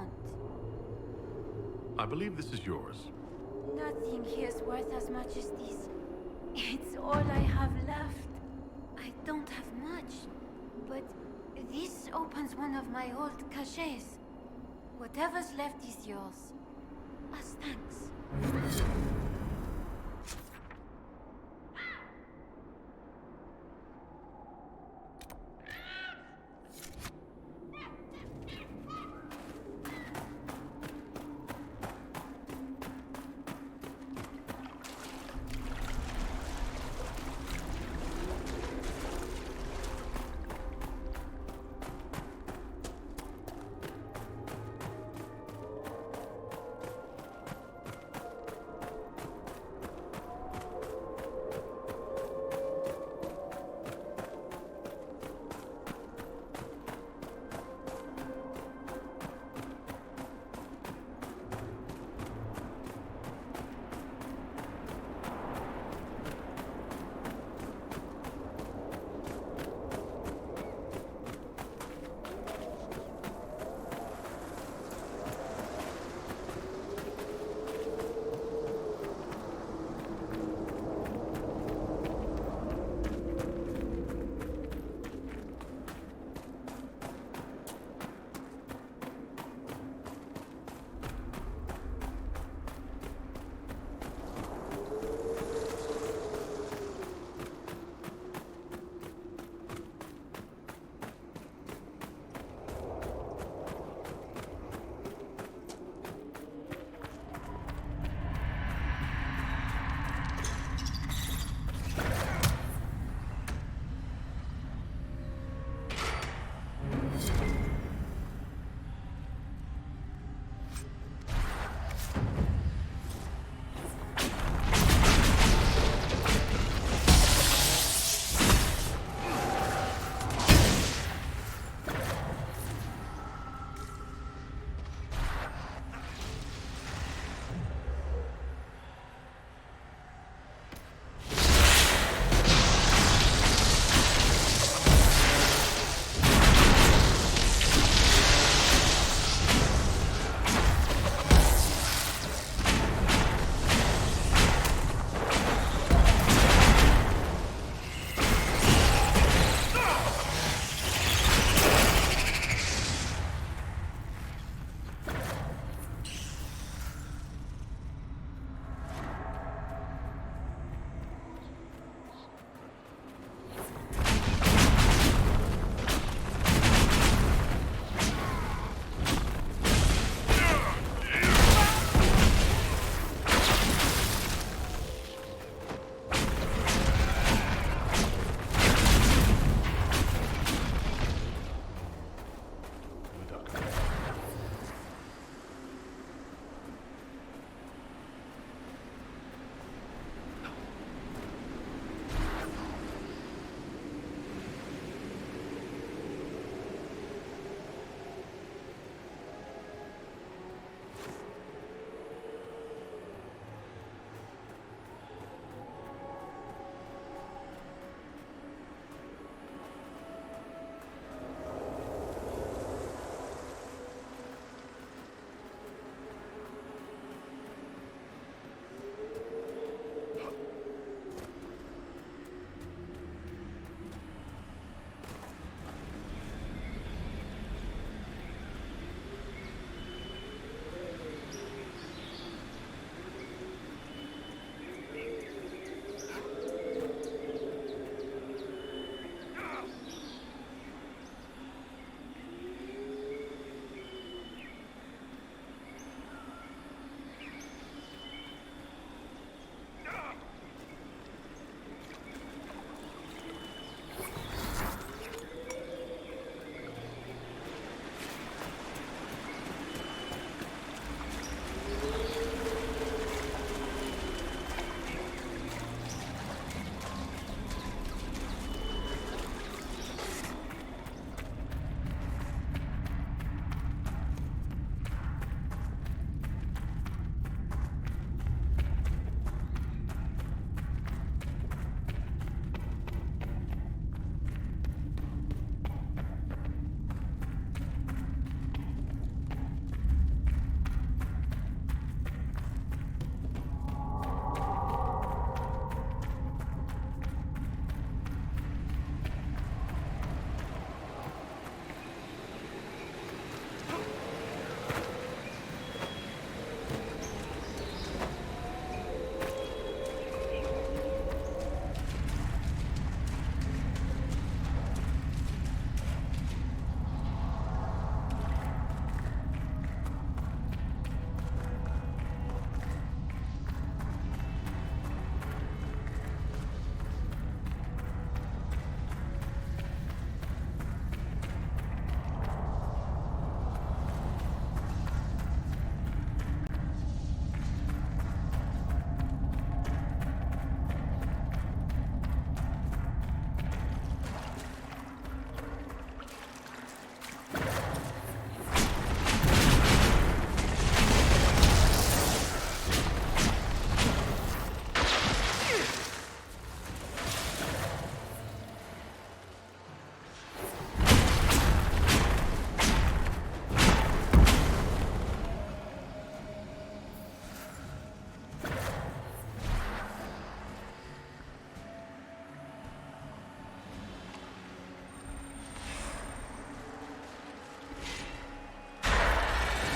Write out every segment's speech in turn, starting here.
want? I believe this is yours. Nothing here's worth as much as this. It's all I have left. I don't have much, but this opens one of my old caches. Whatever's left is yours. As thanks.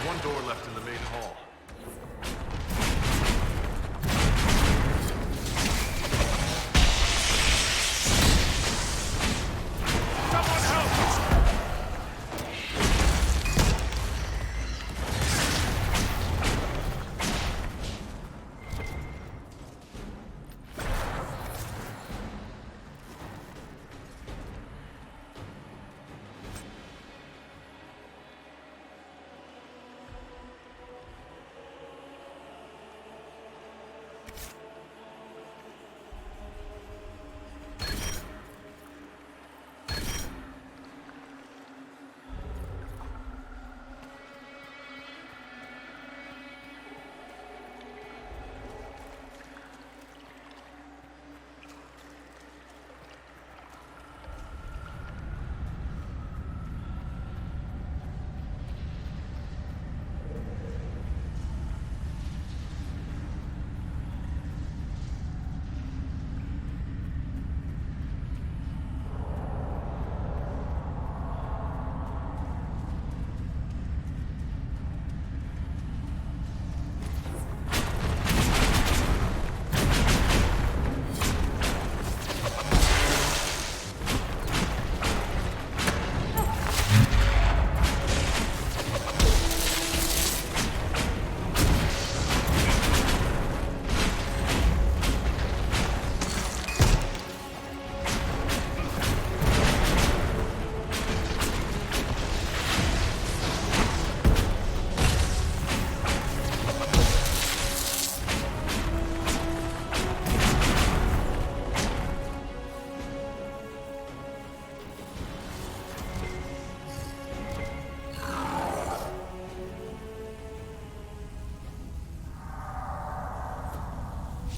one door left in the main hall. Someone help!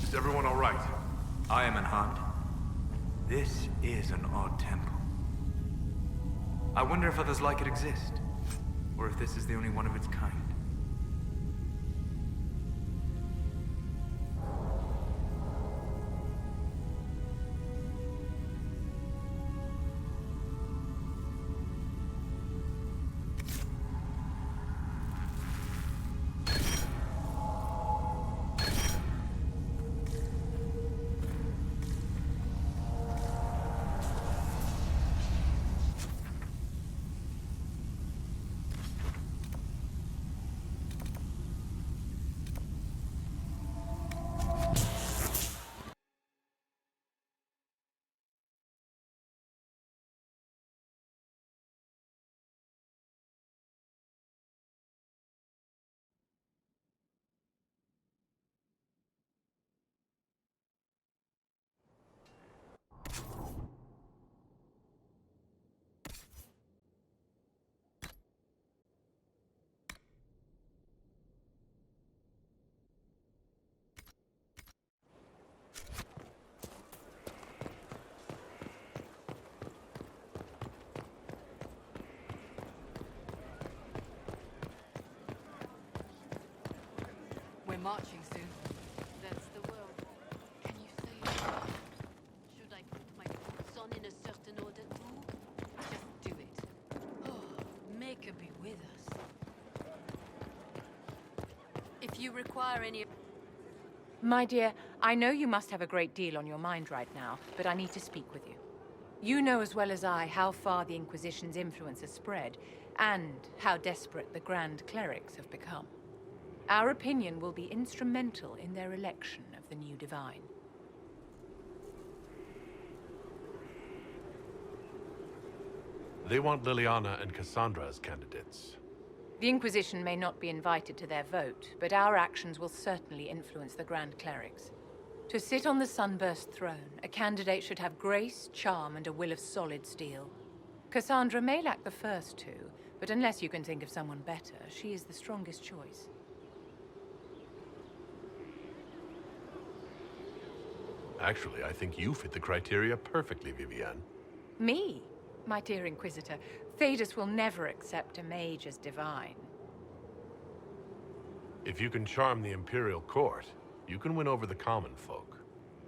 Is everyone all right? I am unharmed. This is an odd temple. I wonder if others like it exist, or if this is the only one of its kind. We're marching soon. That's the world. Can you say it? Should I put my boots on in a certain order too? Just do it. Oh, make her be with us. If you require any... My dear, I know you must have a great deal on your mind right now, but I need to speak with you. You know as well as I how far the Inquisition's influence has spread, and how desperate the Grand Clerics have become. Our opinion will be instrumental in their election of the new Divine. They want Liliana and Cassandra as candidates. The Inquisition may not be invited to their vote, but our actions will certainly influence the Grand Clerics. To sit on the Sunburst throne, a candidate should have grace, charm, and a will of solid steel. Cassandra may lack the first two, but unless you can think of someone better, she is the strongest choice. Actually, I think you fit the criteria perfectly, Vivienne. Me? My dear Inquisitor, Thedas will never accept a mage as divine. If you can charm the Imperial Court, you can win over the common folk.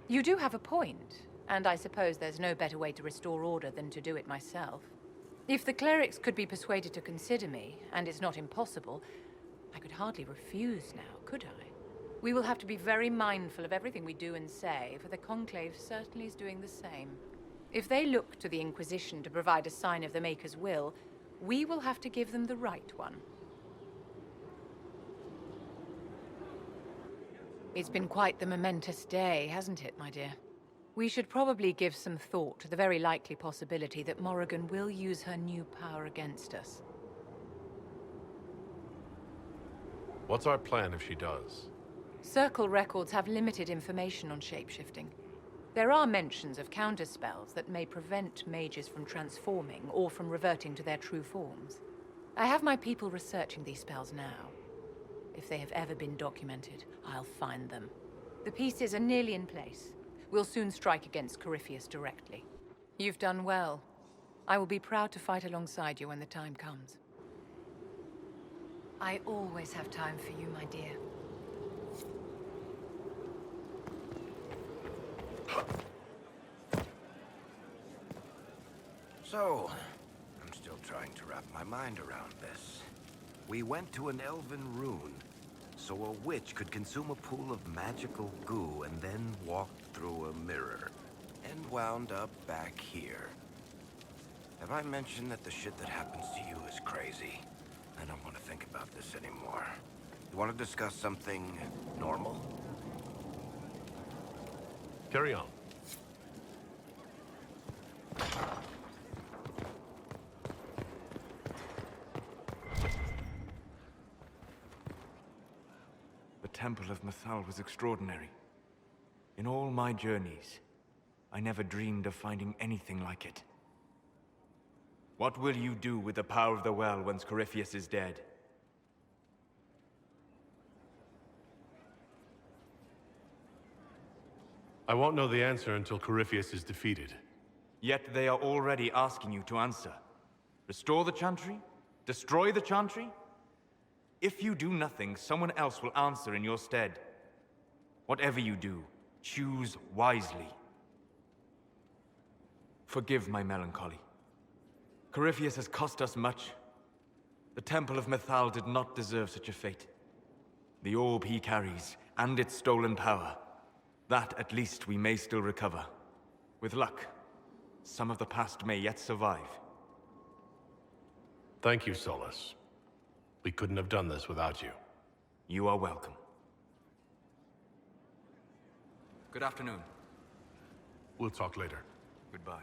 You do have a point, and I suppose there's no better way to restore order than to do it myself. If the clerics could be persuaded to consider me, and it's not impossible, I could hardly refuse now, could I? We will have to be very mindful of everything we do and say, for the Conclave certainly is doing the same. If they look to the Inquisition to provide a sign of the Maker's will, we will have to give them the right one. It's been quite the momentous day, hasn't it, my dear? We should probably give some thought to the very likely possibility that Morrigan will use her new power against us. What's our plan if she does? Circle records have limited information on shapeshifting. There are mentions of counterspells that may prevent mages from transforming or from reverting to their true forms. I have my people researching these spells now. If they have ever been documented, I'll find them. The pieces are nearly in place. We'll soon strike against Corypheus directly. You've done well. I will be proud to fight alongside you when the time comes. I always have time for you, my dear. So, I'm still trying to wrap my mind around this. We went to an elven rune, so a witch could consume a pool of magical goo and then walked through a mirror, and wound up back here. Have I mentioned that the shit that happens to you is crazy? I don't want to think about this anymore. You want to discuss something normal? Carry on. The Temple of Mythal was extraordinary. In all my journeys, I never dreamed of finding anything like it. What will you do with the power of the well once Corypheus is dead? I won't know the answer until Corypheus is defeated. Yet they are already asking you to answer. Restore the Chantry? Destroy the Chantry? If you do nothing, someone else will answer in your stead. Whatever you do, choose wisely. Forgive my melancholy. Corypheus has cost us much. The Temple of Mythal did not deserve such a fate. The orb he carries, and its stolen power, that at least we may still recover. With luck, some of the past may yet survive. Thank you, Solus. We couldn't have done this without you. You are welcome. Good afternoon. We'll talk later. Goodbye.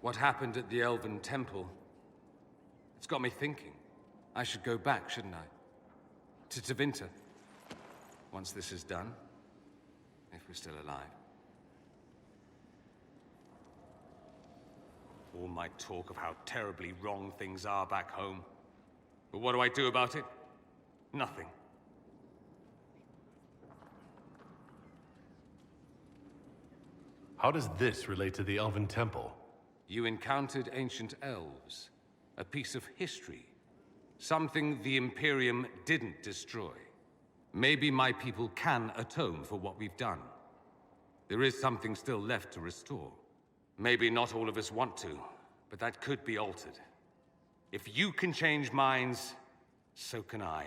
What happened at the Elven Temple? It's got me thinking. I should go back, shouldn't I? To Tevinter. Once this is done. If we're still alive. All my talk of how terribly wrong things are back home. But what do I do about it? Nothing. How does this relate to the Elven Temple? You encountered ancient elves. A piece of history. Something the Imperium didn't destroy. Maybe my people can atone for what we've done. There is something still left to restore. Maybe not all of us want to, but that could be altered. If you can change minds, so can I.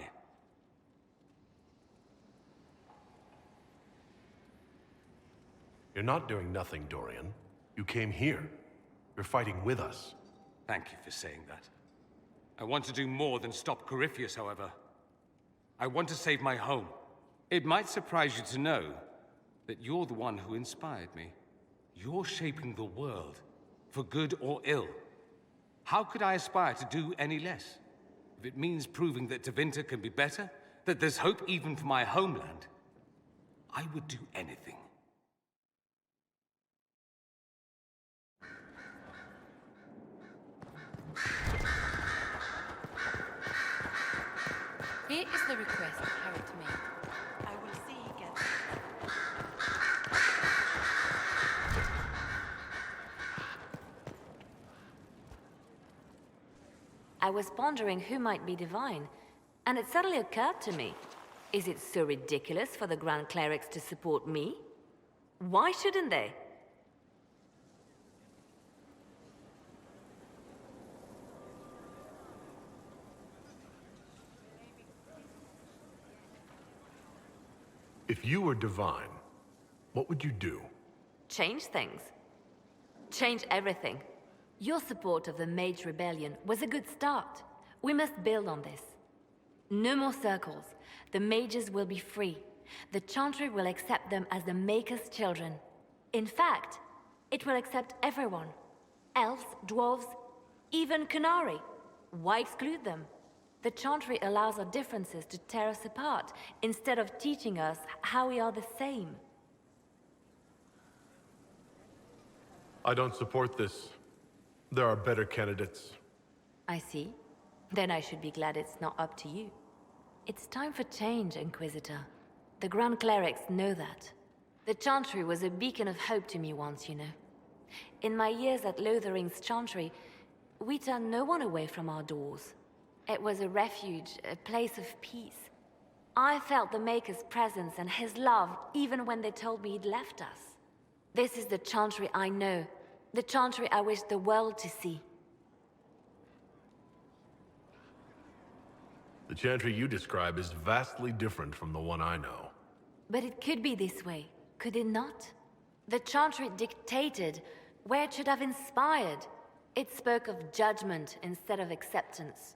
You're not doing nothing, Dorian. You came here. You're fighting with us. Thank you for saying that. I want to do more than stop Corypheus, however. I want to save my home. It might surprise you to know that you're the one who inspired me. You're shaping the world, for good or ill. How could I aspire to do any less? If it means proving that Tevinter can be better, that there's hope even for my homeland, I would do anything. Here is the request carried to me. I will see he gets I was pondering who might be divine, and it suddenly occurred to me. Is it so ridiculous for the Grand Clerics to support me? Why shouldn't they? If you were divine, what would you do? Change things. Change everything. Your support of the Mage Rebellion was a good start. We must build on this. No more circles. The mages will be free. The Chantry will accept them as the Maker's children. In fact, it will accept everyone. Elves, dwarves, even Canary. Why exclude them? The Chantry allows our differences to tear us apart, instead of teaching us how we are the same. I don't support this. There are better candidates. I see. Then I should be glad it's not up to you. It's time for change, Inquisitor. The Grand Clerics know that. The Chantry was a beacon of hope to me once, you know. In my years at Lothering's Chantry, we turned no one away from our doors. It was a refuge, a place of peace. I felt the Maker's presence and his love even when they told me he'd left us. This is the Chantry I know. The Chantry I wish the world to see. The Chantry you describe is vastly different from the one I know. But it could be this way, could it not? The Chantry dictated where it should have inspired. It spoke of judgment instead of acceptance.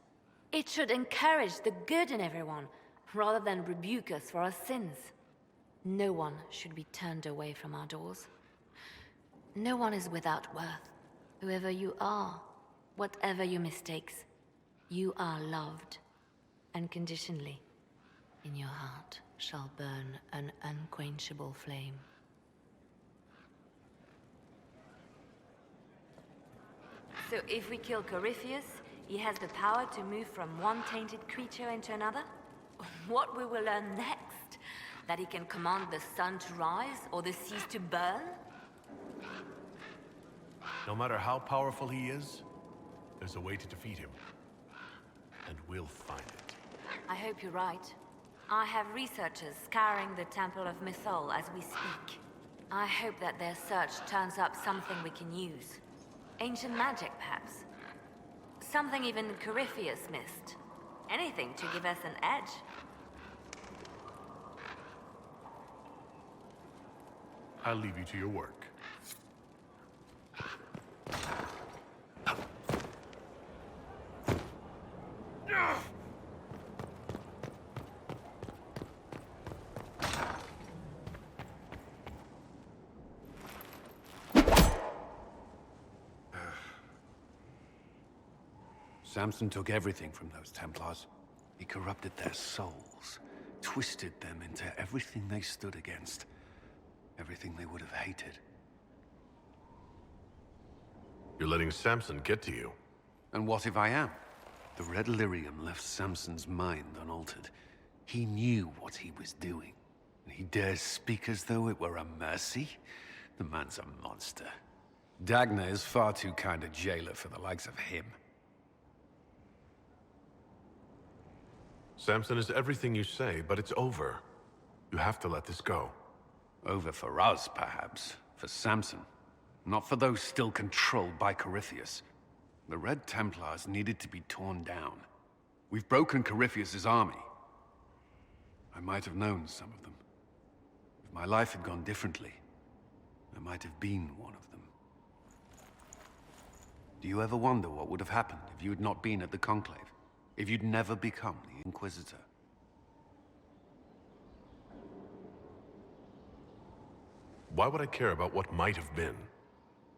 It should encourage the good in everyone, rather than rebuke us for our sins. No one should be turned away from our doors. No one is without worth. Whoever you are, whatever your mistakes, you are loved. Unconditionally. In your heart shall burn an unquenchable flame. So if we kill Corypheus, he has the power to move from one tainted creature into another? What we will learn next? That he can command the sun to rise or the seas to burn? No matter how powerful he is, there's a way to defeat him. And we'll find it. I hope you're right. I have researchers scouring the Temple of Mythal as we speak. I hope that their search turns up something we can use. Ancient magic, perhaps. Something even Corypheus missed. Anything to give us an edge. I'll leave you to your work. Samson took everything from those Templars. He corrupted their souls, twisted them into everything they stood against, everything they would have hated. You're letting Samson get to you. And what if I am? The Red Lyrium left Samson's mind unaltered. He knew what he was doing, and he dares speak as though it were a mercy? The man's a monster. Dagna is far too kind a jailer for the likes of him. Samson is everything you say, but it's over. You have to let this go. Over for us, perhaps. For Samson. Not for those still controlled by Corypheus. The Red Templars needed to be torn down. We've broken Corypheus's army. I might have known some of them. If my life had gone differently, I might have been one of them. Do you ever wonder what would have happened if you had not been at the Conclave? If you'd never become the Inquisitor? Why would I care about what might have been?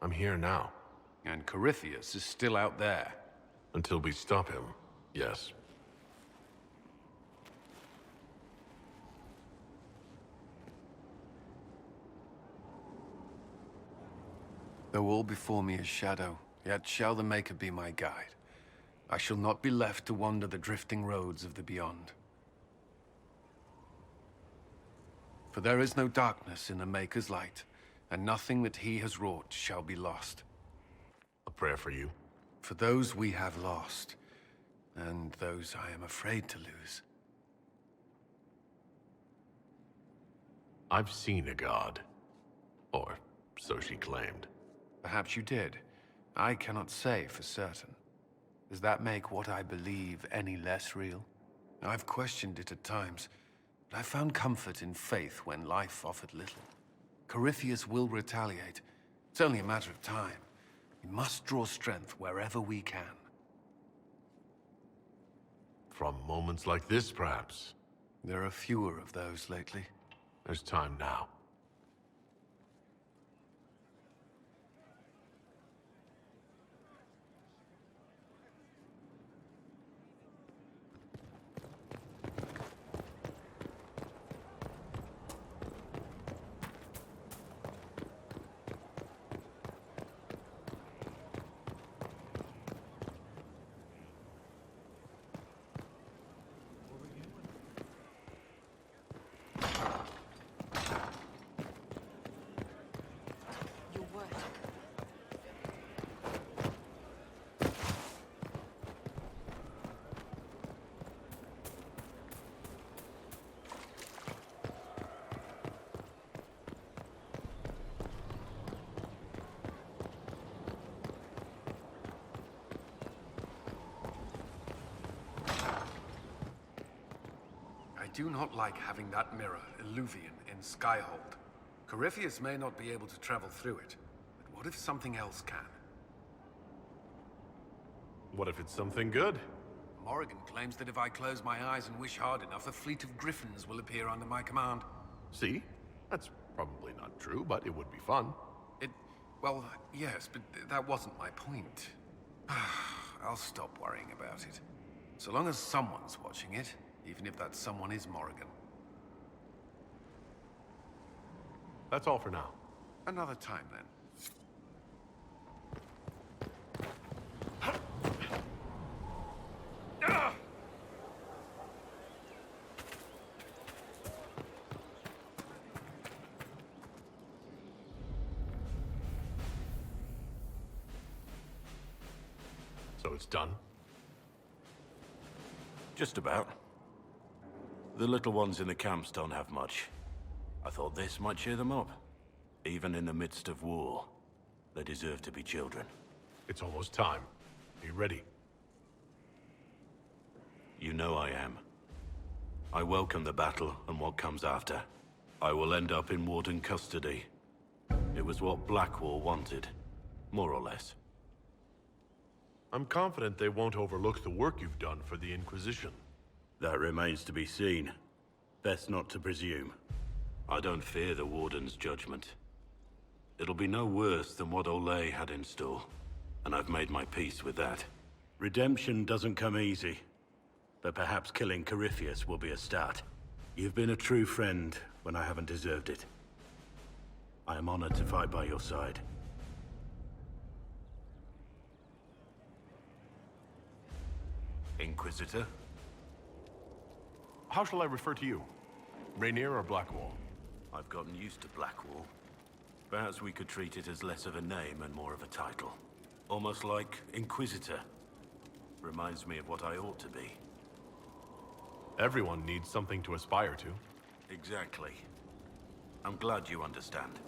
I'm here now. And Corypheus is still out there. Until we stop him, yes. Though all before me is shadow, yet shall the Maker be my guide. I shall not be left to wander the drifting roads of the beyond. For there is no darkness in the Maker's light, and nothing that he has wrought shall be lost. A prayer for you. For those we have lost, and those I am afraid to lose. I've seen a god. Or so she claimed. Perhaps you did. I cannot say for certain. Does that make what I believe any less real? I've questioned it at times, but I found comfort in faith when life offered little. Corypheus will retaliate. It's only a matter of time. We must draw strength wherever we can. From moments like this, perhaps. There are fewer of those lately. There's time now. Your word. I do not like having that mirror, Illuvian, in Skyhold. Corypheus may not be able to travel through it, but what if something else can? What if it's something good? Morrigan claims that if I close my eyes and wish hard enough, a fleet of griffins will appear under my command. See? That's probably not true, but it would be fun. Well, yes, but that wasn't my point. I'll stop worrying about it. So long as someone's watching it, even if that someone is Morrigan. That's all for now. Another time, then. So it's done? Just about. The little ones in the camps don't have much. I thought this might cheer them up. Even in the midst of war, they deserve to be children. It's almost time. Are you ready? You know I am. I welcome the battle and what comes after. I will end up in Warden custody. It was what Blackwall wanted, more or less. I'm confident they won't overlook the work you've done for the Inquisition. That remains to be seen. Best not to presume. I don't fear the Warden's judgment. It'll be no worse than what Olay had in store, and I've made my peace with that. Redemption doesn't come easy, but perhaps killing Corypheus will be a start. You've been a true friend when I haven't deserved it. I am honored to fight by your side. Inquisitor? How shall I refer to you? Rainier or Blackwall? I've gotten used to Blackwall. Perhaps we could treat it as less of a name and more of a title. Almost like Inquisitor. Reminds me of what I ought to be. Everyone needs something to aspire to. Exactly. I'm glad you understand.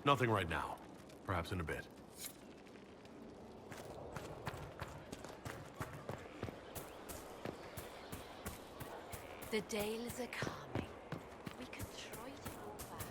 Nothing right now. Perhaps in a bit. The Dales are coming. We could try to go back.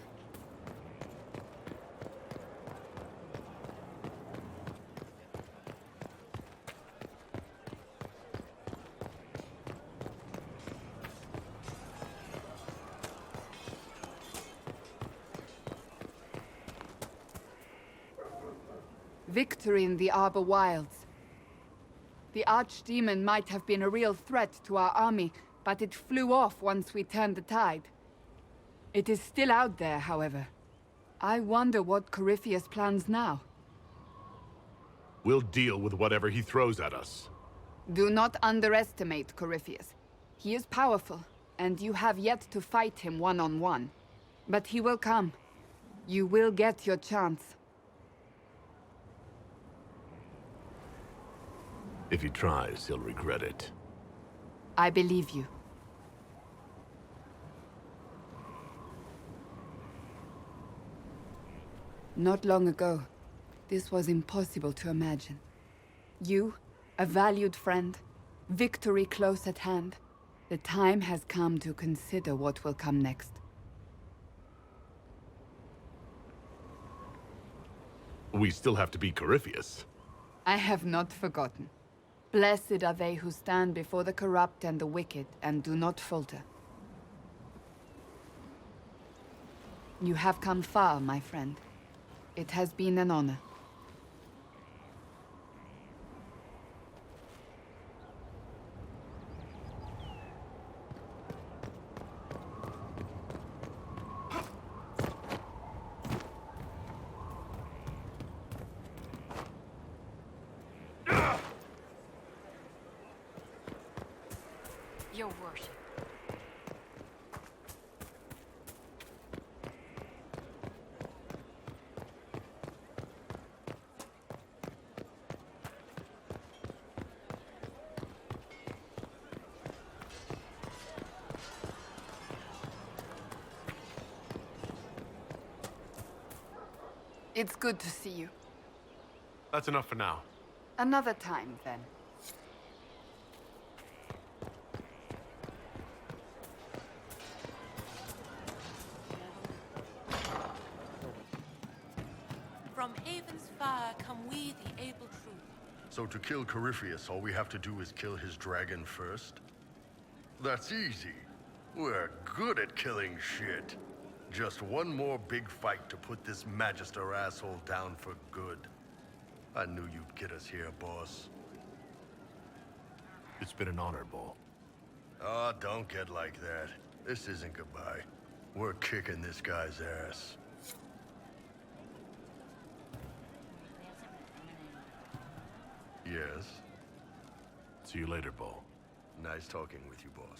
Victory in the Arbor Wilds. The Archdemon might have been a real threat to our army, but it flew off once we turned the tide. It is still out there, however. I wonder what Corypheus plans now. We'll deal with whatever he throws at us. Do not underestimate Corypheus. He is powerful, and you have yet to fight him one-on-one. But he will come. You will get your chance. If he tries, he'll regret it. I believe you. Not long ago, this was impossible to imagine. You, a valued friend, victory close at hand. The time has come to consider what will come next. We still have to beat Corypheus. I have not forgotten. Blessed are they who stand before the corrupt and the wicked, and do not falter. You have come far, my friend. It has been an honor. Your worship. It's good to see you. That's enough for now. Another time, then. From Haven's fire come we, the able true. So to kill Corypheus, all we have to do is kill his dragon first? That's easy. We're good at killing shit. Just one more big fight to put this Magister asshole down for good. I knew you'd get us here, boss. It's been an honor, Bull. Oh, don't get like that. This isn't goodbye. We're kicking this guy's ass. Yes? See you later, Bull. Nice talking with you, boss.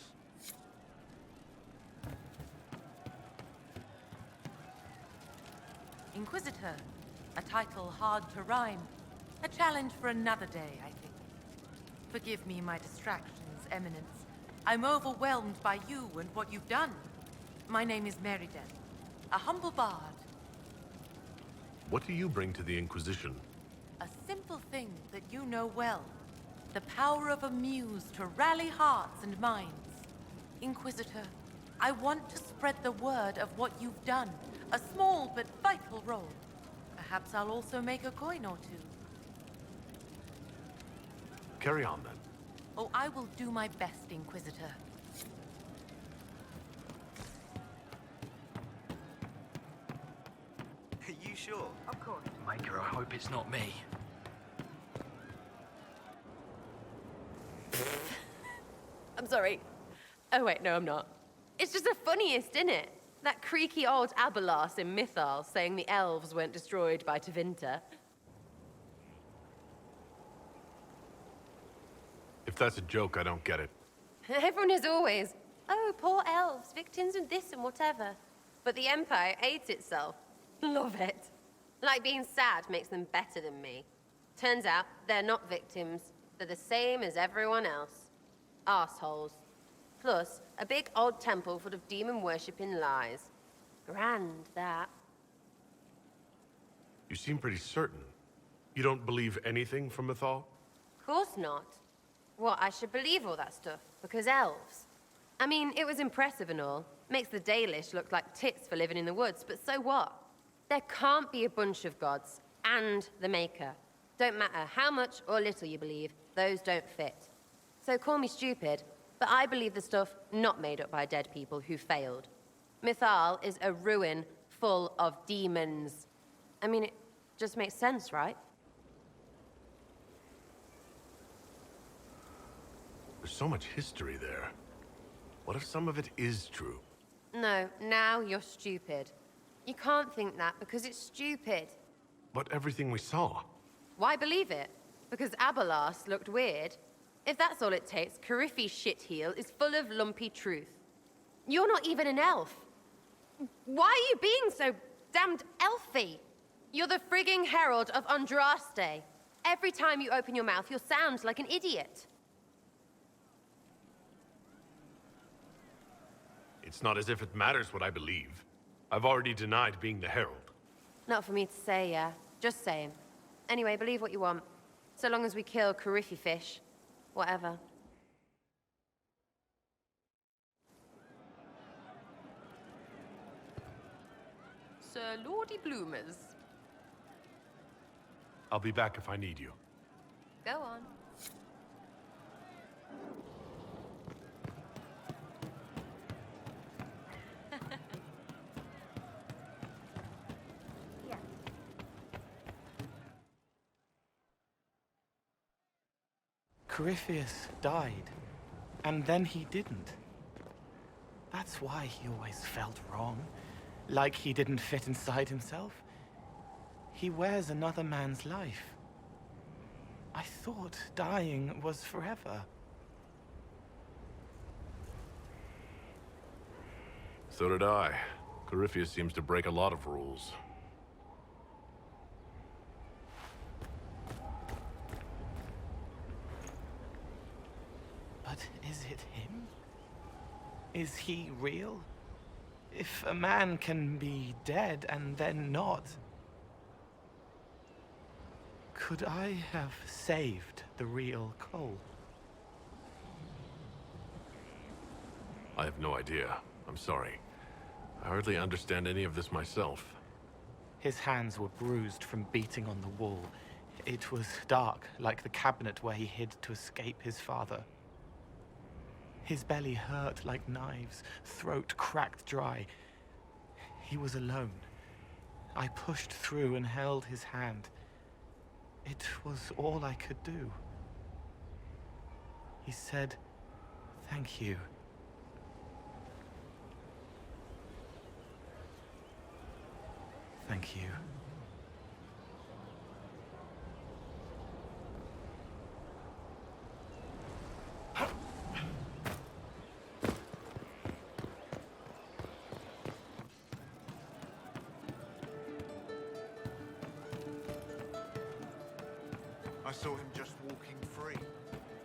Inquisitor. A title hard to rhyme. A challenge for another day, I think. Forgive me my distractions, Eminence. I'm overwhelmed by you and what you've done. My name is Meriden, a humble bard. What do you bring to the Inquisition? A simple thing that you know well. The power of a muse to rally hearts and minds. Inquisitor, I want to spread the word of what you've done. A small but vital role. Perhaps I'll also make a coin or two. Carry on, then. Oh, I will do my best, Inquisitor. Are you sure? Of course. Micah, I hope it's not me. I'm sorry. Oh wait, no I'm not. It's just the funniest, isn't it? That creaky old Abelas in Mythal saying the elves weren't destroyed by Tevinter. If that's a joke, I don't get it. Everyone is always, oh, poor elves, victims of this and whatever. But the Empire hates itself. Love it. Like being sad makes them better than me. Turns out they're not victims. They're the same as everyone else. Arseholes. Plus, a big old temple full of demon-worshipping lies. Grand, that. You seem pretty certain. You don't believe anything from Mythal? Course not. What, I should believe all that stuff? Because elves? I mean, it was impressive and all. Makes the Dalish look like tits for living in the woods, but so what? There can't be a bunch of gods, and the Maker. Don't matter how much or little you believe, those don't fit. So call me stupid, but I believe the stuff not made up by dead people who failed. Mythal is a ruin full of demons. I mean, it just makes sense, right? There's so much history there. What if some of it is true? No, now you're stupid. You can't think that because it's stupid. But everything we saw. Why believe it? Because Abelas looked weird? If that's all it takes, Coryphe's shitheel is full of lumpy truth. You're not even an elf. Why are you being so damned elfy? You're the frigging herald of Andraste. Every time you open your mouth, you'll sound like an idiot. It's not as if it matters what I believe. I've already denied being the Herald. Not for me to say, yeah. Just saying. Anyway, believe what you want. So long as we kill Carifi fish. Whatever. Sir Lordy Bloomers. I'll be back if I need you. Go on. Corypheus died, and then he didn't. That's why he always felt wrong, like he didn't fit inside himself. He wears another man's life. I thought dying was forever. So did I. Corypheus seems to break a lot of rules. But is it him? Is he real? If a man can be dead and then not, could I have saved the real Cole? I have no idea. I'm sorry. I hardly understand any of this myself. His hands were bruised from beating on the wall. It was dark, like the cabinet where he hid to escape his father. His belly hurt like knives, throat cracked dry. He was alone. I pushed through and held his hand. It was all I could do. He said, "Thank you." Thank you. I saw him just walking free.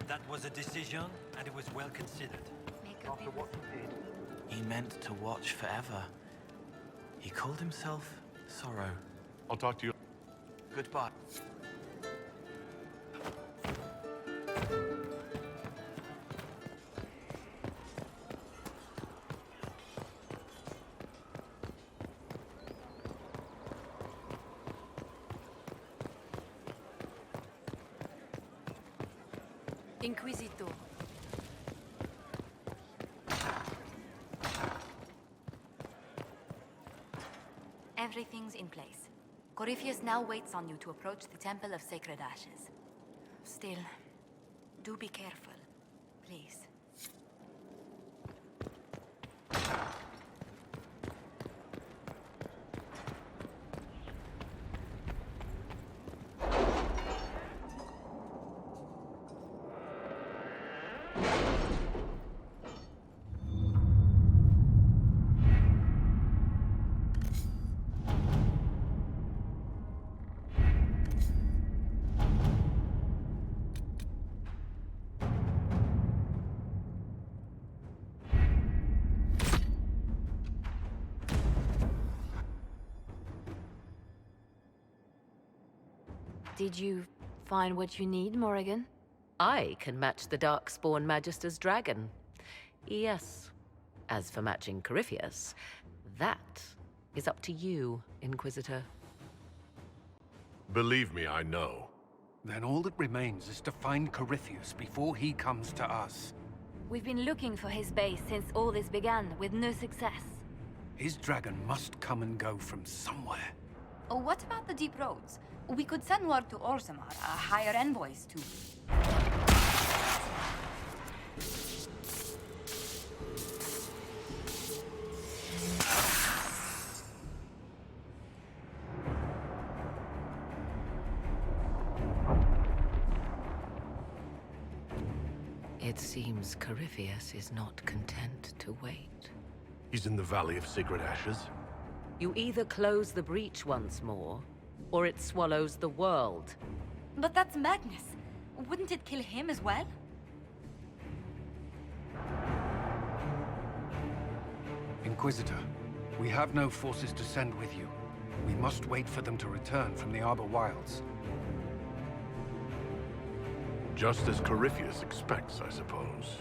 That was a decision, and it was well considered. After what he did. He meant to watch forever. He called himself Sorrow. I'll talk to you. Goodbye. Inquisitor. Everything's in place. Corypheus now waits on you to approach the Temple of Sacred Ashes. Still, do be careful, please. Did you find what you need, Morrigan? I can match the Darkspawn Magister's dragon. Yes. As for matching Corypheus, that is up to you, Inquisitor. Believe me, I know. Then all that remains is to find Corypheus before he comes to us. We've been looking for his base since all this began, with no success. His dragon must come and go from somewhere. Oh, what about the deep roads? We could send word to Orzammar, hire envoys to... It seems Corypheus is not content to wait. He's in the Valley of Sacred Ashes. You either close the breach once more, or it swallows the world. But that's madness. Wouldn't it kill him as well? Inquisitor, we have no forces to send with you. We must wait for them to return from the Arbor Wilds. Just as Corypheus expects, I suppose.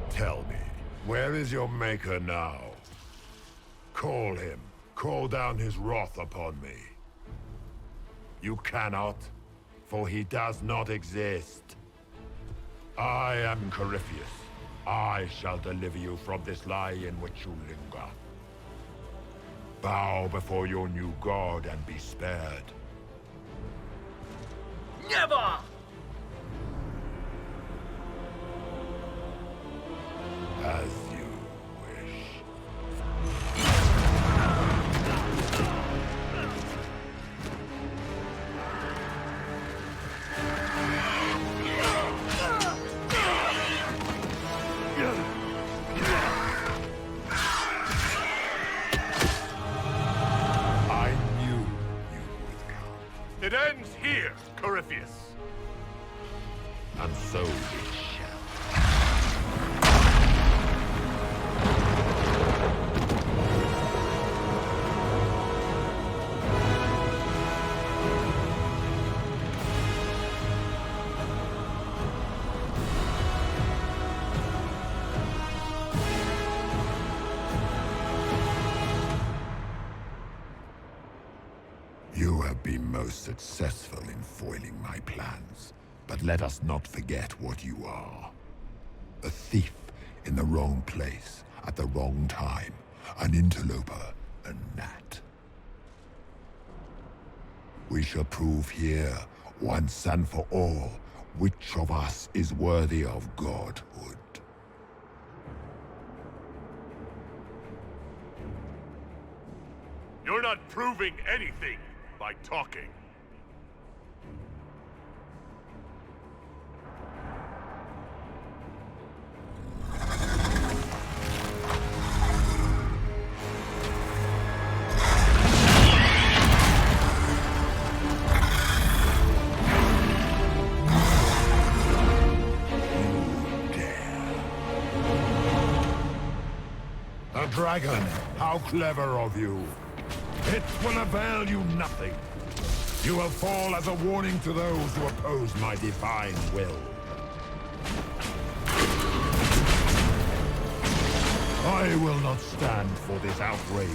Tell me, where is your maker now? Call him. Call down his wrath upon me. You cannot, for he does not exist. I am Corypheus. I shall deliver you from this lie in which you linger. Bow before your new god and be spared. Never! As you wish. I knew you would come. It ends here, Corypheus. And so it shall. You have been most successful in foiling my plans, but let us not forget what you are. A thief in the wrong place, at the wrong time, an interloper, a gnat. We shall prove here, once and for all, which of us is worthy of godhood. You're not proving anything by talking. A dragon! How clever of you! It will avail you nothing. You will fall as a warning to those who oppose my divine will. I will not stand for this outrage.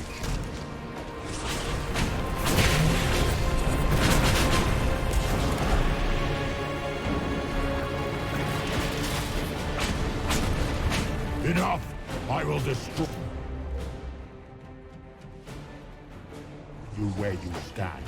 Enough! I will destroy you where you stand.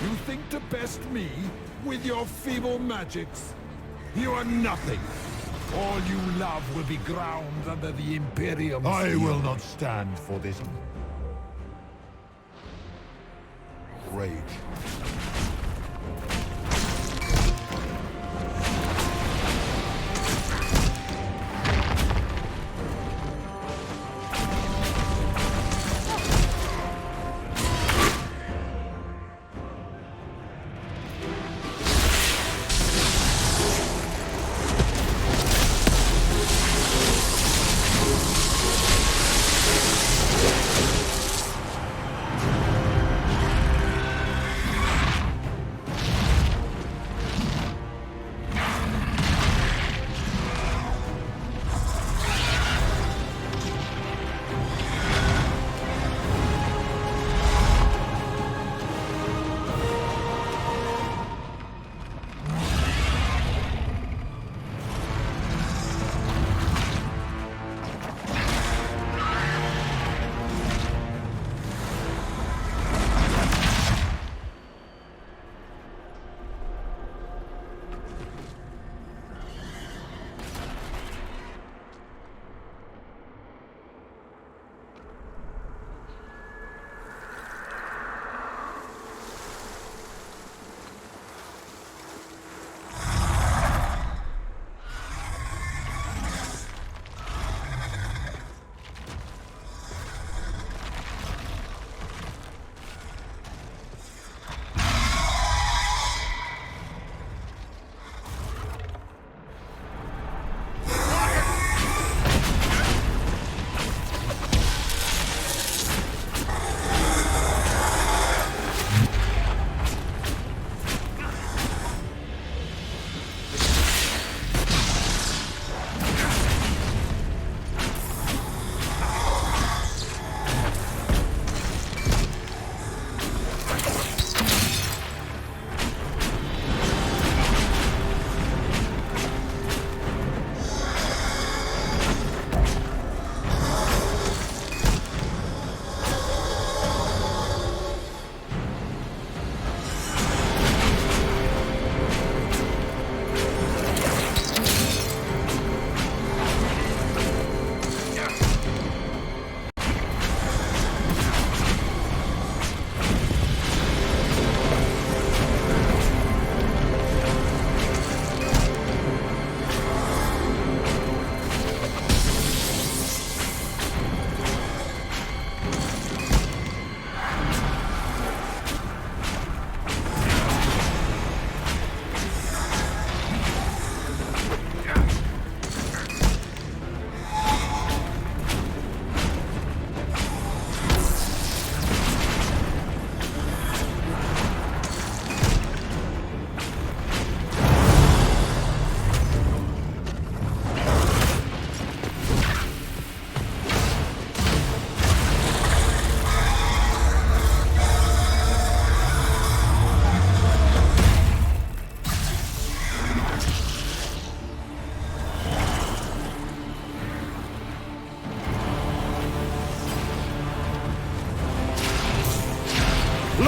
You think to best me with your feeble magics? You are nothing. All you love will be ground under the Imperium. I will not stand for this rage.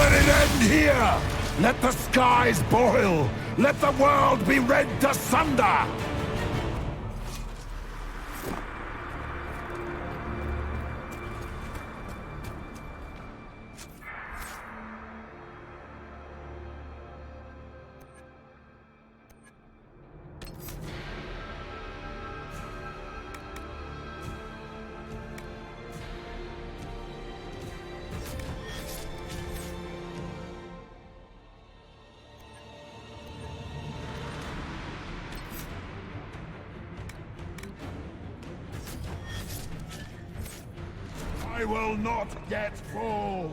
Let it end here! Let the skies boil! Let the world be rent asunder! I will not yet fall!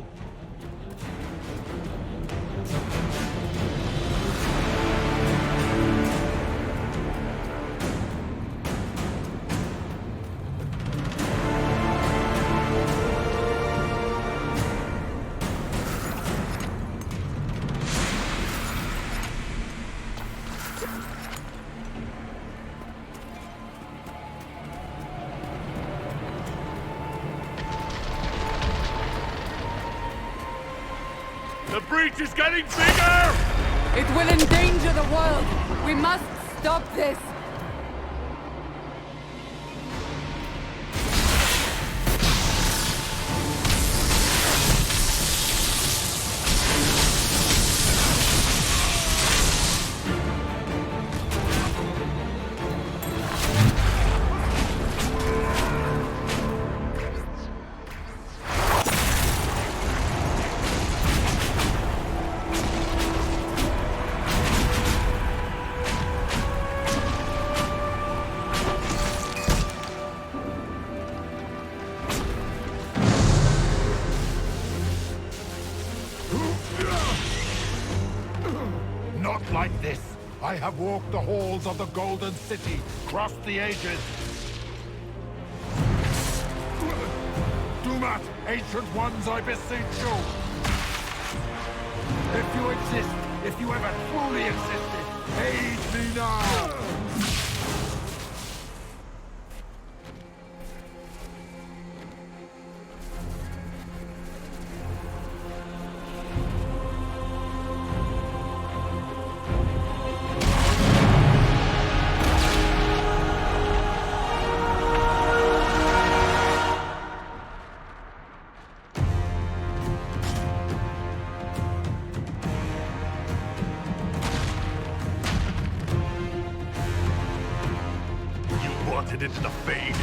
The breach is getting bigger! It will endanger the world! We must stop this! Not like this! I have walked the halls of the Golden City, crossed the ages. Do not, ancient ones, I beseech you! If you exist, if you ever truly existed, aid me now! Wanted into the fade.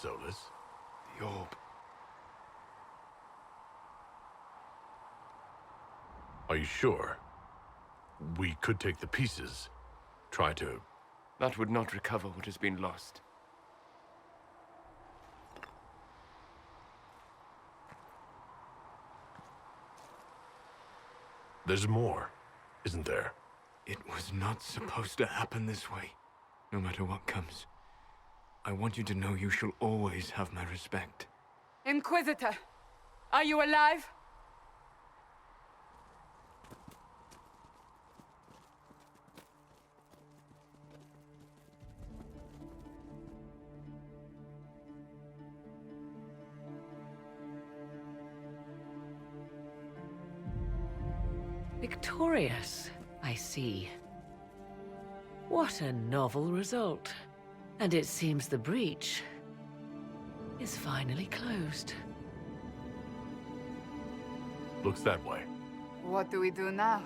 Solus? The orb. Are you sure? We could take the pieces. Try to... That would not recover what has been lost. There's more, isn't there? It was not supposed to happen this way, no matter what comes. I want you to know you shall always have my respect. Inquisitor, are you alive? Victorious, I see. What a novel result. And it seems the breach is finally closed. Looks that way. What do we do now?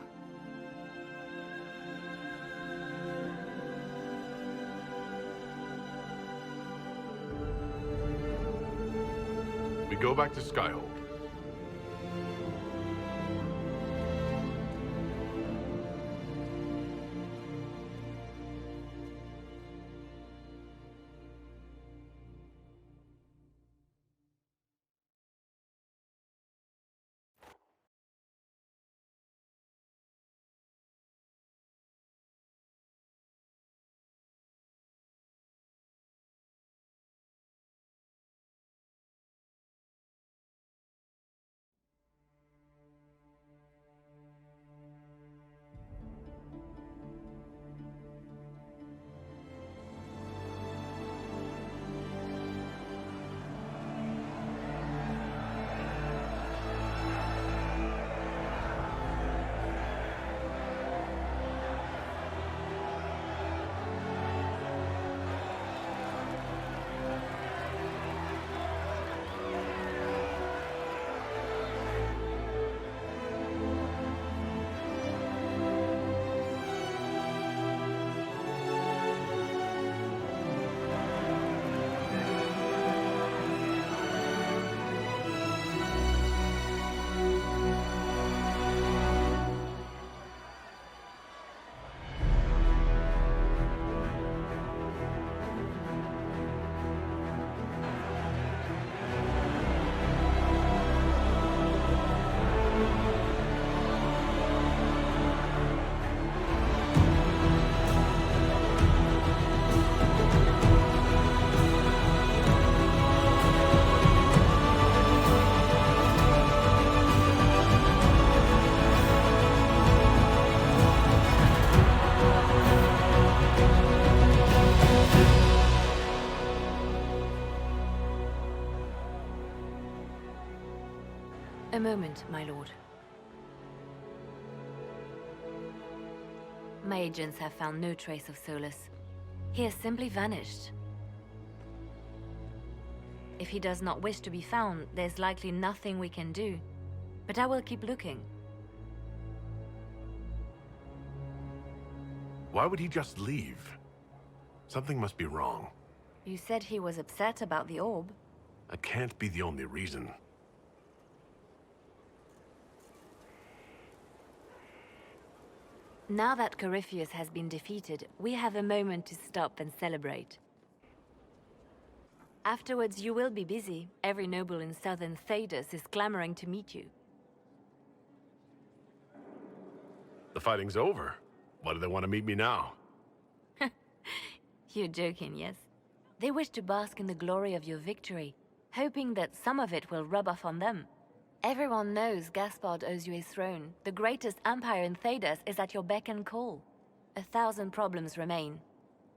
We go back to Skyhold. A moment, my lord. My agents have found no trace of Solus. He has simply vanished. If he does not wish to be found, there's likely nothing we can do. But I will keep looking. Why would he just leave? Something must be wrong. You said he was upset about the orb. That can't be the only reason. Now that Corypheus has been defeated, we have a moment to stop and celebrate. Afterwards, you will be busy. Every noble in southern Thedas is clamoring to meet you. The fighting's over. Why do they want to meet me now? You're joking, yes? They wish to bask in the glory of your victory, hoping that some of it will rub off on them. Everyone knows Gaspard owes you his throne. The greatest empire in Thedas is at your beck and call. 1,000 problems remain,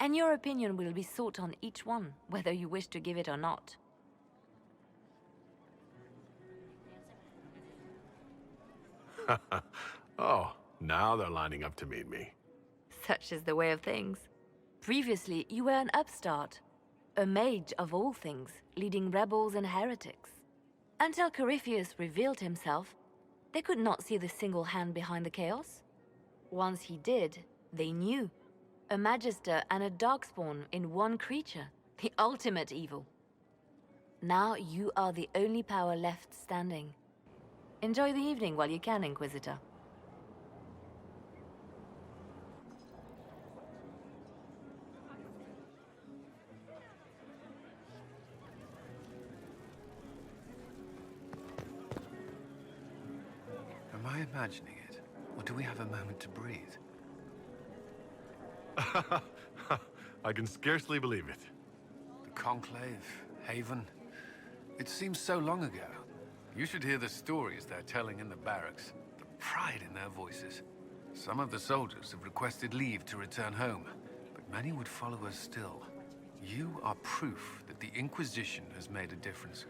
and your opinion will be sought on each one, whether you wish to give it or not. Oh, now they're lining up to meet me. Such is the way of things. Previously, you were an upstart, a mage of all things, leading rebels and heretics. Until Corypheus revealed himself, they could not see the single hand behind the chaos. Once he did, they knew. A Magister and a Darkspawn in one creature, the ultimate evil. Now you are the only power left standing. Enjoy the evening while you can, Inquisitor. Am I imagining it? Or do we have a moment to breathe? I can scarcely believe it. The Conclave, Haven. It seems so long ago. You should hear the stories they're telling in the barracks. The pride in their voices. Some of the soldiers have requested leave to return home, but many would follow us still. You are proof that the Inquisition has made a difference,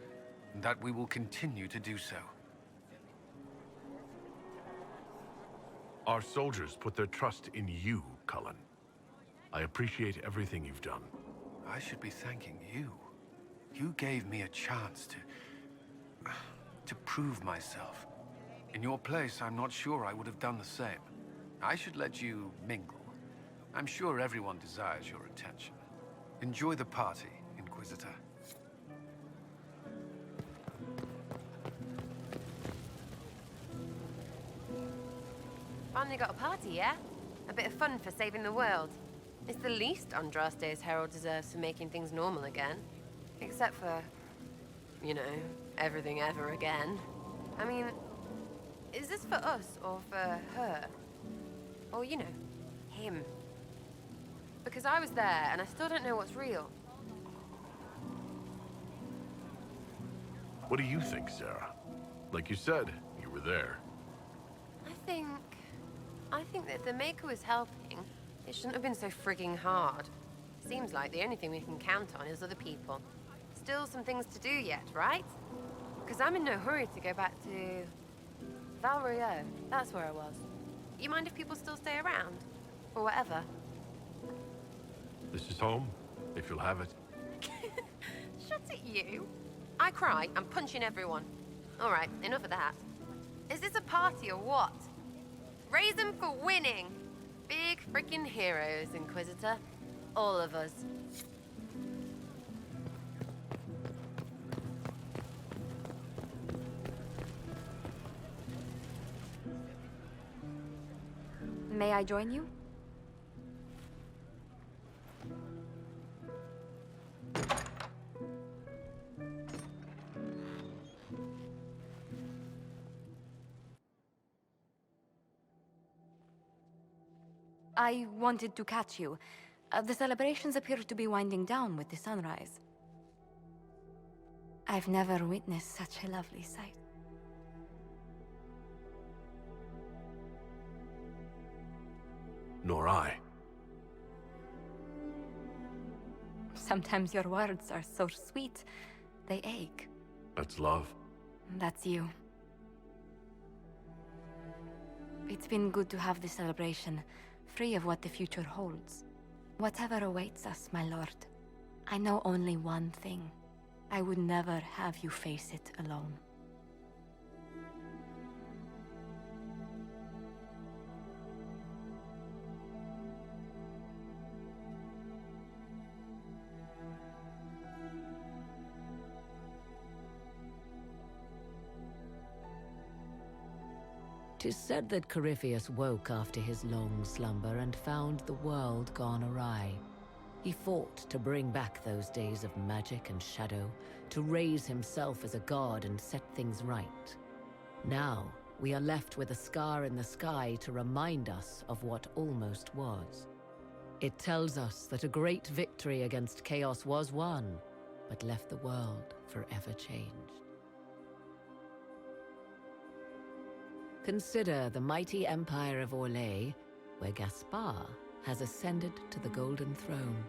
and that we will continue to do so. Our soldiers put their trust in you, Cullen. I appreciate everything you've done. I should be thanking you. You gave me a chance to prove myself. In your place, I'm not sure I would have done the same. I should let you mingle. I'm sure everyone desires your attention. Enjoy the party, Inquisitor. Finally got a party, yeah? A bit of fun for saving the world. It's the least Andraste's herald deserves for making things normal again. Except for, you know, everything ever again. I mean, is this for us or for her? Or, you know, him? Because I was there and I still don't know what's real. What do you think, Sarah? Like you said, you were there. I think that if the Maker was helping, it shouldn't have been so frigging hard. Seems like the only thing we can count on is other people. Still some things to do yet, right? Because I'm in no hurry to go back to... Valrio. That's where I was. You mind if people still stay around? Or whatever? This is home, if you'll have it. Shut it, you. I cry, I'm punching everyone. All right, enough of that. Is this a party or what? Raise them for winning! Big freaking heroes, Inquisitor. All of us. May I join you? I wanted to catch you. The celebrations appear to be winding down with the sunrise. I've never witnessed such a lovely sight. Nor I. Sometimes your words are so sweet, they ache. That's love. That's you. It's been good to have this celebration, free of what the future holds. Whatever awaits us, my lord, I know only one thing. I would never have you face it alone. Tis said that Corypheus woke after his long slumber and found the world gone awry. He fought to bring back those days of magic and shadow, to raise himself as a god and set things right. Now, we are left with a scar in the sky to remind us of what almost was. It tells us that a great victory against chaos was won, but left the world forever changed. Consider the mighty empire of Orlais, where Gaspar has ascended to the Golden Throne.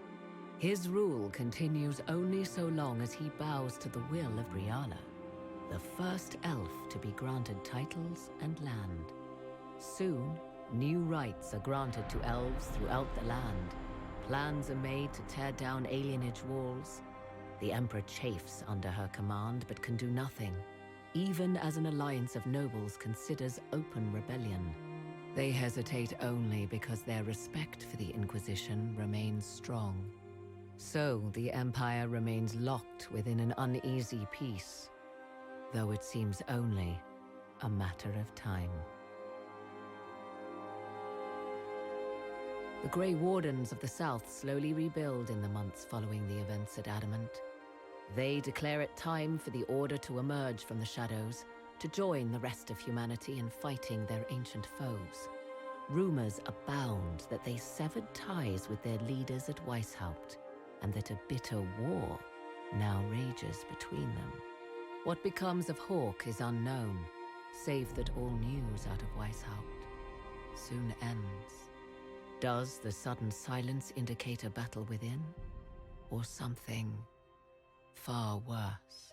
His rule continues only so long as he bows to the will of Brianna, the first elf to be granted titles and land. Soon, new rights are granted to elves throughout the land. Plans are made to tear down alienage walls. The Emperor chafes under her command, but can do nothing, even as an alliance of nobles considers open rebellion. They hesitate only because their respect for the Inquisition remains strong. So the Empire remains locked within an uneasy peace, though it seems only a matter of time. The Grey Wardens of the South slowly rebuild in the months following the events at Adamant. They declare it time for the Order to emerge from the shadows, to join the rest of humanity in fighting their ancient foes. Rumors abound that they severed ties with their leaders at Weishaupt, and that a bitter war now rages between them. What becomes of Hawke is unknown, save that all news out of Weishaupt soon ends. Does the sudden silence indicate a battle within, or something far worse?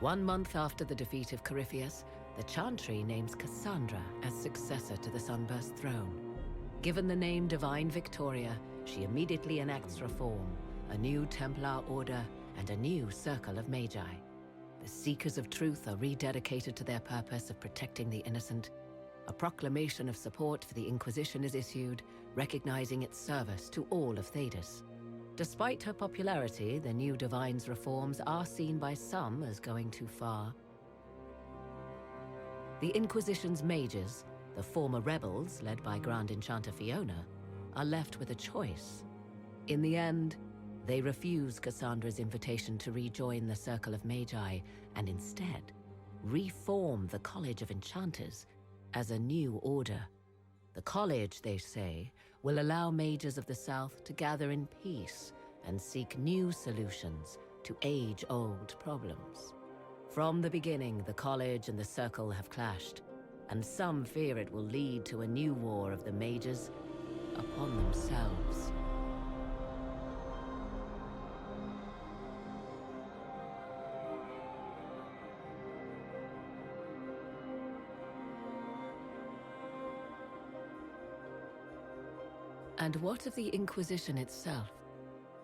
1 month after the defeat of Corypheus, the Chantry names Cassandra as successor to the Sunburst throne. Given the name Divine Victoria, she immediately enacts reform, a new Templar order, and a new circle of Magi. The Seekers of Truth are rededicated to their purpose of protecting the innocent. A proclamation of support for the Inquisition is issued, recognizing its service to all of Thedas. Despite her popularity, the new Divine's reforms are seen by some as going too far. The Inquisition's mages, the former rebels led by Grand Enchanter Fiona, are left with a choice. In the end, they refuse Cassandra's invitation to rejoin the Circle of Magi and instead reform the College of Enchanters as a new order. The college, they say, will allow mages of the South to gather in peace and seek new solutions to age-old problems. From the beginning, the college and the Circle have clashed, and some fear it will lead to a new war of the mages upon themselves. And what of the Inquisition itself?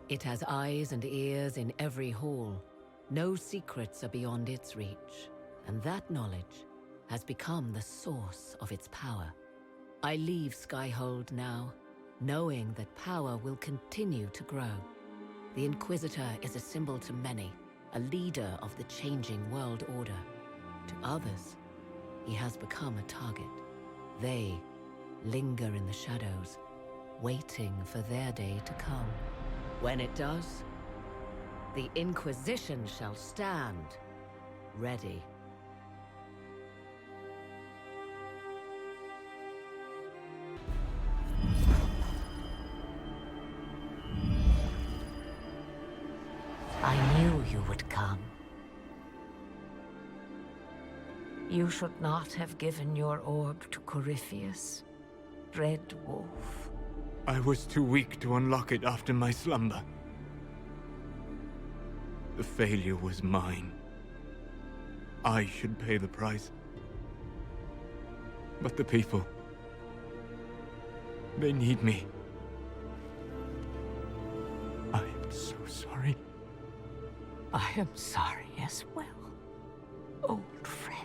It has eyes and ears in every hall. No secrets are beyond its reach, and that knowledge has become the source of its power. I leave Skyhold now, knowing that power will continue to grow. The Inquisitor is a symbol to many, a leader of the changing world order. To others, he has become a target. They linger in the shadows, waiting for their day to come. When it does, the Inquisition shall stand ready. I knew you would come. You should not have given your orb to Corypheus, Red Wolf. I was too weak to unlock it after my slumber. The failure was mine. I should pay the price. But the people... they need me. I am so sorry. I am sorry as well, old friend.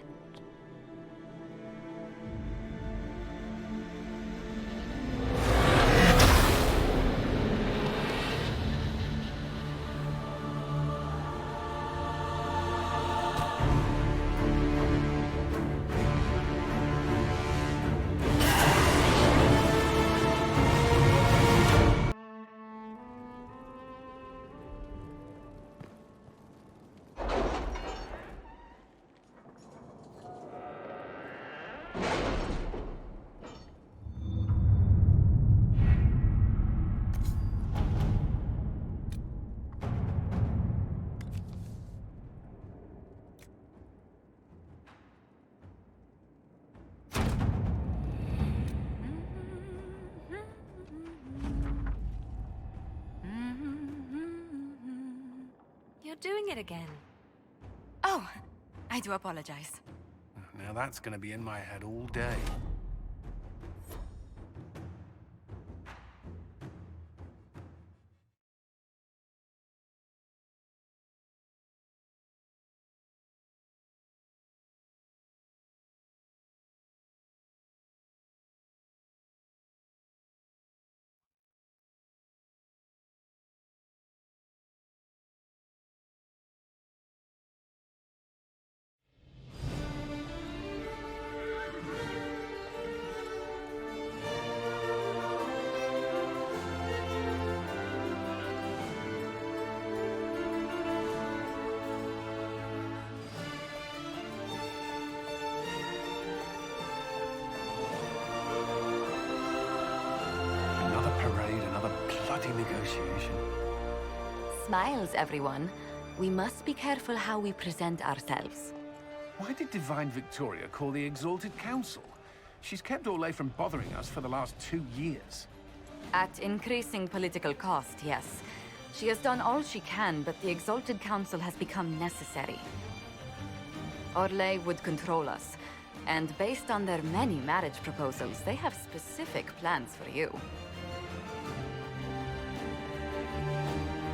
You're doing it again. Oh, I do apologize. Now that's gonna be in my head all day. Negotiation. Smiles, everyone. We must be careful how we present ourselves. Why did Divine Victoria call the Exalted Council? She's kept Orlais from bothering us for the last 2 years. At increasing political cost, yes. She has done all she can, but the Exalted Council has become necessary. Orlais would control us, and based on their many marriage proposals, they have specific plans for you.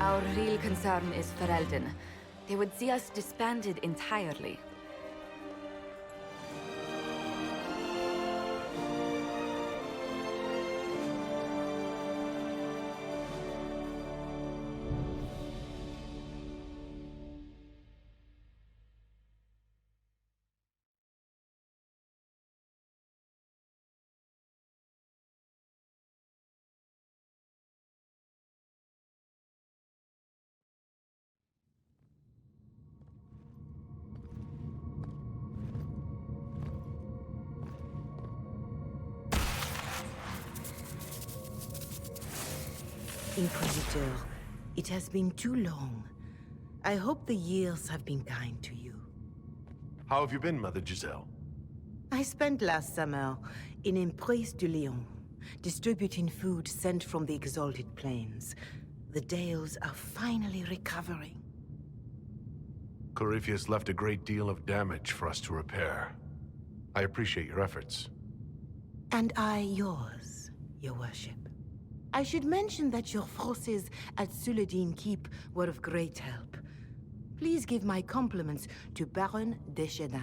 Our real concern is Ferelden. They would see us disbanded entirely. Inquisitor, it has been too long. I hope the years have been kind to you. How have you been, Mother Giselle? I spent last summer in Emprise de Lyon, distributing food sent from the Exalted Plains. The Dales are finally recovering. Corypheus left a great deal of damage for us to repair. I appreciate your efforts. And I yours, Your Worship. I should mention that your forces at Suladin Keep were of great help. Please give my compliments to Baron Deschedin.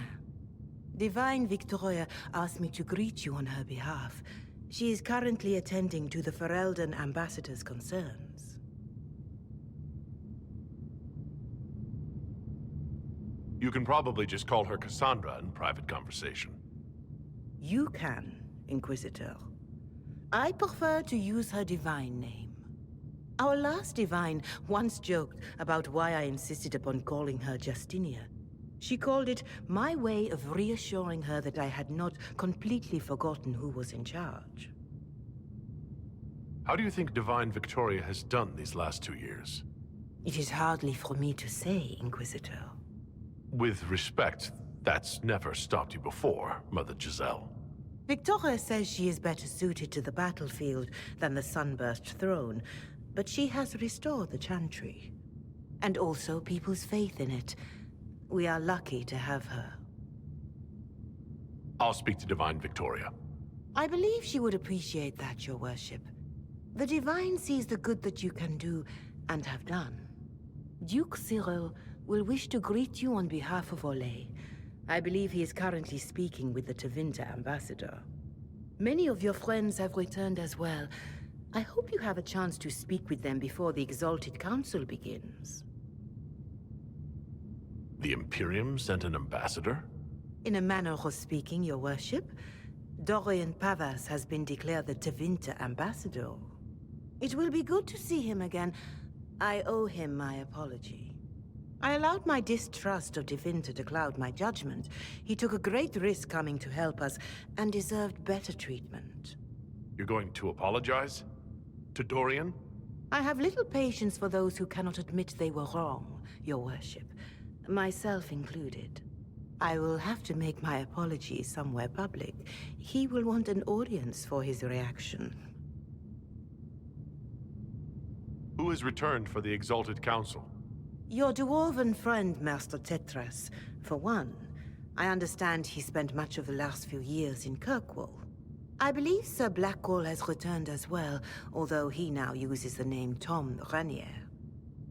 Divine Victoria asked me to greet you on her behalf. She is currently attending to the Ferelden ambassador's concerns. You can probably just call her Cassandra in private conversation. You can, Inquisitor. I prefer to use her divine name. Our last divine once joked about why I insisted upon calling her Justinia. She called it my way of reassuring her that I had not completely forgotten who was in charge. How do you think Divine Victoria has done these last 2 years? It is hardly for me to say, Inquisitor. With respect, that's never stopped you before, Mother Giselle. Victoria says she is better suited to the battlefield than the Sunburst throne, but she has restored the Chantry. And also people's faith in it. We are lucky to have her. I'll speak to Divine Victoria. I believe she would appreciate that, Your Worship. The Divine sees the good that you can do, and have done. Duke Cyril will wish to greet you on behalf of Olay. I believe he is currently speaking with the Tevinter ambassador. Many of your friends have returned as well. I hope you have a chance to speak with them before the Exalted Council begins. The Imperium sent an ambassador? In a manner of speaking, Your Worship, Dorian Pavas has been declared the Tevinter ambassador. It will be good to see him again. I owe him my apology. I allowed my distrust of Tevinter to cloud my judgment. He took a great risk coming to help us, and deserved better treatment. You're going to apologize? To Dorian? I have little patience for those who cannot admit they were wrong, Your Worship. Myself included. I will have to make my apologies somewhere public. He will want an audience for his reaction. Who has returned for the Exalted Council? Your dwarven friend, Master Tetras. For one, I understand he spent much of the last few years in Kirkwall. I believe Sir Blackwall has returned as well, although he now uses the name Tom Ranier.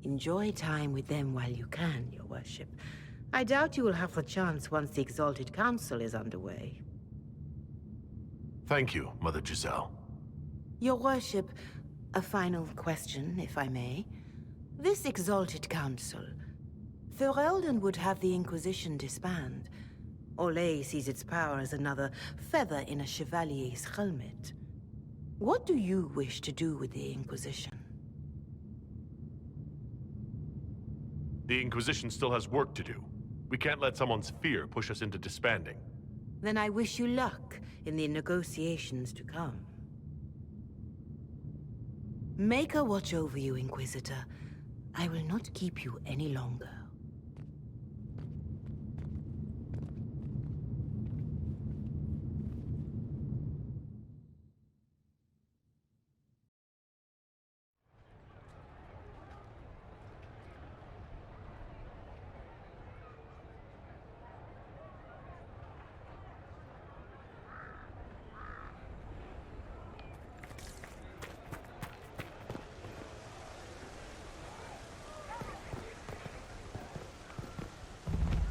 Enjoy time with them while you can, Your Worship. I doubt you will have the chance once the Exalted Council is underway. Thank you, Mother Giselle. Your Worship, a final question, if I may. This Exalted Council, Ferelden would have the Inquisition disband. Olay sees its power as another feather in a chevalier's helmet. What do you wish to do with the Inquisition? The Inquisition still has work to do. We can't let someone's fear push us into disbanding. Then I wish you luck in the negotiations to come. Maker watch over you, Inquisitor. I will not keep you any longer.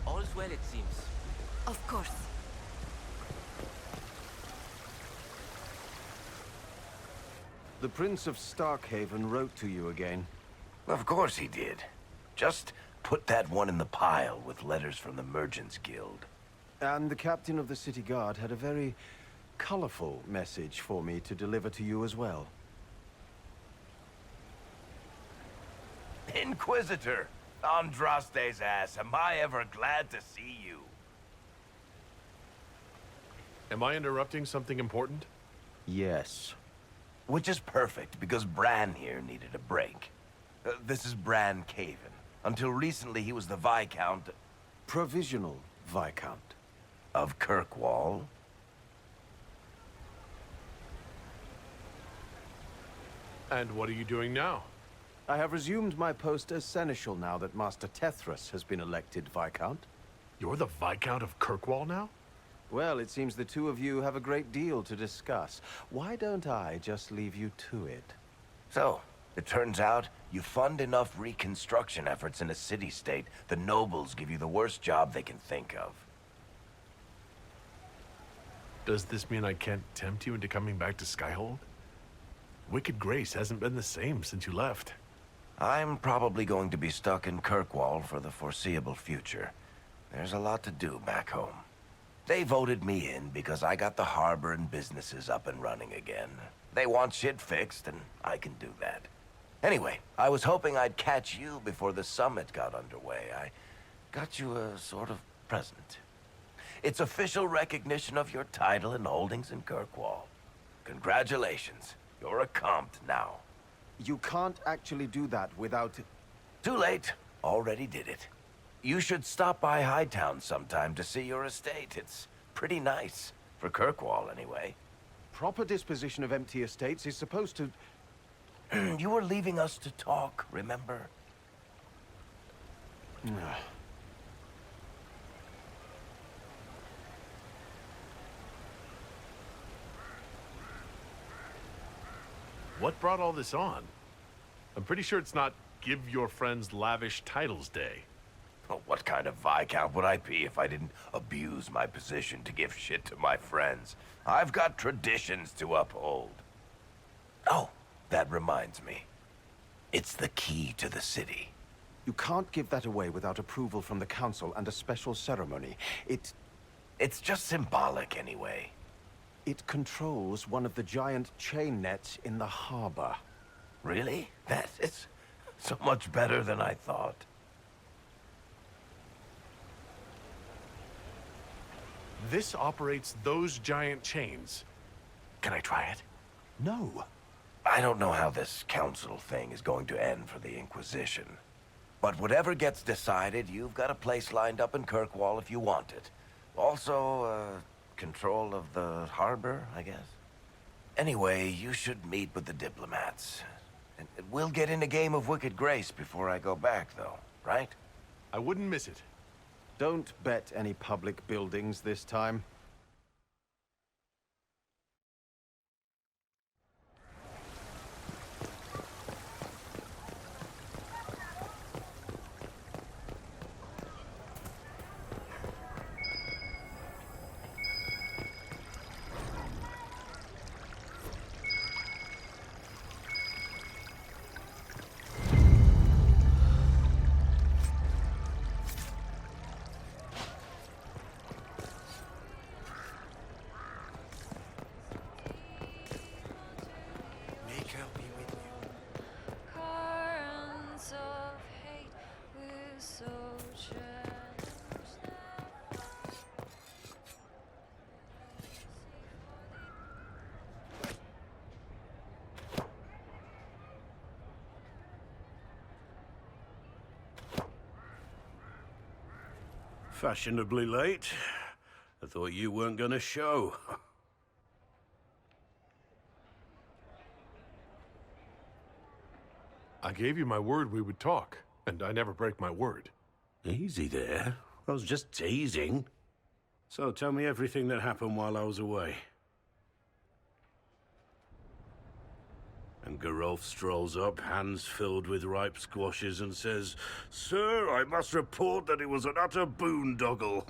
All's well, it seems. Of course. The Prince of Starkhaven wrote to you again. Of course he did. Just put that one in the pile with letters from the Merchants Guild. And the captain of the city guard had a very colorful message for me to deliver to you as well. Inquisitor! Andraste's ass, am I ever glad to see you. Am I interrupting something important? Yes. Which is perfect, because Bran here needed a break. This is Bran Caven. Until recently, he was the Viscount... Provisional Viscount. Of Kirkwall. And what are you doing now? I have resumed my post as Seneschal now that Master Tethras has been elected Viscount. You're the Viscount of Kirkwall now? Well, it seems the two of you have a great deal to discuss. Why don't I just leave you to it? So, it turns out you fund enough reconstruction efforts in a city-state, the nobles give you the worst job they can think of. Does this mean I can't tempt you into coming back to Skyhold? Wicked Grace hasn't been the same since you left. I'm probably going to be stuck in Kirkwall for the foreseeable future. There's a lot to do back home. They voted me in because I got the harbor and businesses up and running again. They want shit fixed, and I can do that. Anyway, I was hoping I'd catch you before the summit got underway. I got you a sort of present. It's official recognition of your title and holdings in Kirkwall. Congratulations. You're a compt now. You can't actually do that without... Too late. Already did it. You should stop by Hightown sometime to see your estate. It's pretty nice. For Kirkwall, anyway. Proper disposition of empty estates is supposed to... You were leaving us to talk, remember? What brought all this on? I'm pretty sure it's not Give Your Friends Lavish Titles Day. Oh, what kind of Viscount would I be if I didn't abuse my position to give shit to my friends? I've got traditions to uphold. Oh, that reminds me. It's the key to the city. You can't give that away without approval from the council and a special ceremony. It's just symbolic anyway. It controls one of the giant chain nets in the harbor. Really? That is so much better than I thought. This operates those giant chains. Can I try it? No. I don't know how this council thing is going to end for the Inquisition. But whatever gets decided, you've got a place lined up in Kirkwall if you want it. Also, control of the harbor, I guess. Anyway, you should meet with the diplomats. And we'll get in a game of Wicked Grace before I go back, though, right? I wouldn't miss it. Don't bet any public buildings this time. Fashionably late. I thought you weren't gonna show. I gave you my word we would talk, and I never break my word. Easy there. I was just teasing. So tell me everything that happened while I was away. And Geralf strolls up, hands filled with ripe squashes, and says, "Sir, I must report that it was an utter boondoggle."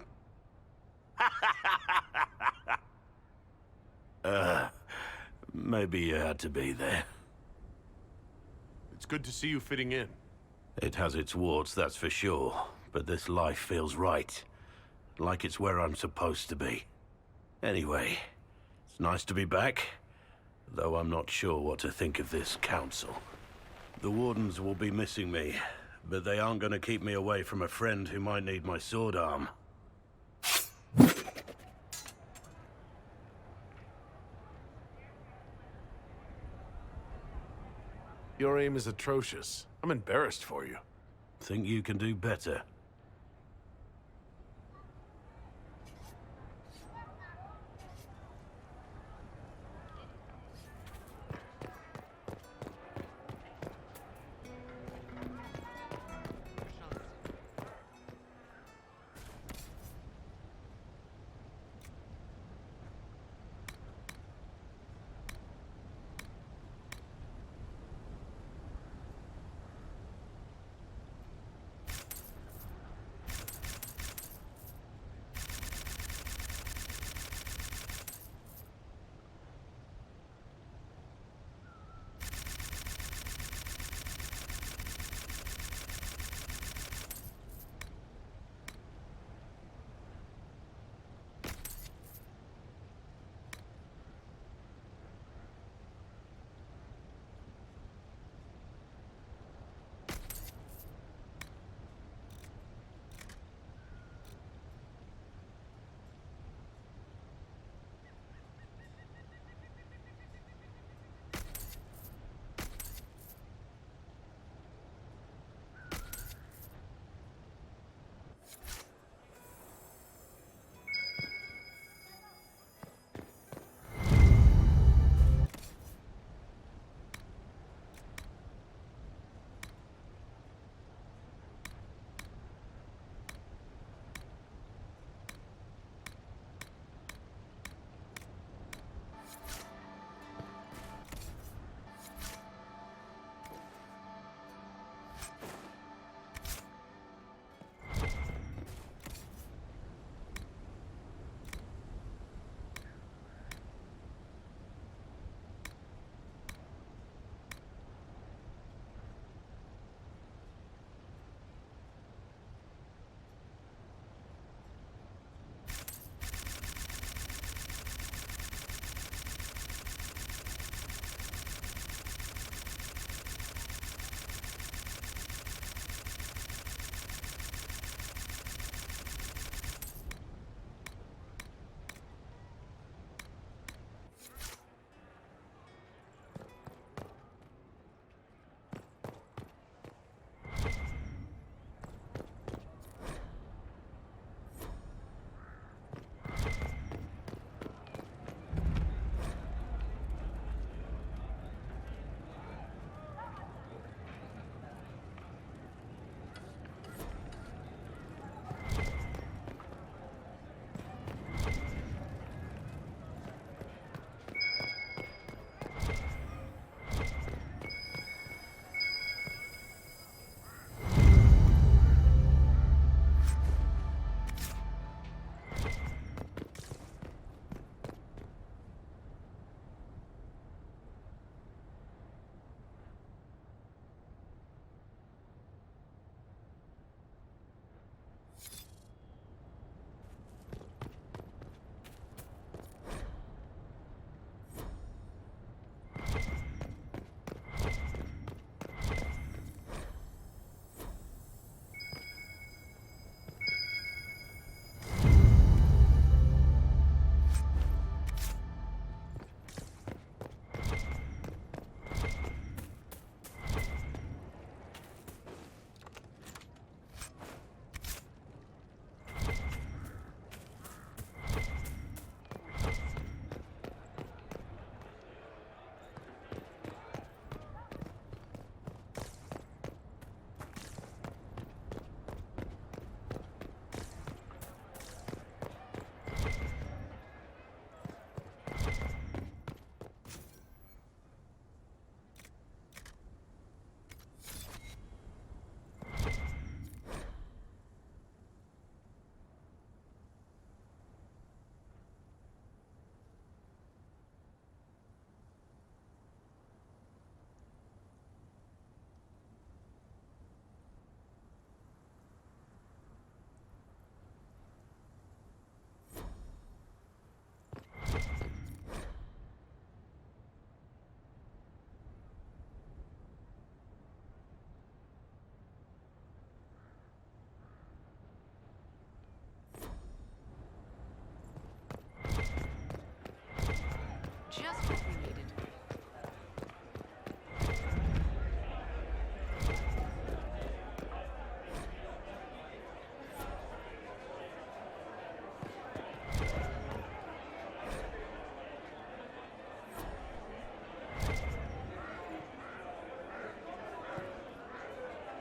Maybe you had to be there. It's good to see you fitting in. It has its warts, that's for sure. But this life feels right. Like it's where I'm supposed to be. Anyway, it's nice to be back. Though I'm not sure what to think of this council. The Wardens will be missing me, but they aren't going to keep me away from a friend who might need my sword arm. Your aim is atrocious. I'm embarrassed for you. Think you can do better?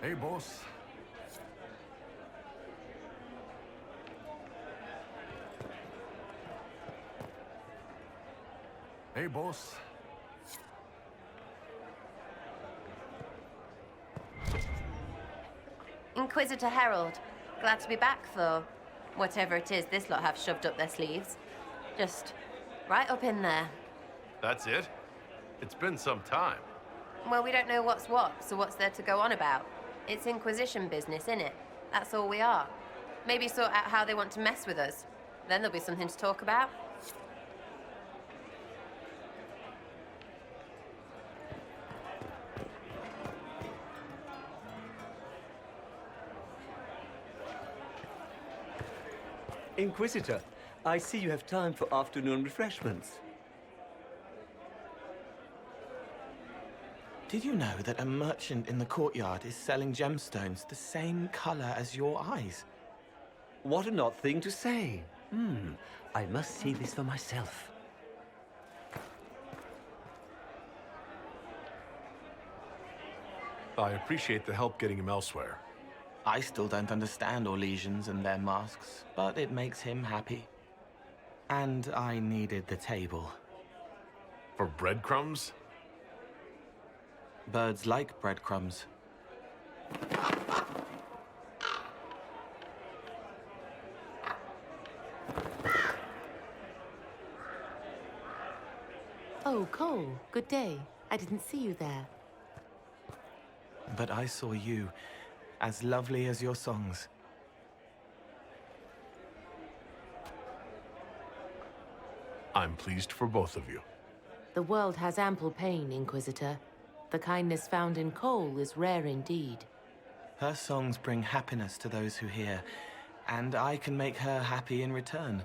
Hey, boss. Hey, boss. Inquisitor Herald. Glad to be back for whatever it is this lot have shoved up their sleeves. Just right up in there. That's it? It's been some time. Well, we don't know what's what, so what's there to go on about? It's Inquisition business, innit? That's all we are. Maybe sort out how they want to mess with us. Then there'll be something to talk about. Inquisitor, I see you have time for afternoon refreshments. Did you know that a merchant in the courtyard is selling gemstones the same color as your eyes? What an odd thing to say. I must see this for myself. I appreciate the help getting him elsewhere. I still don't understand Orlesians and their masks, but it makes him happy. And I needed the table. For breadcrumbs? Birds like breadcrumbs. Oh, Cole, good day. I didn't see you there. But I saw you, as lovely as your songs. I'm pleased for both of you. The world has ample pain, Inquisitor. The kindness found in Cole is rare indeed. Her songs bring happiness to those who hear, and I can make her happy in return.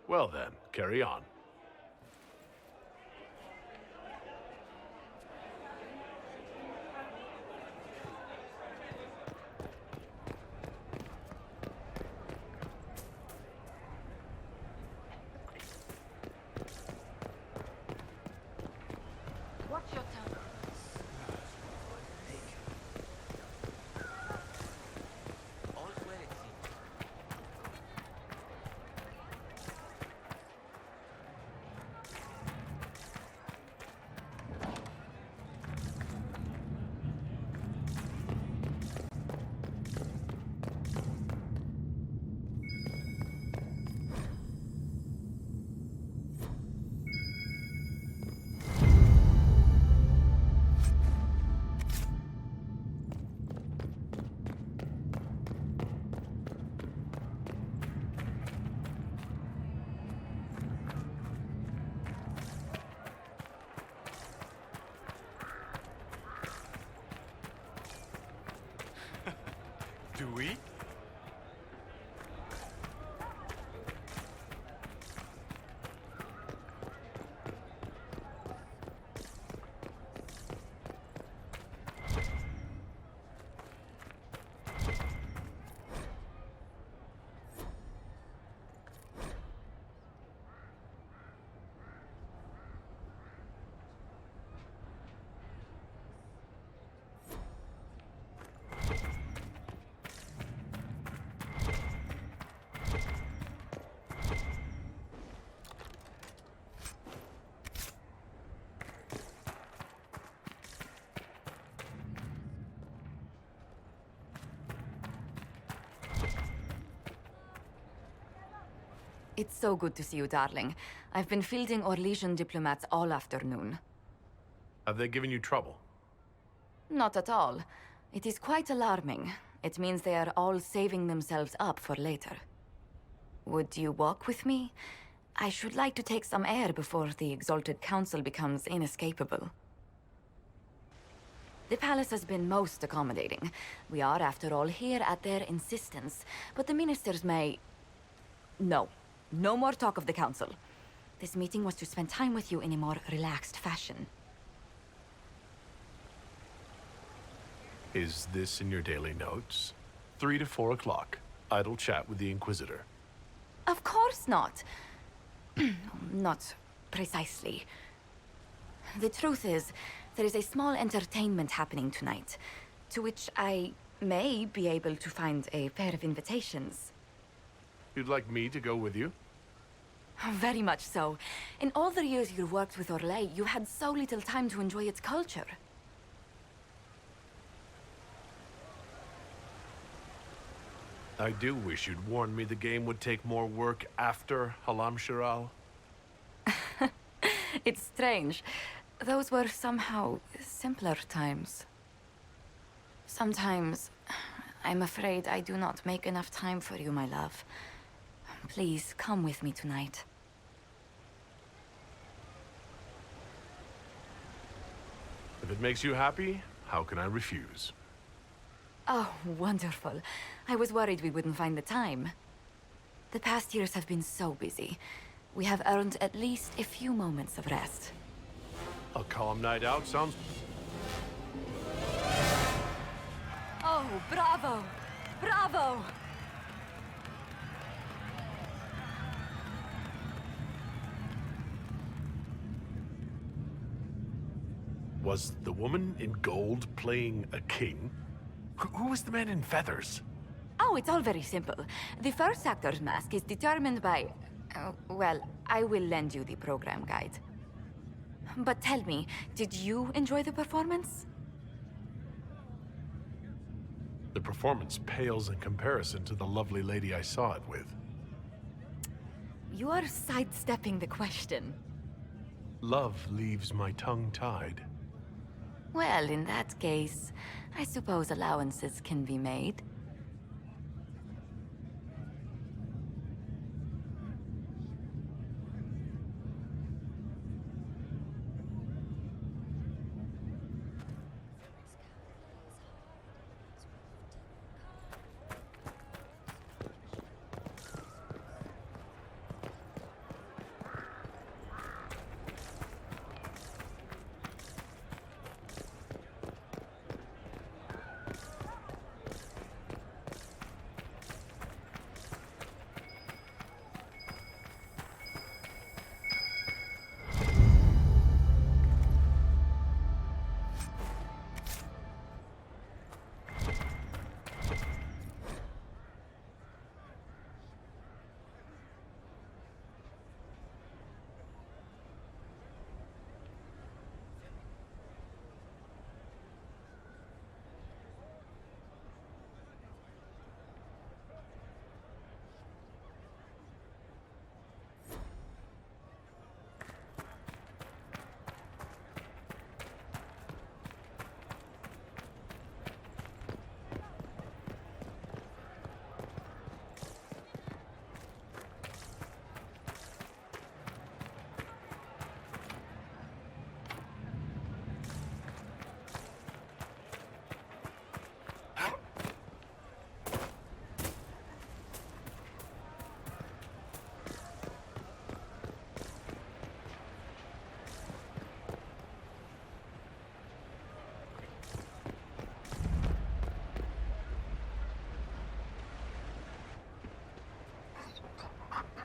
Well then, carry on. Watch your tongue. Do we? It's so good to see you, darling. I've been fielding Orlesian diplomats all afternoon. Have they given you trouble? Not at all. It is quite alarming. It means they are all saving themselves up for later. Would you walk with me? I should like to take some air before the Exalted Council becomes inescapable. The palace has been most accommodating. We are, after all, here at their insistence. But the ministers may... No. No more talk of the council. This meeting was to spend time with you in a more relaxed fashion. Is this in your daily notes? 3 to 4 o'clock. Idle chat with the Inquisitor. Of course not. Not precisely. The truth is, there is a small entertainment happening tonight. to which I may be able to find a pair of invitations. You'd like me to go with you? Very much so. In all the years you worked with Orlais, you had so little time to enjoy its culture. I do wish you'd warned me the game would take more work after Halam Shiral. It's strange. Those were somehow simpler times. Sometimes, I'm afraid I do not make enough time for you, my love. Please, come with me tonight. If it makes you happy, how can I refuse? Oh, wonderful. I was worried we wouldn't find the time. The past years have been so busy. We have earned at least a few moments of rest. A calm night out sounds... Oh, bravo! Bravo! Was the woman in gold playing a king? Who was the man in feathers? Oh, it's all very simple. The first actor's mask is determined by... well, I will lend you the program guide. But tell me, did you enjoy the performance? The performance pales in comparison to the lovely lady I saw it with. You are sidestepping the question. Love leaves my tongue tied. Well, in that case, I suppose allowances can be made.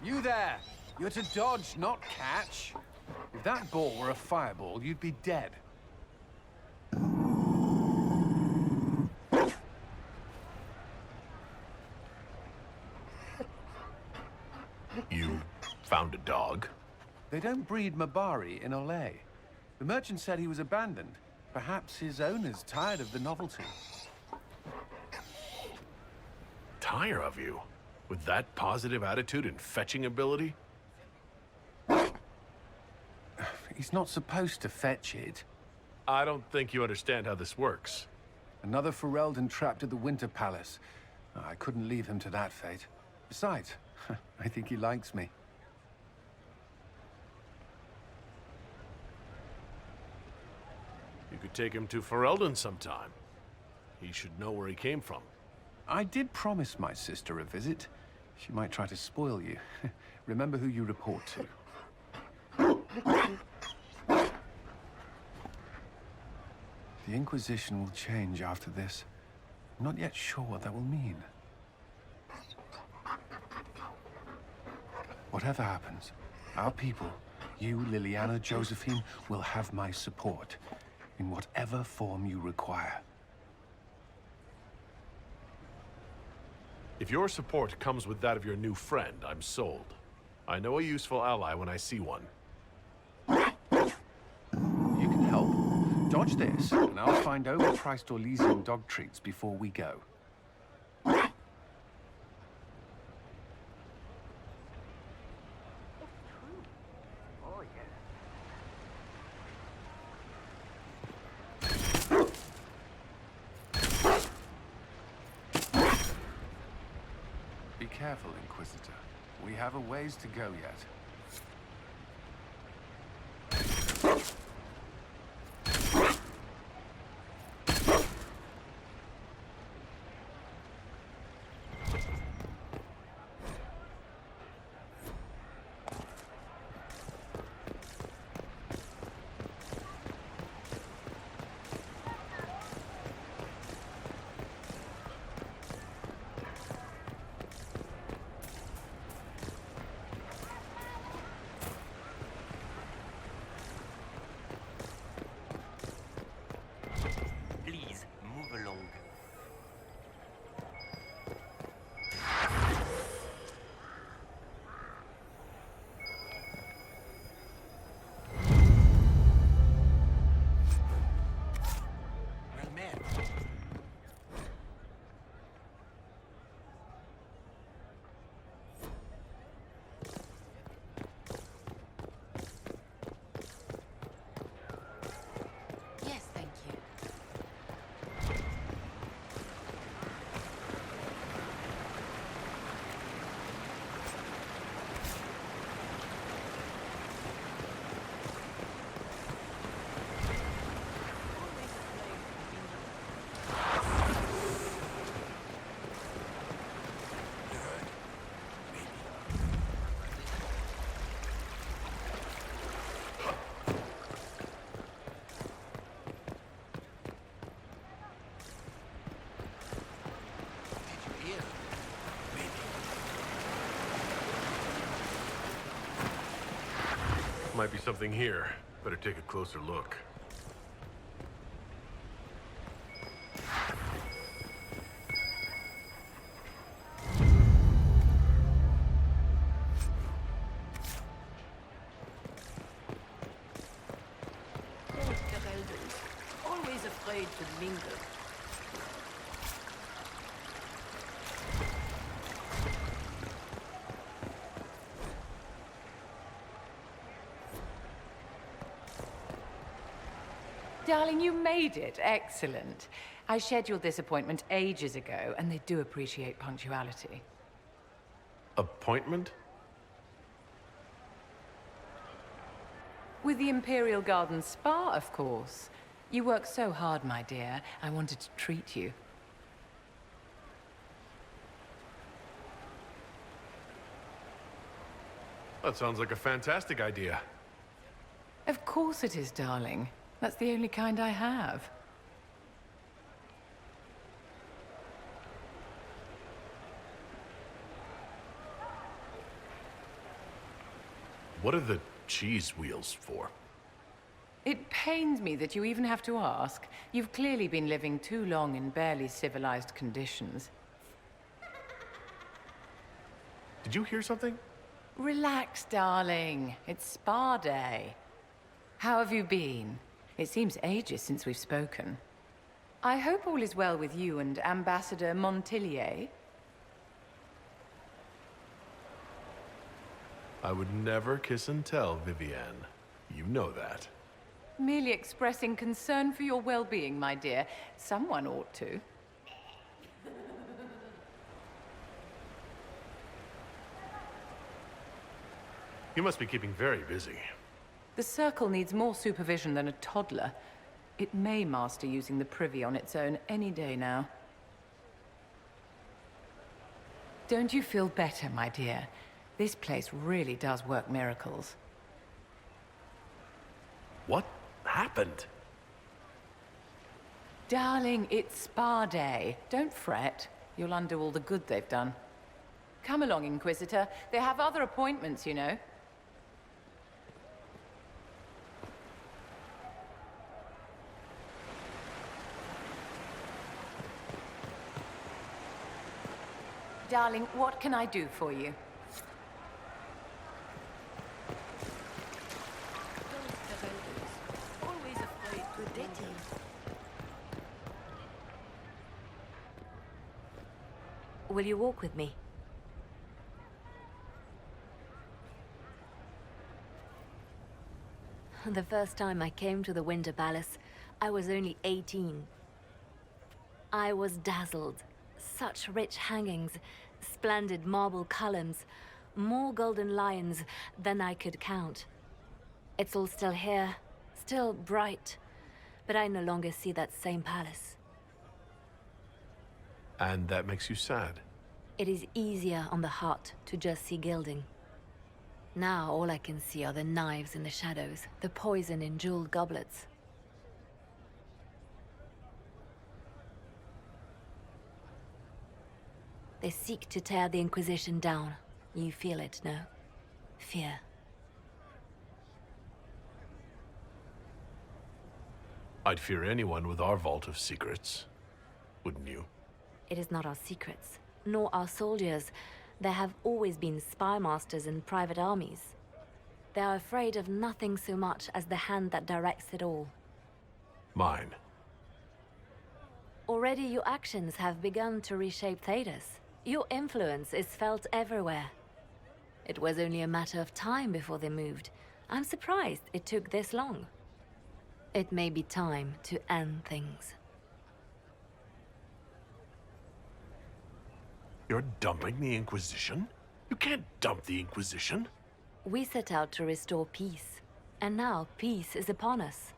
You there! You're to dodge, not catch. If that ball were a fireball, you'd be dead. You found a dog? They don't breed Mabari in Olay. The merchant said he was abandoned. Perhaps his owner's tired of the novelty. Tire of you? With that positive attitude and fetching ability? He's not supposed to fetch it. I don't think you understand how this works. Another Ferelden trapped at the Winter Palace. I couldn't leave him to that fate. Besides, I think he likes me. You could take him to Ferelden sometime. He should know where he came from. I did promise my sister a visit. She might try to spoil you. Remember who you report to. The Inquisition will change after this. I'm not yet sure what that will mean. Whatever happens, our people, you, Liliana, Josephine, will have my support in whatever form you require. If your support comes with that of your new friend, I'm sold. I know a useful ally when I see one. You can help. Dodge this, and I'll find overpriced Orlesian dog treats before we go. Be careful, Inquisitor. We have a ways to go yet. Please, move along. Well met. Yes, thank you. Might be something here. Better take a closer look. Always afraid to mingle. Darling, you made it. Excellent. I scheduled this appointment ages ago, and they do appreciate punctuality. Appointment? With the Imperial Garden Spa, of course. You work so hard, my dear. I wanted to treat you. That sounds like a fantastic idea. Of course it is, darling. That's the only kind I have. What are the cheese wheels for? It pains me that you even have to ask. You've clearly been living too long in barely civilized conditions. Did you hear something? Relax, darling. It's spa day. How have you been? It seems ages since we've spoken. I hope all is well with you and Ambassador Montillier. I would never kiss and tell, Vivienne. You know that. Merely expressing concern for your well-being, my dear. Someone ought to. You must be keeping very busy. The Circle needs more supervision than a toddler. It may master using the privy on its own any day now. Don't you feel better, my dear? This place really does work miracles. What happened? Darling, it's spa day. Don't fret. You'll undo all the good they've done. Come along, Inquisitor. They have other appointments, you know. Darling, what can I do for you? Always afraid to date you. Will you walk with me? The first time I came to the Winter Palace, I was only 18. I was dazzled. Such rich hangings, splendid marble columns, more golden lions than I could count. It's all still here, still bright, but I no longer see that same palace. And that makes you sad? It is easier on the heart to just see gilding. Now all I can see are the knives in the shadows, the poison in jeweled goblets. They seek to tear the Inquisition down. You feel it, no? Fear. I'd fear anyone with our vault of secrets. Wouldn't you? It is not our secrets, nor our soldiers. There have always been spy masters and private armies. They are afraid of nothing so much as the hand that directs it all. Mine. Already your actions have begun to reshape Thedas. Your influence is felt everywhere. It was only a matter of time before they moved. I'm surprised it took this long. It may be time to end things. You're dumping the Inquisition? You can't dump the Inquisition. We set out to restore peace, and now peace is upon us.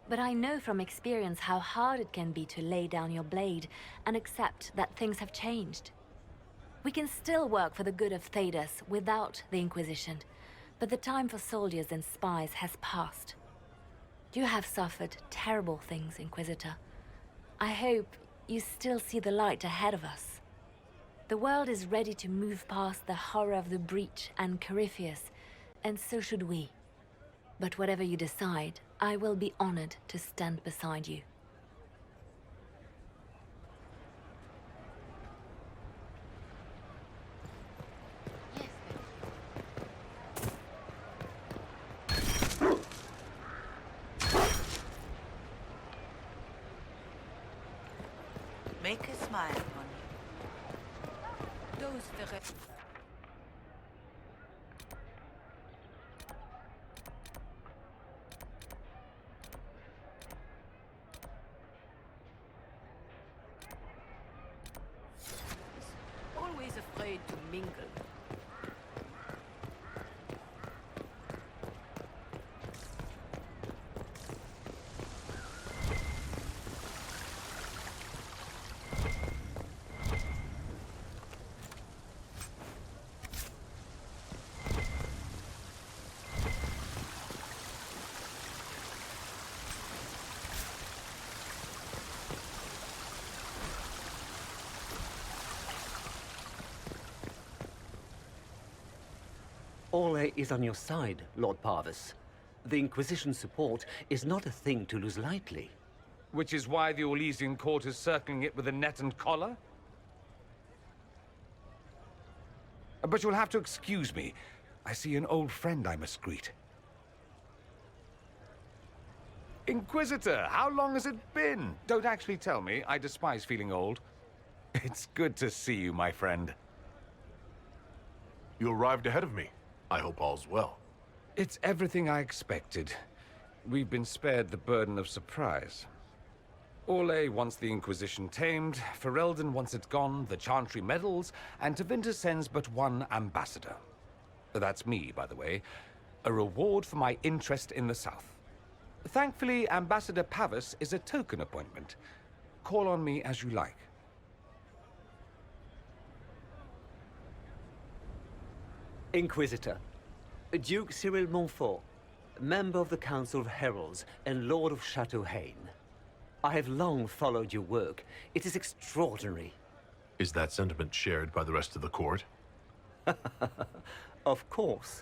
But I know from experience how hard it can be to lay down your blade and accept that things have changed. We can still work for the good of Thedas without the Inquisition, but the time for soldiers and spies has passed. You have suffered terrible things, Inquisitor. I hope you still see the light ahead of us. The world is ready to move past the horror of the Breach and Corypheus, and so should we. But whatever you decide, I will be honored to stand beside you. Make a smile upon you. Those the always afraid to mingle. Orlais is on your side, Lord Parvis. The Inquisition's support is not a thing to lose lightly. Which is why the Orlesian court is circling it with a net and collar? But you'll have to excuse me. I see an old friend I must greet. Inquisitor, how long has it been? Don't actually tell me. I despise feeling old. It's good to see you, my friend. You arrived ahead of me. I hope all's well. It's everything I expected. We've been spared the burden of surprise. Orlais wants the Inquisition tamed, Ferelden wants it gone, the Chantry meddles, and Tevinter sends but one ambassador. That's me, by the way. A reward for my interest in the South. Thankfully, Ambassador Pavis is a token appointment. Call on me as you like. Inquisitor, Duke Cyril Montfort, member of the Council of Heralds and Lord of Chateau Haine. I have long followed your work. It is extraordinary. Is that sentiment shared by the rest of the court? Of course.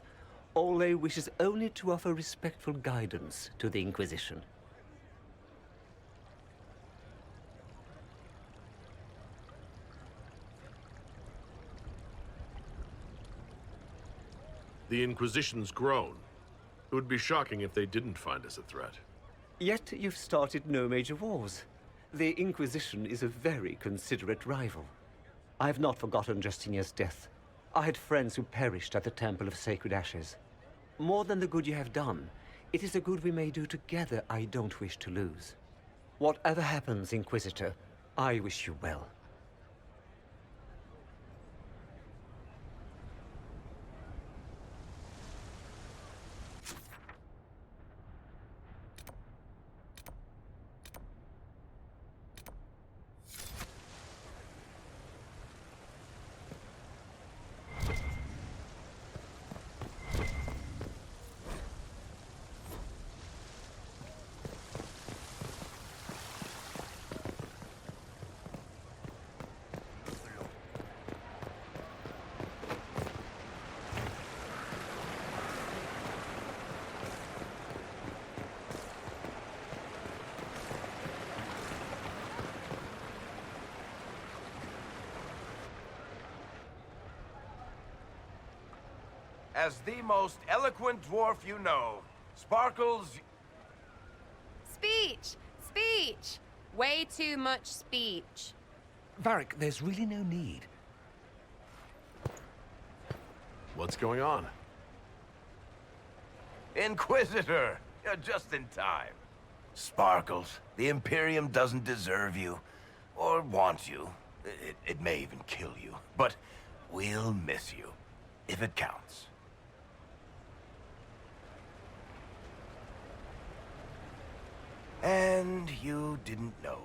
Orlais wishes only to offer respectful guidance to the Inquisition. The Inquisition's grown. It would be shocking if they didn't find us a threat. Yet you've started no major wars. The Inquisition is a very considerate rival. I've not forgotten Justinia's death. I had friends who perished at the Temple of Sacred Ashes. More than the good you have done, it is a good we may do together I don't wish to lose. Whatever happens, Inquisitor, I wish you well. As the most eloquent dwarf you know, Sparkles... Speech! Speech! Way too much speech. Varric, there's really no need. What's going on? Inquisitor! You're just in time. Sparkles, the Imperium doesn't deserve you. Or want you. It may even kill you. But we'll miss you. If it counts. And you didn't know.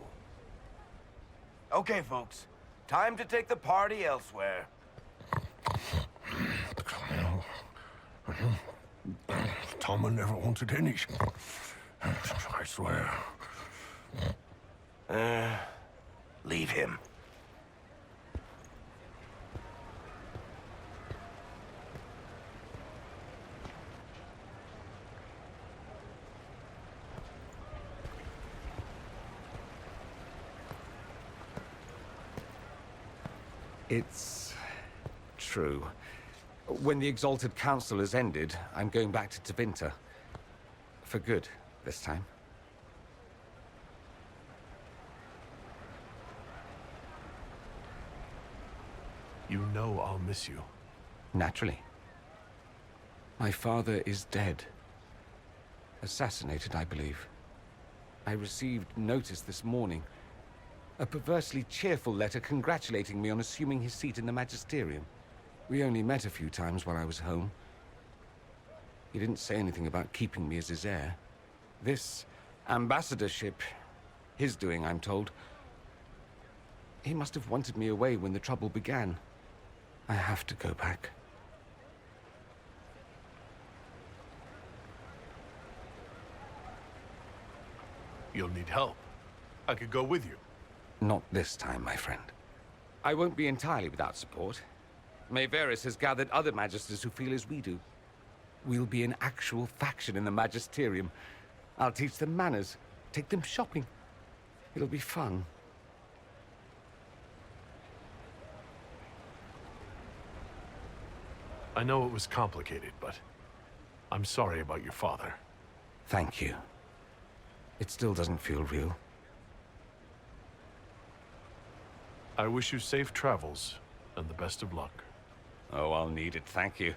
Okay, folks. Time to take the party elsewhere. Toma never wanted any. I swear. Leave him. It's true. When the Exalted Council has ended, I'm going back to Tevinter. For good, this time. You know I'll miss you. Naturally. My father is dead. Assassinated, I believe. I received notice this morning. A perversely cheerful letter congratulating me on assuming his seat in the Magisterium. We only met a few times while I was home. He didn't say anything about keeping me as his heir. This ambassadorship, his doing, I'm told. He must have wanted me away when the trouble began. I have to go back. You'll need help. I could go with you. Not this time, my friend. I won't be entirely without support. Mayveris has gathered other magisters who feel as we do. We'll be an actual faction in the Magisterium. I'll teach them manners, take them shopping. It'll be fun. I know it was complicated, but I'm sorry about your father. Thank you. It still doesn't feel real. I wish you safe travels, and the best of luck. Oh, I'll need it, thank you.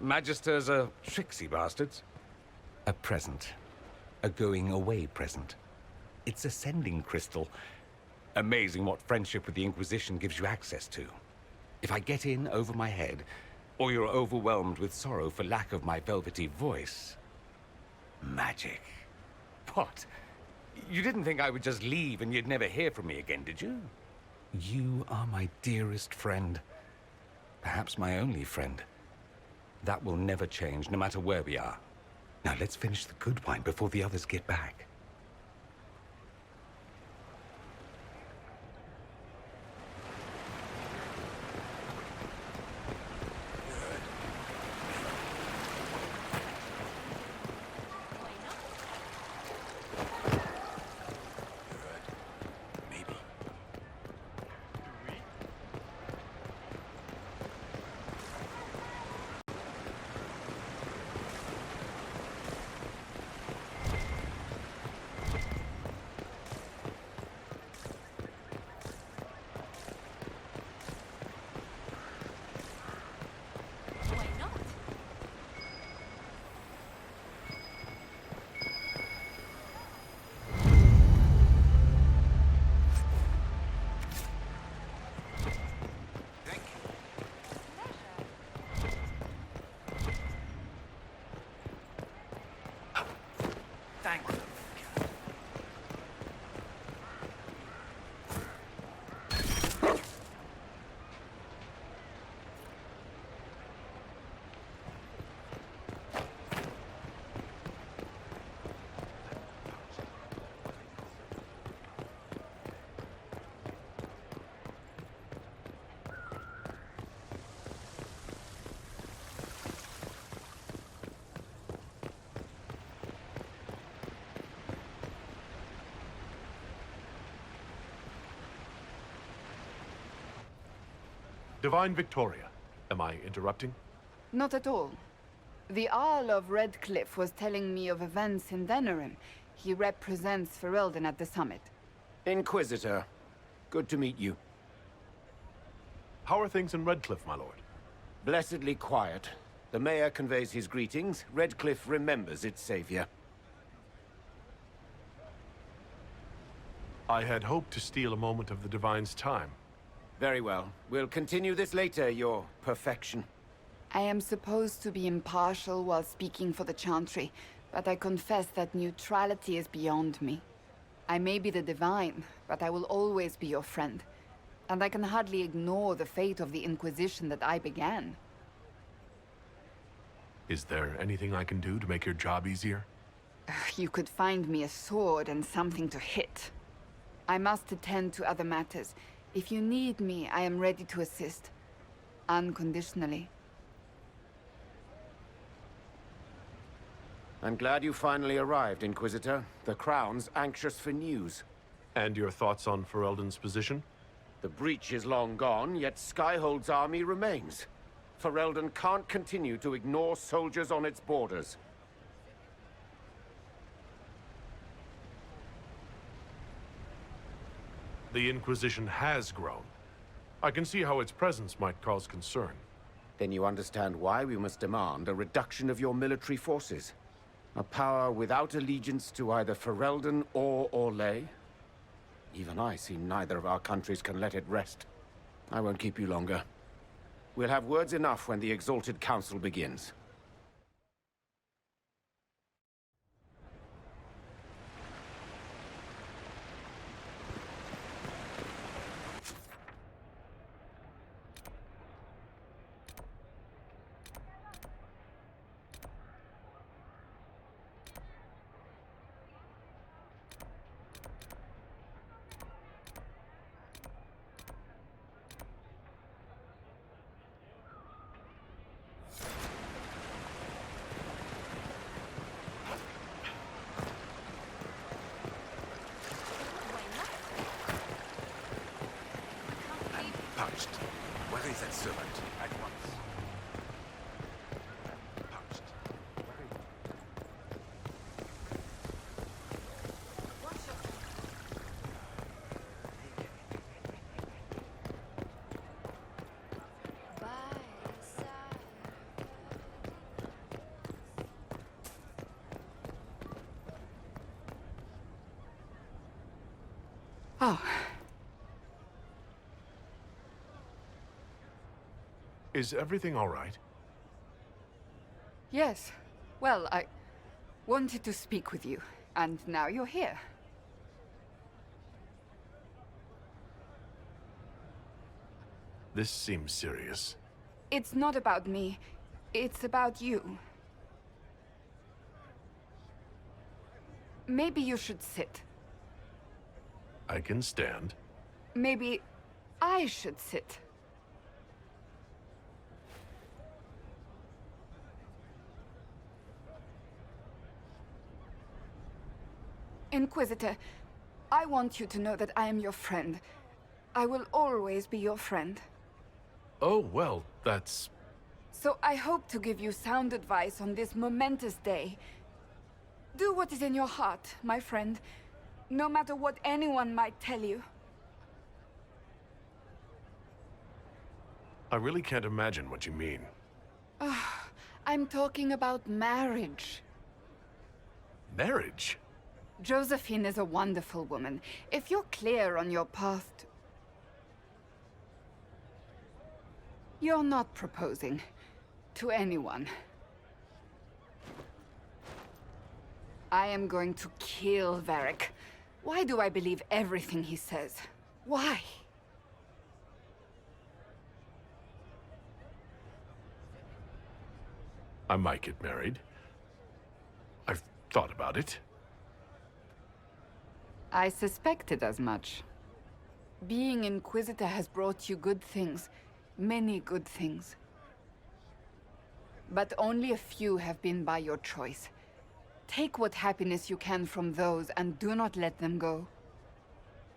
Magisters are tricksy bastards. A present. A going-away present. It's a sending crystal. Amazing what friendship with the Inquisition gives you access to. If I get in over my head, or you're overwhelmed with sorrow for lack of my velvety voice... magic. What? You didn't think I would just leave and you'd never hear from me again, did you? You are my dearest friend. Perhaps my only friend. That will never change, no matter where we are. Now let's finish the good wine before the others get back. Divine Victoria, am I interrupting? Not at all. The Arl of Redcliffe was telling me of events in Denerim. He represents Ferelden at the summit. Inquisitor, good to meet you. How are things in Redcliffe, my lord? Blessedly quiet. The mayor conveys his greetings. Redcliffe remembers its savior. I had hoped to steal a moment of the Divine's time. Very well. We'll continue this later, your perfection. I am supposed to be impartial while speaking for the Chantry, but I confess that neutrality is beyond me. I may be the Divine, but I will always be your friend. And I can hardly ignore the fate of the Inquisition that I began. Is there anything I can do to make your job easier? You could find me a sword and something to hit. I must attend to other matters. If you need me, I am ready to assist. Unconditionally. I'm glad you finally arrived, Inquisitor. The Crown's anxious for news. And your thoughts on Ferelden's position? The breach is long gone, yet Skyhold's army remains. Ferelden can't continue to ignore soldiers on its borders. The Inquisition has grown. I can see how its presence might cause concern. Then you understand why we must demand a reduction of your military forces. A power without allegiance to either Ferelden or Orlais? Even I see neither of our countries can let it rest. I won't keep you longer. We'll have words enough when the Exalted Council begins. Punched. Where is that servant? At once. Punched. Oh. Is everything all right? Yes. Well, I wanted to speak with you, and now you're here. This seems serious. It's not about me. It's about you. Maybe you should sit. I can stand. Maybe I should sit. Inquisitor, I want you to know that I am your friend. I will always be your friend. Oh, well, that's... So I hope to give you sound advice on this momentous day. Do what is in your heart, my friend, no matter what anyone might tell you. I really can't imagine what you mean. I'm talking about marriage. Marriage? Josephine is a wonderful woman. If you're clear on your path to... You're not proposing to anyone. I am going to kill Varric. Why do I believe everything he says? Why? I might get married. I've thought about it. I suspected as much. Being Inquisitor has brought you good things. Many good things. But only a few have been by your choice. Take what happiness you can from those and do not let them go.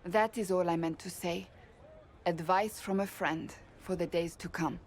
That is all I meant to say. Advice from a friend, for the days to come.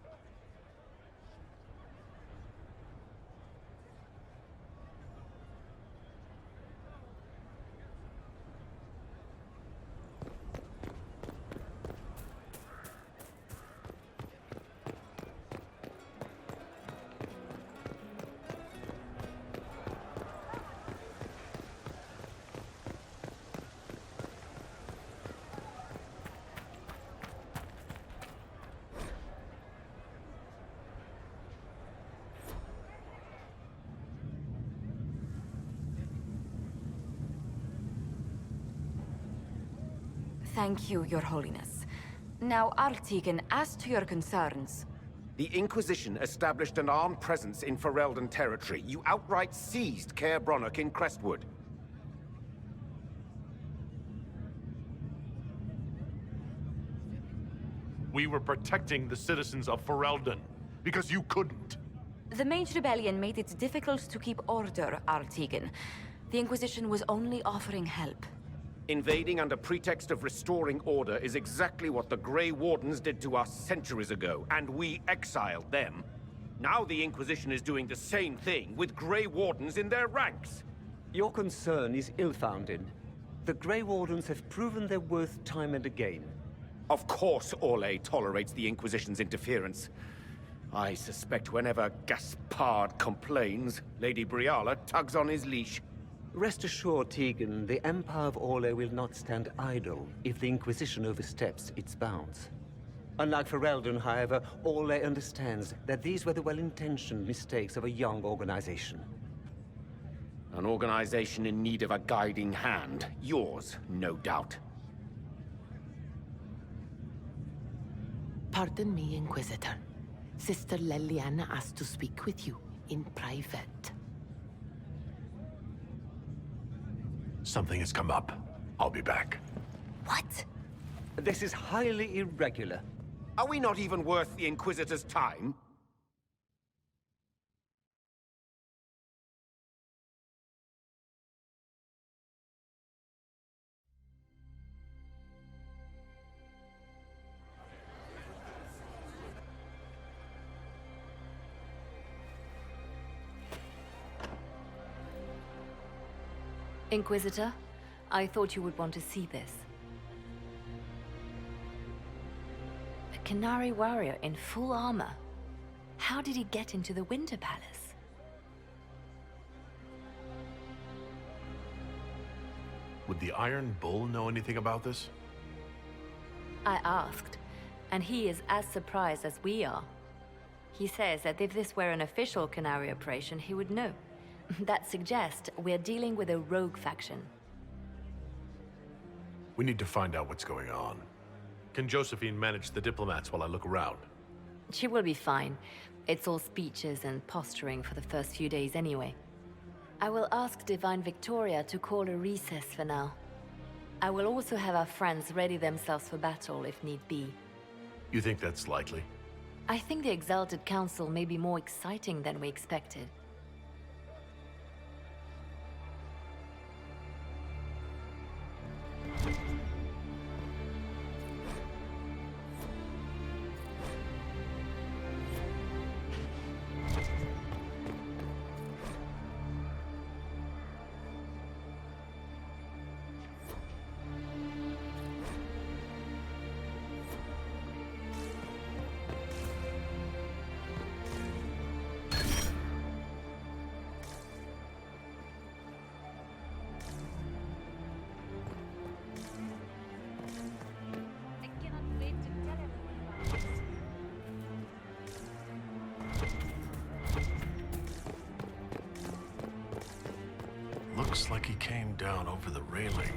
Thank you, Your Holiness. Now, Artigan, as to your concerns... The Inquisition established an armed presence in Ferelden territory. You outright seized Caer Bronach in Crestwood. We were protecting the citizens of Ferelden, because you couldn't. The Mage Rebellion made it difficult to keep order, Artigan. The Inquisition was only offering help. Invading under pretext of restoring order is exactly what the Grey Wardens did to us centuries ago, and we exiled them. Now the Inquisition is doing the same thing with Grey Wardens in their ranks. Your concern is ill-founded. The Grey Wardens have proven their worth time and again. Of course Orlais tolerates the Inquisition's interference. I suspect whenever Gaspard complains, Lady Briala tugs on his leash. Rest assured, Tegan, the Empire of Orlais will not stand idle if the Inquisition oversteps its bounds. Unlike Ferelden, however, Orlais understands that these were the well-intentioned mistakes of a young organization. An organization in need of a guiding hand. Yours, no doubt. Pardon me, Inquisitor. Sister Leliana asked to speak with you in private. Something has come up. I'll be back. What? This is highly irregular. Are we not even worth the Inquisitor's time? Inquisitor, I thought you would want to see this. A Canary warrior in full armor. How did he get into the Winter Palace? Would the Iron Bull know anything about this? I asked, and he is as surprised as we are. He says that if this were an official Canary operation, he would know. That suggests we're dealing with a rogue faction. We need to find out what's going on. Can Josephine manage the diplomats while I look around? She will be fine. It's all speeches and posturing for the first few days anyway. I will ask Divine Victoria to call a recess for now. I will also have our friends ready themselves for battle if need be. You think that's likely? I think the Exalted Council may be more exciting than we expected. Looks like he came down over the railing.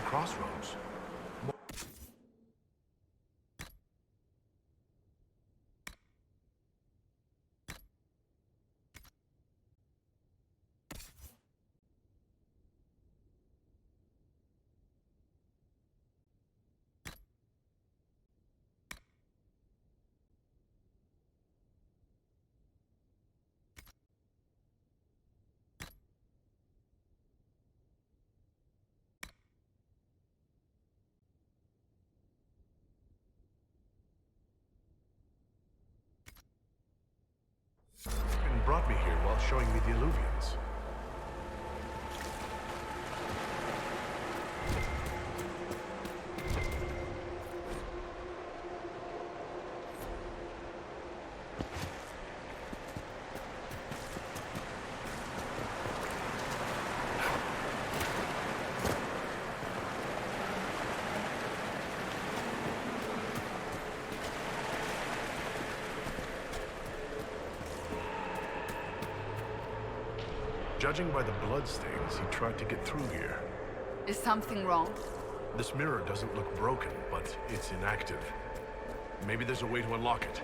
crossroads. And brought me here while showing me the Illuvians. Judging by the bloodstains, he tried to get through here. Is something wrong? This mirror doesn't look broken, but it's inactive. Maybe there's a way to unlock it.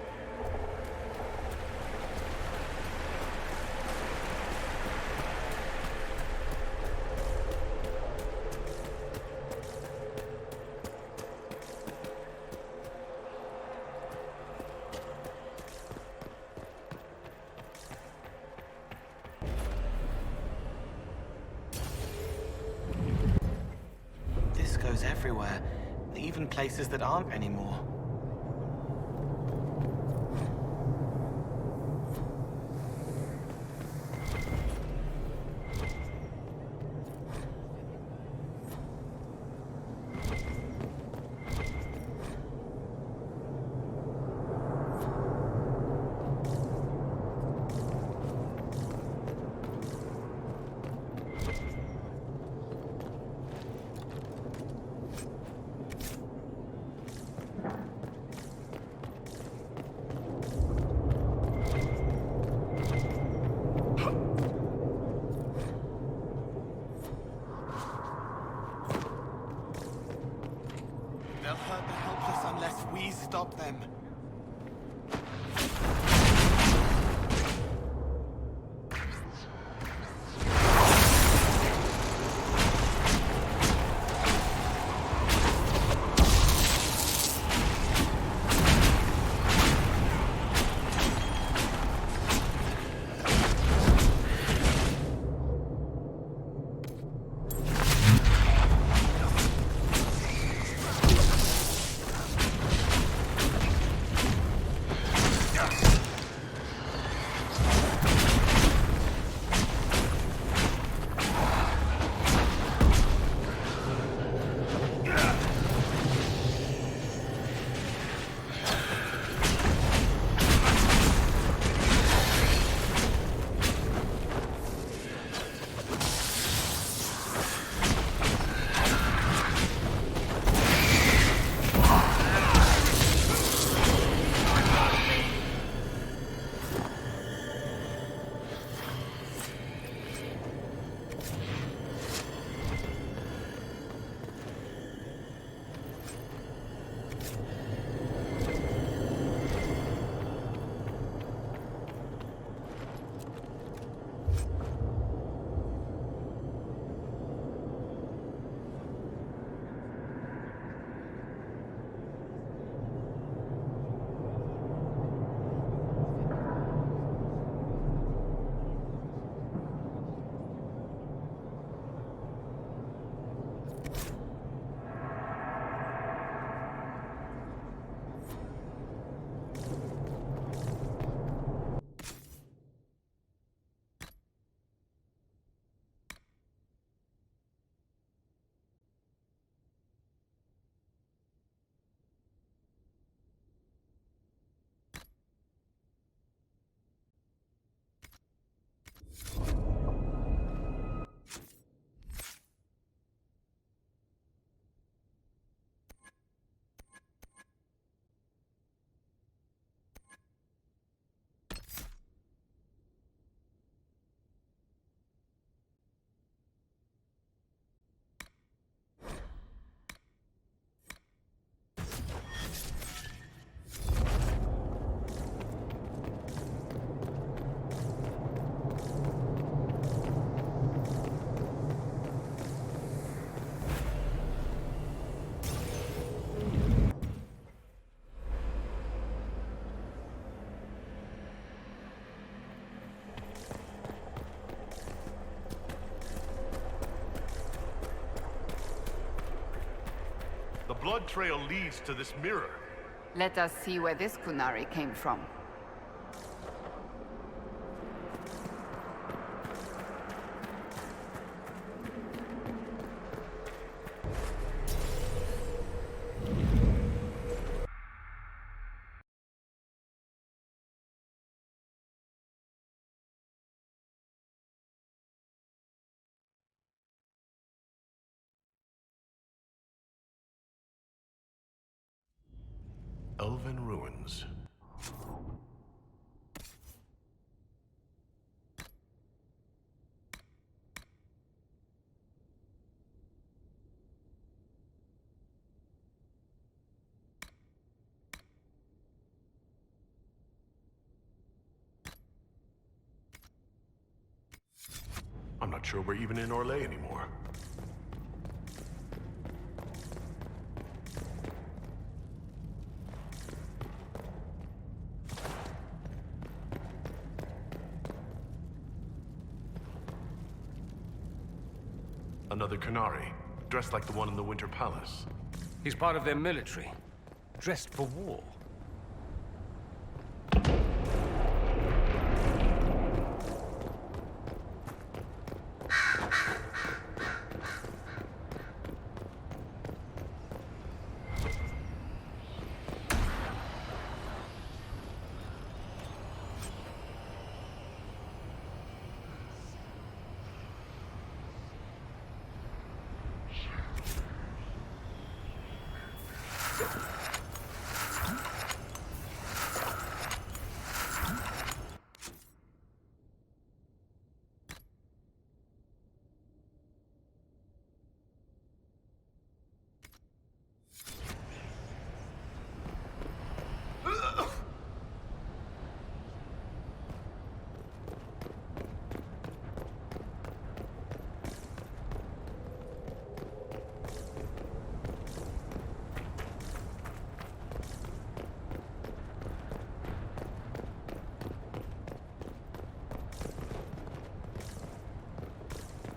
This goes everywhere, even places that aren't anymore. blood trail leads to this mirror. Let us see where this Kunari came from. Elven ruins. I'm not sure we're even in Orlais anymore. Another Kunari, dressed like the one in the Winter Palace. He's part of their military, dressed for war.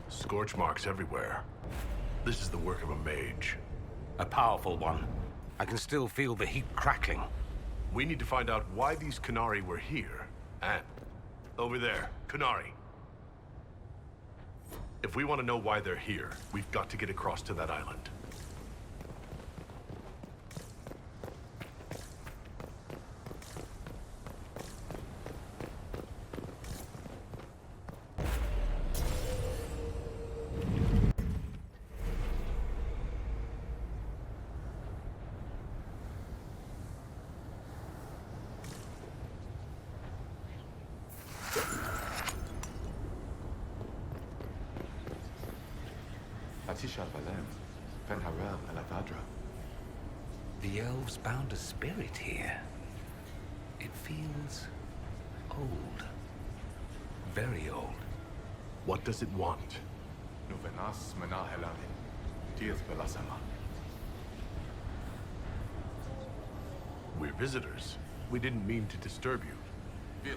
Scorch marks everywhere. This is the work of a mage. A powerful one. I can still feel the heat crackling. We need to find out why these Kunari were here. And over there, Kunari. If we want to know why they're here, we've got to get across to that island. The elves bound a spirit here. It feels old. Very old. What does it want? We're visitors. We didn't mean to disturb you.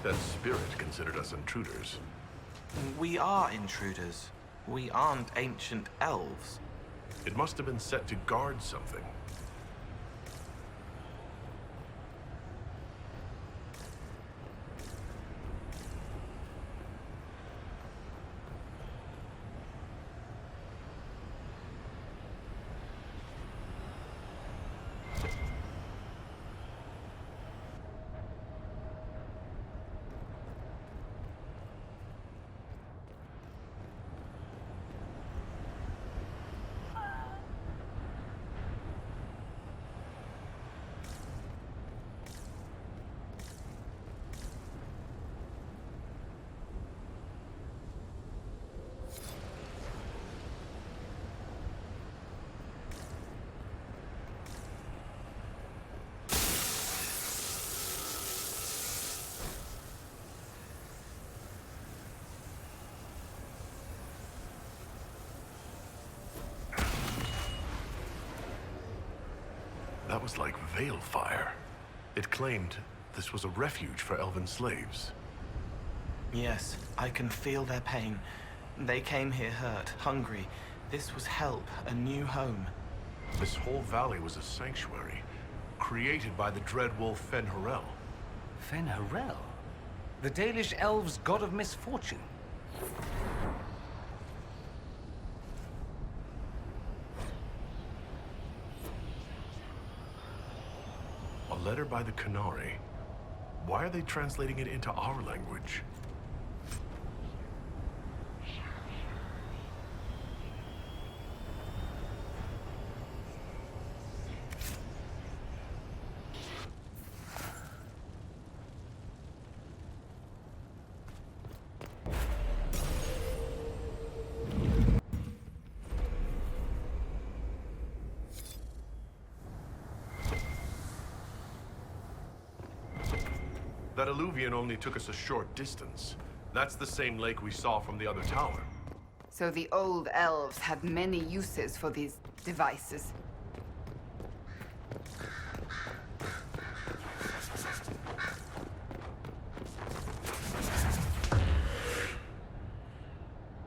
that spirit considered us intruders. We are intruders. We aren't ancient elves. It must have been set to guard something. That was like veil fire. It claimed this was a refuge for elven slaves. Yes, I can feel their pain. They came here hurt, hungry. This was help, a new home. This whole valley was a sanctuary, created by the dread wolf Fen-Harel. Fen-Harel? The Dalish elves' god of misfortune. A letter by the Canari. Why are they translating it into our language? That alluvion only took us a short distance. That's the same lake we saw from the other tower. So the old elves had many uses for these devices.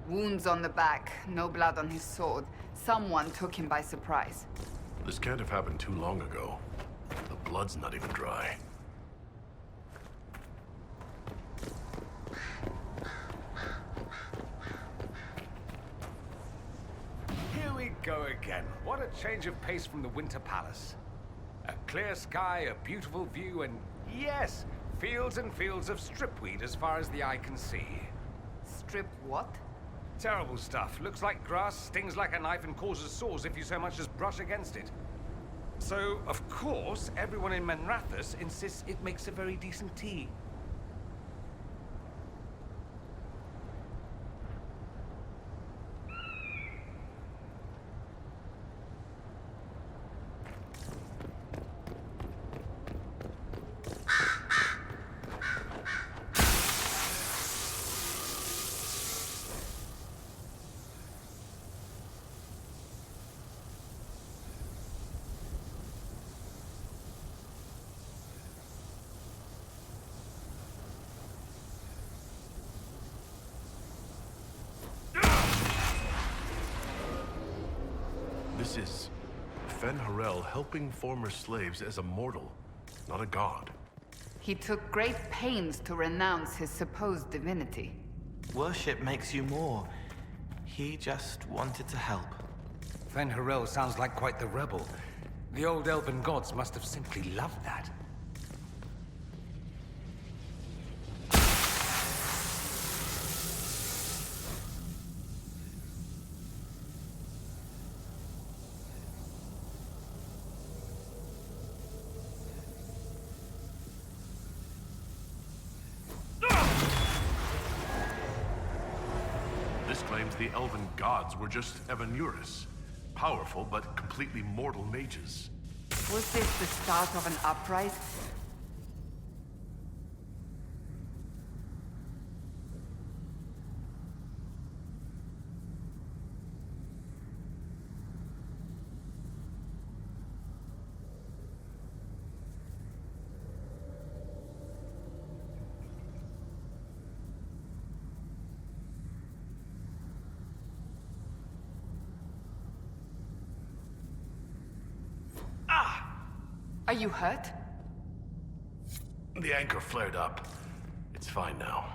Wounds on the back, no blood on his sword. Someone took him by surprise. This can't have happened too long ago. The blood's not even dry. Here we go again. What a change of pace from the Winter Palace. A clear sky, a beautiful view, and yes, fields and fields of stripweed as far as the eye can see. Strip what? Terrible stuff. Looks like grass, stings like a knife, and causes sores if you so much as brush against it. So, of course, everyone in Menrathus insists it makes a very decent tea. This is Fen-Harel helping former slaves as a mortal, not a god. He took great pains to renounce his supposed divinity. Worship makes you more. He just wanted to help. Fen-Harel sounds like quite the rebel. The old elven gods must have simply loved that. This claims the elven gods were just Evanuris. Powerful, but completely mortal mages. Was this the start of an uprising? Are you hurt? The anchor flared up. It's fine now.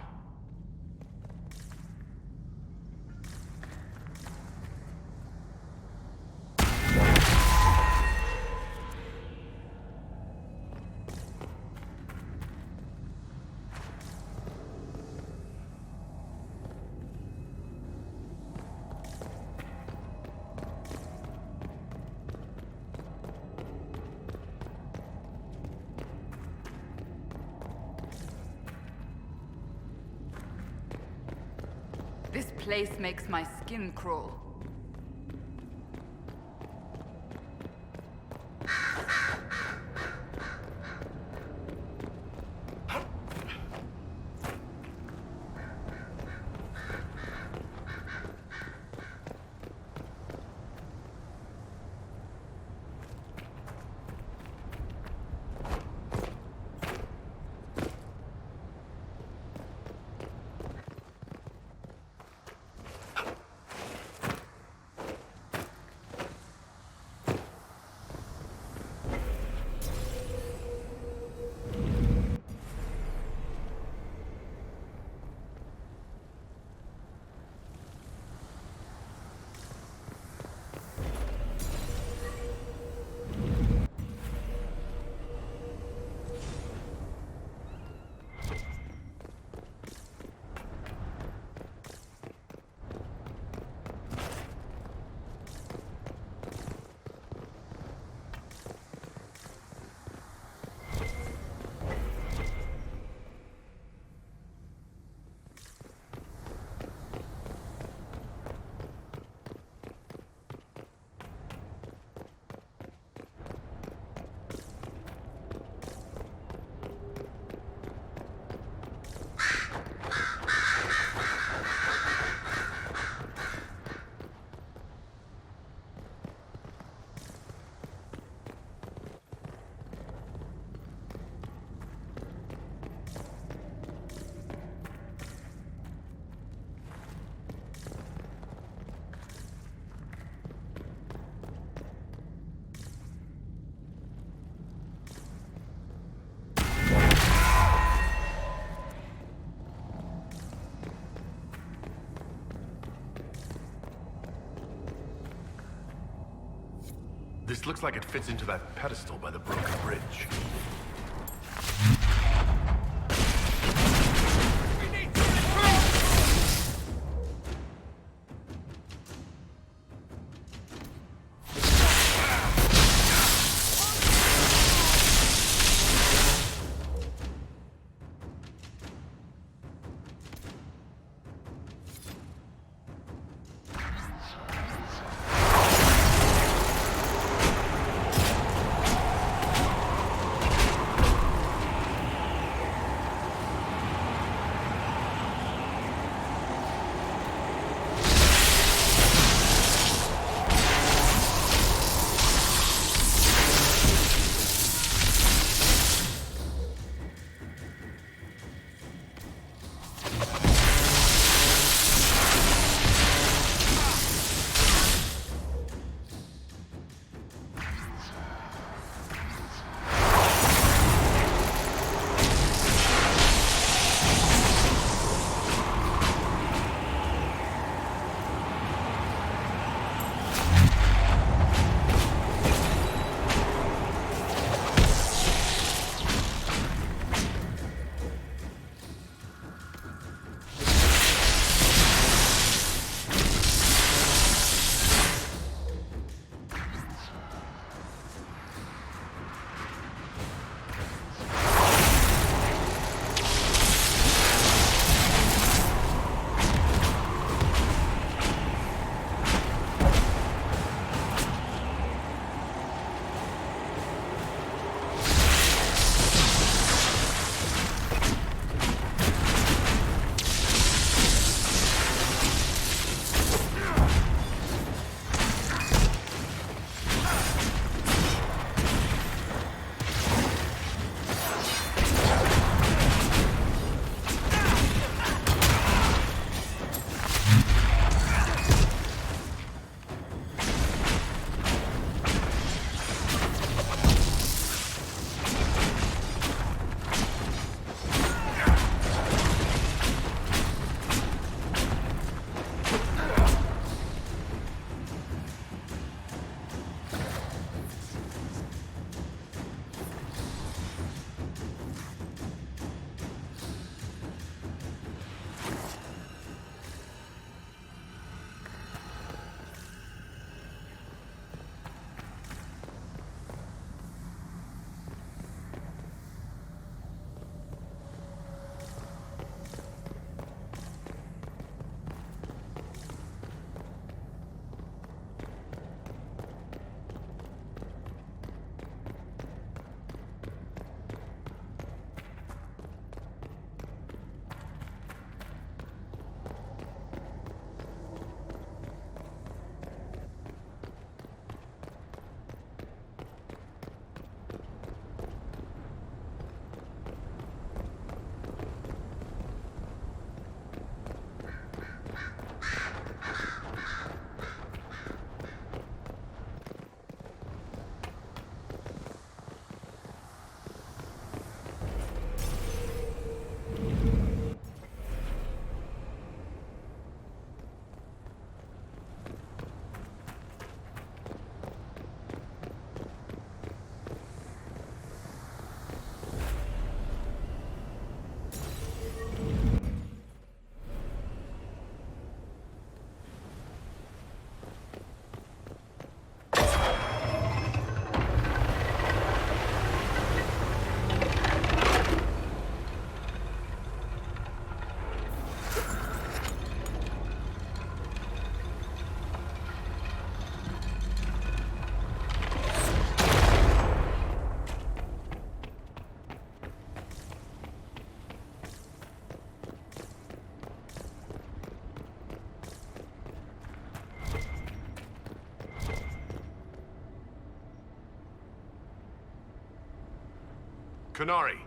This place makes my skin crawl. This looks like it fits into that pedestal by the broken bridge. Kunari.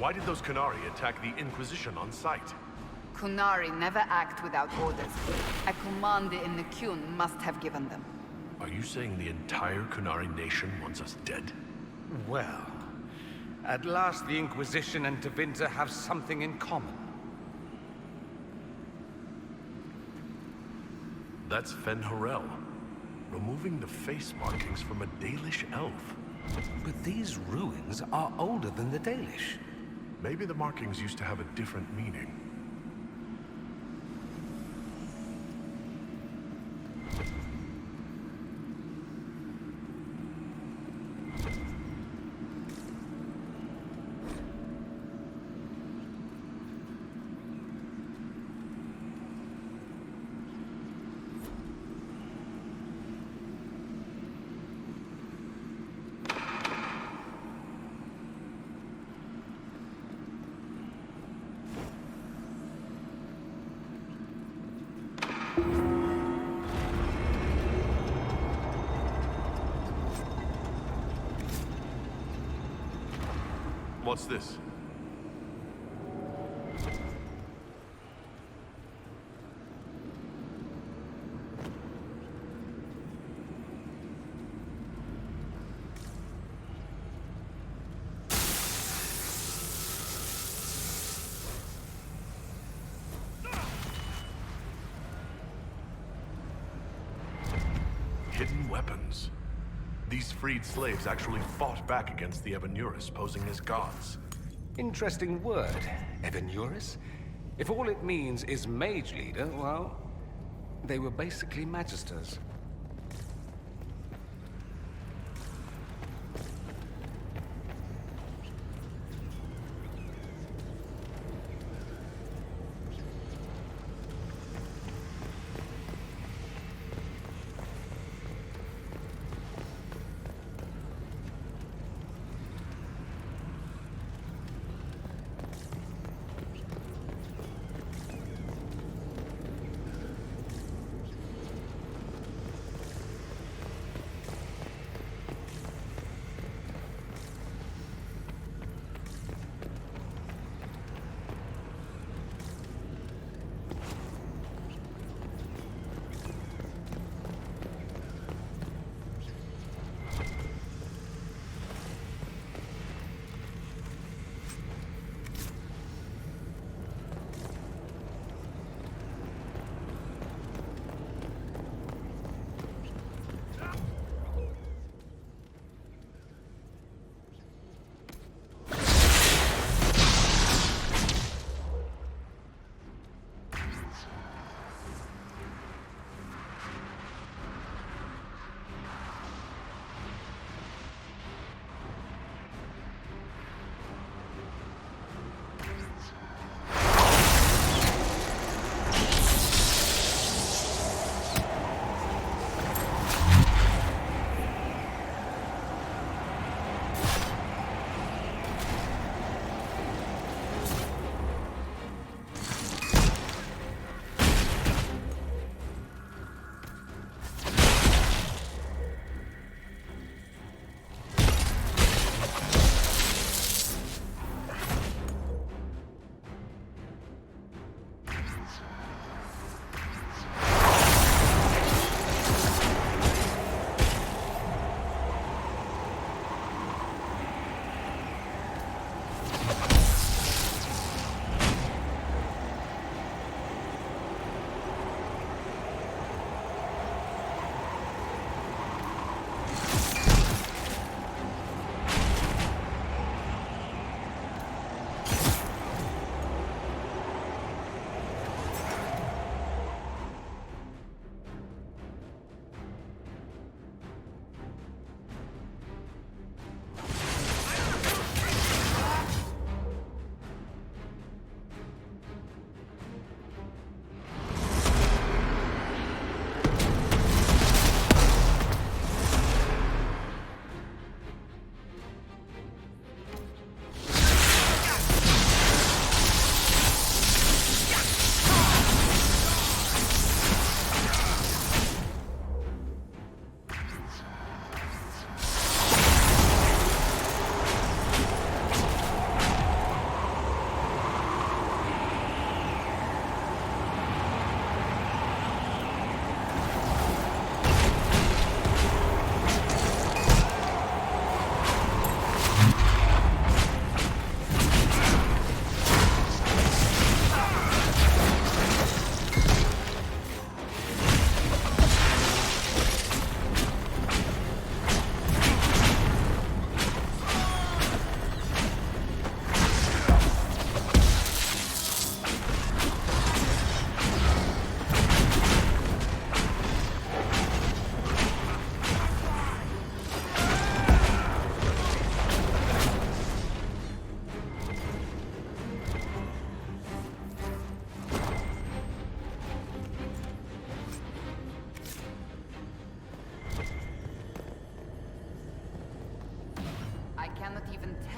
Why did those Qunari attack the Inquisition on sight? Qunari never act without orders. A commander in the Qun must have given them. Are you saying the entire Qunari nation wants us dead? Well, at last the Inquisition and Tevinter have something in common. That's Fen Harel, removing the face markings from a Dalish elf. But these ruins are older than the Dalish. Maybe the markings used to have a different meaning. What's this? Hidden weapons. These freed slaves actually fought back against the Ebenuris posing as gods. Interesting word, Ebenuris. If all it means is mage leader, well, they were basically magisters.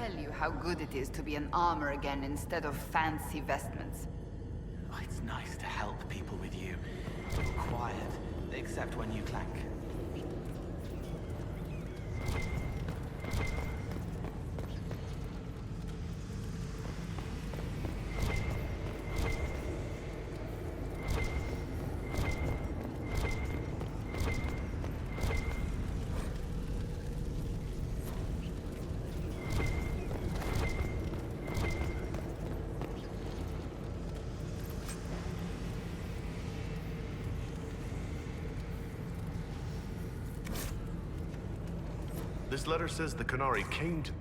tell you how good it is to be in armor again instead of fancy vestments. Oh, it's nice to help people with you. Quiet, except when you clank. This letter says the Qunari came to...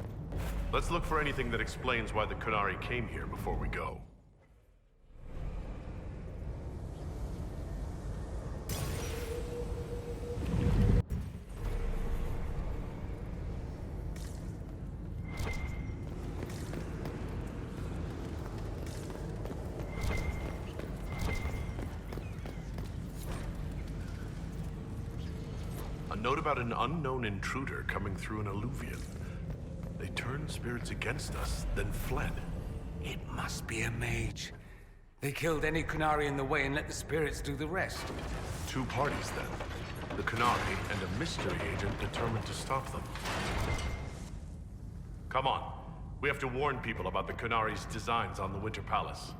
Let's look for anything that explains why the Qunari came here before we go. A note about an unknown intruder coming through an alluvion. They turned spirits against us, then fled. It must be a mage. They killed any Qunari in the way and let the spirits do the rest. Two parties, then. The Qunari and a mystery agent determined to stop them. Come on. We have to warn people about the Qunari's designs on the Winter Palace.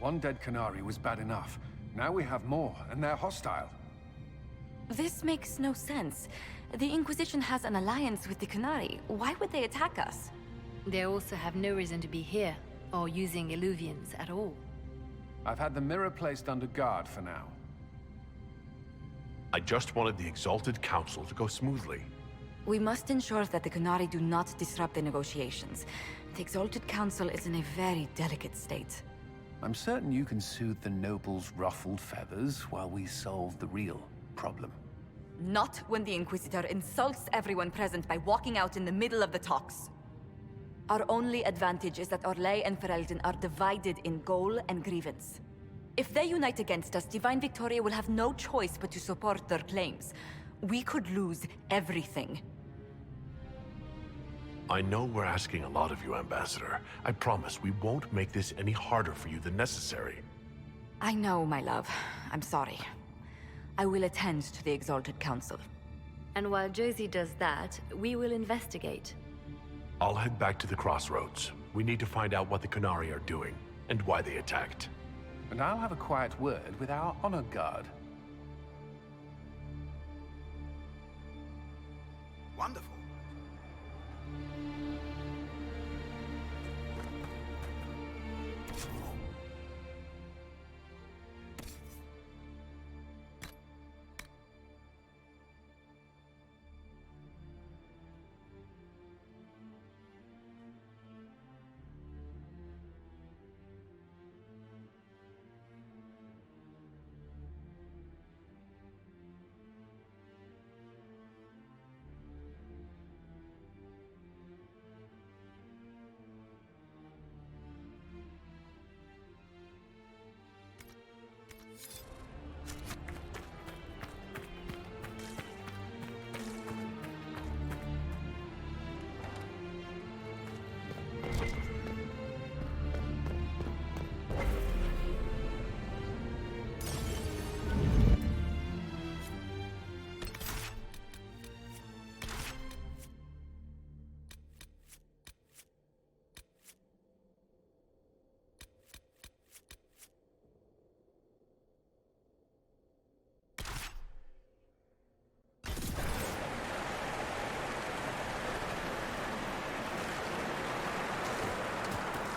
One dead Qunari was bad enough. Now we have more, and they're hostile. This makes no sense. The Inquisition has an alliance with the Qunari. Why would they attack us? They also have no reason to be here, or using illuvians at all. I've had the mirror placed under guard for now. I just wanted the Exalted Council to go smoothly. We must ensure that the Qunari do not disrupt the negotiations. The Exalted Council is in a very delicate state. I'm certain you can soothe the nobles' ruffled feathers while we solve the real problem. Not when the Inquisitor insults everyone present by walking out in the middle of the talks. Our only advantage is that Orlais and Ferelden are divided in goal and grievance. If they unite against us, Divine Victoria will have no choice but to support their claims. We could lose everything. I know we're asking a lot of you, Ambassador. I promise we won't make this any harder for you than necessary. I know, my love. I'm sorry. I will attend to the Exalted Council. And while Josie does that, we will investigate. I'll head back to the crossroads. We need to find out what the Qunari are doing, and why they attacked. And I'll have a quiet word with our honor guard. Wonderful.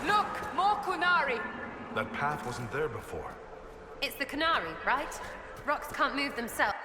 Look! More Qunari! That path wasn't there before. It's the Qunari, right? Rocks can't move themselves.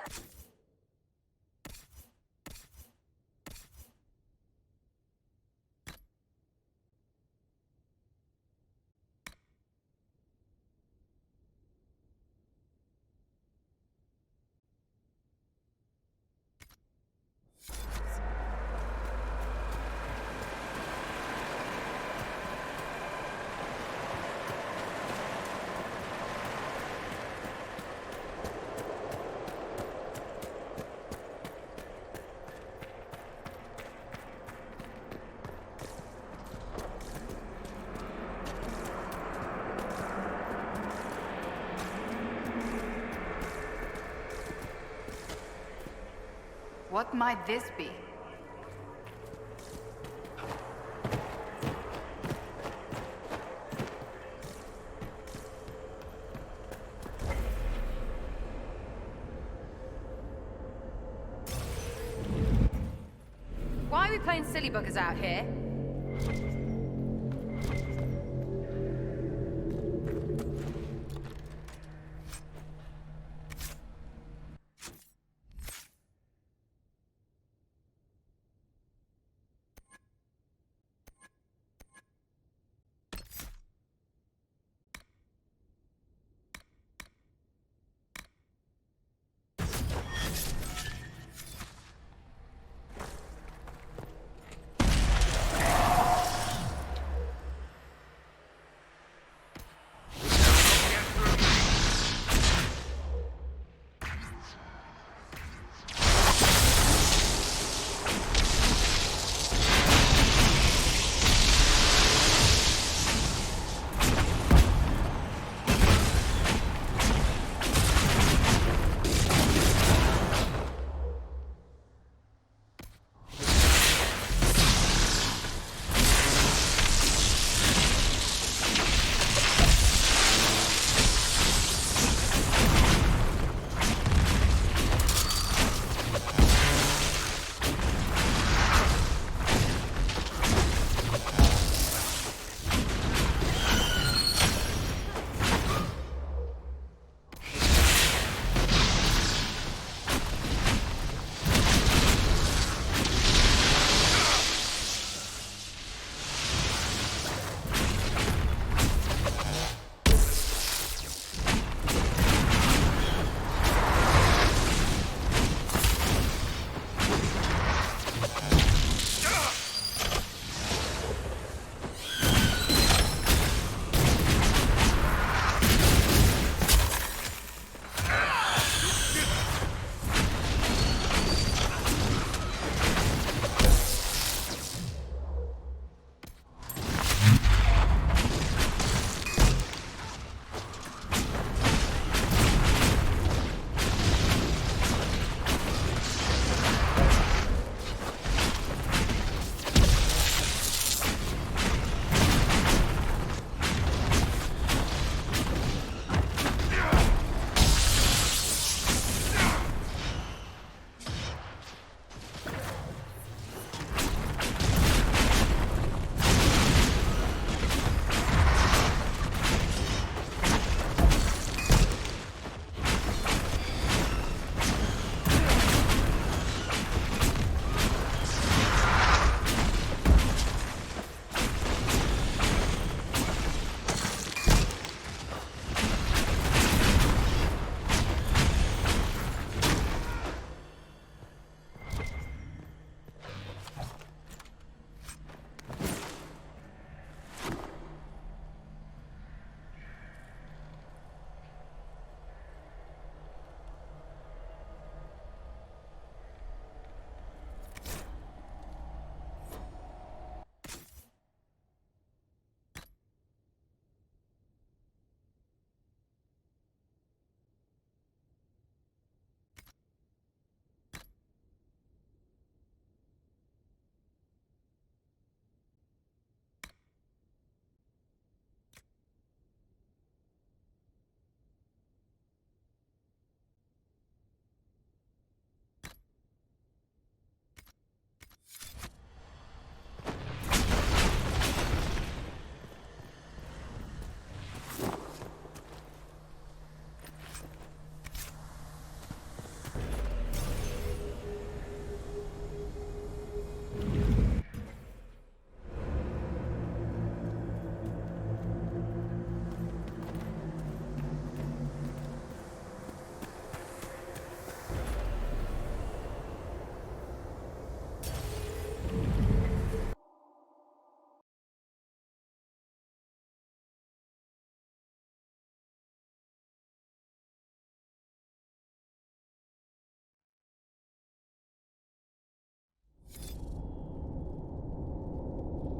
What might this be? Why are we playing silly buggers out here?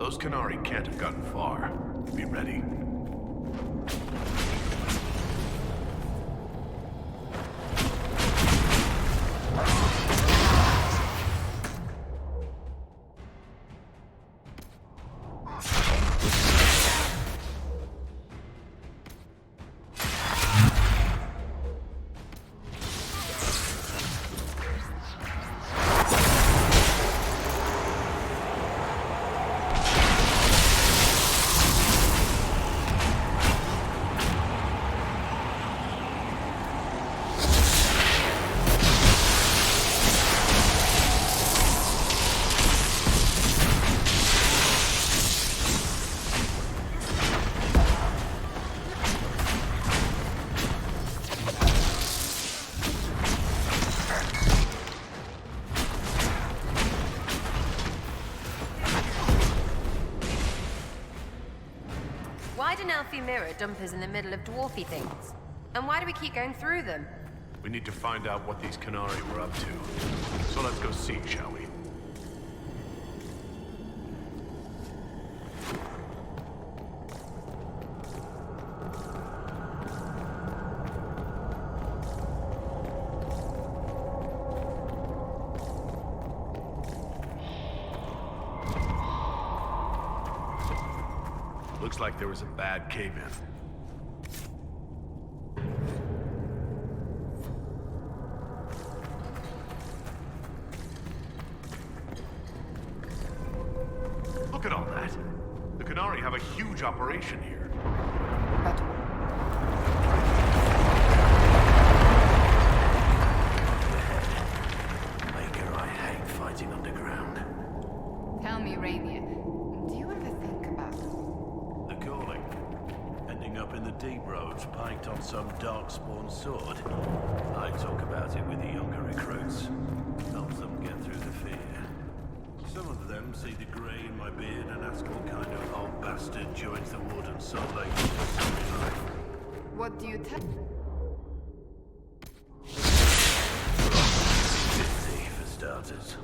Those Canari can't have gotten far. Be ready. Why did Elfie Mirror dump us in the middle of dwarfy things? And why do we keep going through them? We need to find out what these Qunari were up to. So let's go see, shall we? Looks like there was a bad cave-in. Look at all that. The Qunari have a huge operation here. Maker, I hate fighting underground. Tell me, Rainier, do you ever think about The calling. Ending up in the deep roads, piked on some darkspawn sword. I talk about it with the younger recruits. Helps them get through the fear. Some of them see the grey in my beard and ask what kind of old bastard joins the Warden's Soul Lake for life. what do you tell? 50 for starters.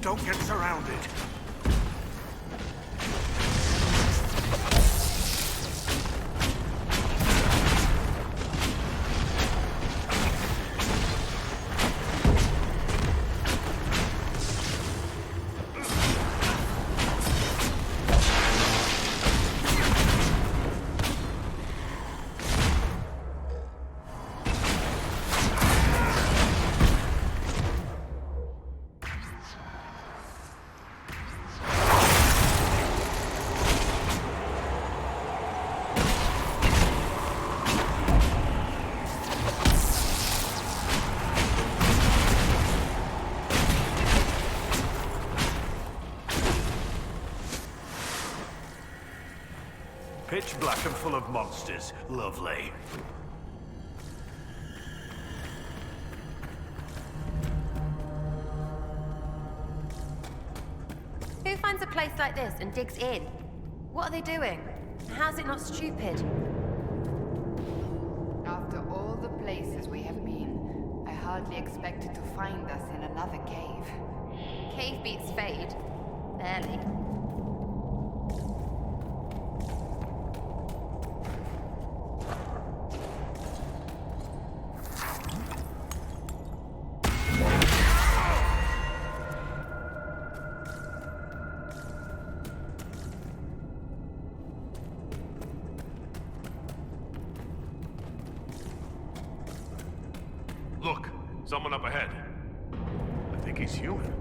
Don't get surrounded. Pitch black and full of monsters. Lovely. Who finds a place like this and digs in? What are they doing? How's it not stupid? After all the places we have been, I hardly expected to find us in another cave. Cave beats Fade. Barely. Look, someone up ahead. I think he's human.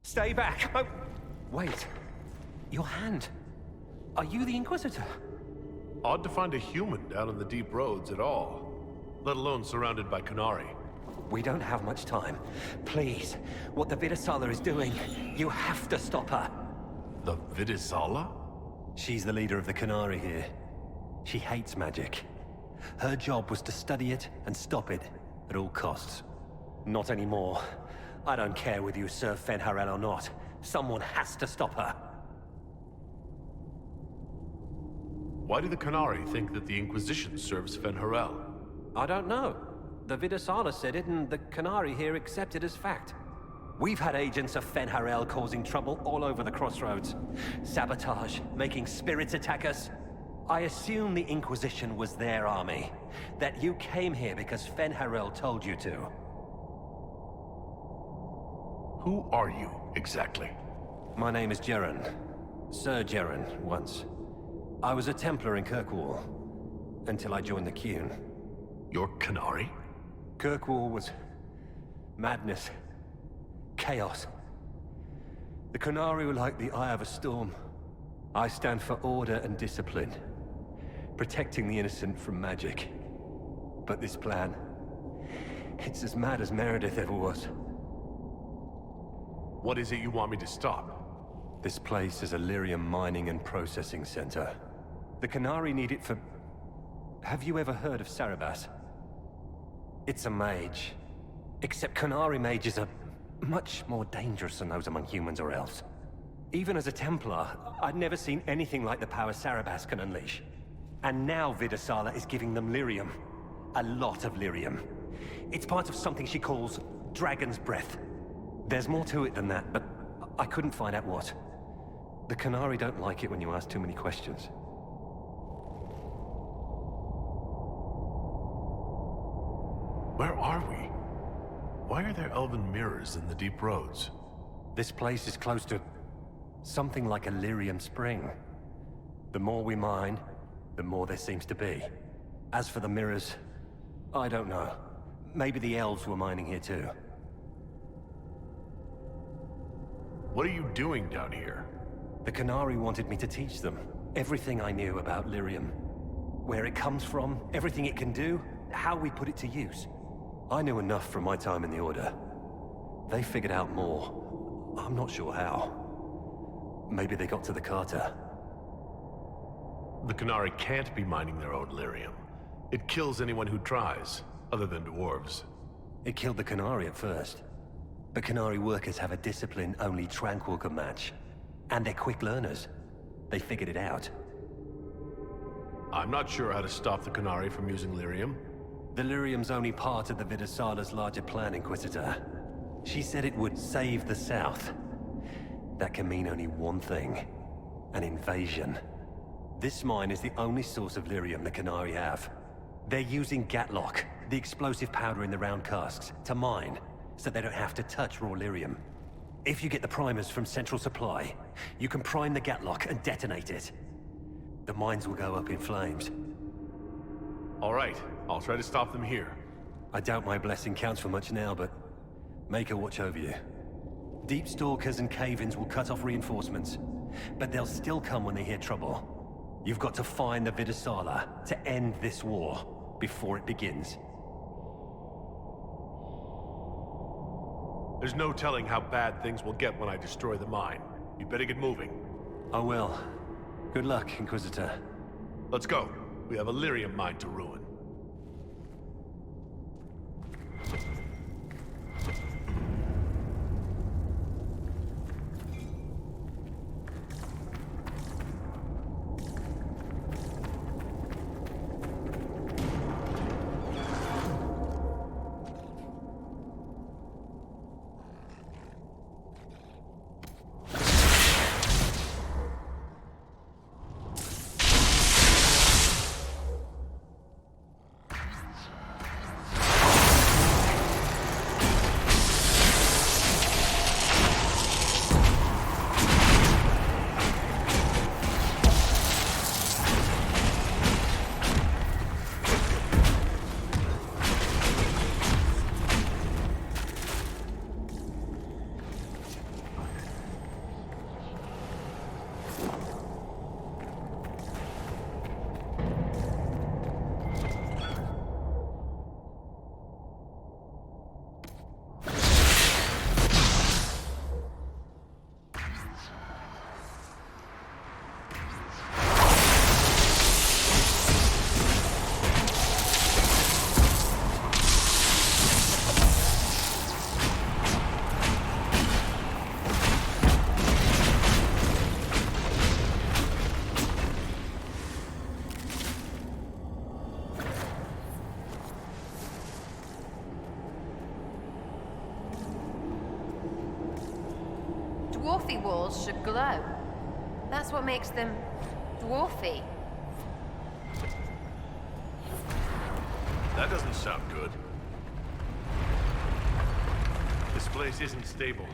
Stay back! Oh, wait. Your hand. Are you the Inquisitor? Odd to find a human down in the deep roads at all, let alone surrounded by Qunari. We don't have much time. Please, what the Vidisala is doing, you have to stop her. The Vidisala? She's the leader of the Qunari here. She hates magic. Her job was to study it and stop it at all costs. Not anymore. I don't care whether you serve Fenharel or not. Someone has to stop her. Why do the Qunari think that the Inquisition serves Fenharel? I don't know. The Vidisala said it, and the Qunari here accept it as fact. We've had agents of Fenharel causing trouble all over the crossroads. Sabotage, making spirits attack us. I assume the Inquisition was their army. That you came here because Fenharel told you to. Who are you, exactly? My name is Jeren. Sir Jeren, once. I was a Templar in Kirkwall, until I joined the Qun. You're Qunari? Kirkwall was madness. Chaos. The Qunari were like the eye of a storm. I stand for order and discipline. Protecting the innocent from magic. But this plan... it's as mad as Meredith ever was. What is it you want me to stop? This place is a lyrium mining and processing center. The Qunari need it for... Have you ever heard of Sarabas? It's a mage. Except Qunari mages are much more dangerous than those among humans or elves. Even as a Templar, I'd never seen anything like the power Sarabas can unleash. And now Vidasala is giving them lyrium. A lot of lyrium. It's part of something she calls Dragon's Breath. There's more to it than that, but I couldn't find out what. The Qunari don't like it when you ask too many questions. Where are we? Why are there elven mirrors in the deep roads? This place is close to something like a lyrium spring. The more we mine, the more there seems to be. As for the mirrors, I don't know. Maybe the elves were mining here too. What are you doing down here? The Qunari wanted me to teach them everything I knew about lyrium. Where it comes from, everything it can do, how we put it to use. I knew enough from my time in the Order. They figured out more. I'm not sure how. Maybe they got to the Carter. The Qunari can't be mining their own lyrium. It kills anyone who tries, other than dwarves. It killed the Qunari at first. But Qunari workers have a discipline only Tranquil can match. And they're quick learners. They figured it out. I'm not sure how to stop the Qunari from using lyrium. The lyrium's only part of the Vidasala's larger plan, Inquisitor. She said it would save the South. That can mean only one thing. An invasion. This mine is the only source of lyrium the Qunari have. They're using Gatlock, the explosive powder in the round casks, to mine, so they don't have to touch raw lyrium. If you get the primers from Central Supply, you can prime the Gatlock and detonate it. The mines will go up in flames. All right, I'll try to stop them here. I doubt my blessing counts for much now, but make her watch over you. Deep Stalkers and Cave-ins will cut off reinforcements, but they'll still come when they hear trouble. You've got to find the Vidasala to end this war before it begins. There's no telling how bad things will get when I destroy the mine. You better get moving. I will. Good luck, Inquisitor. Let's go. We have a lyrium mine to ruin. dwarfy walls should glow. That's what makes them dwarfy. That doesn't sound good. This place isn't stable.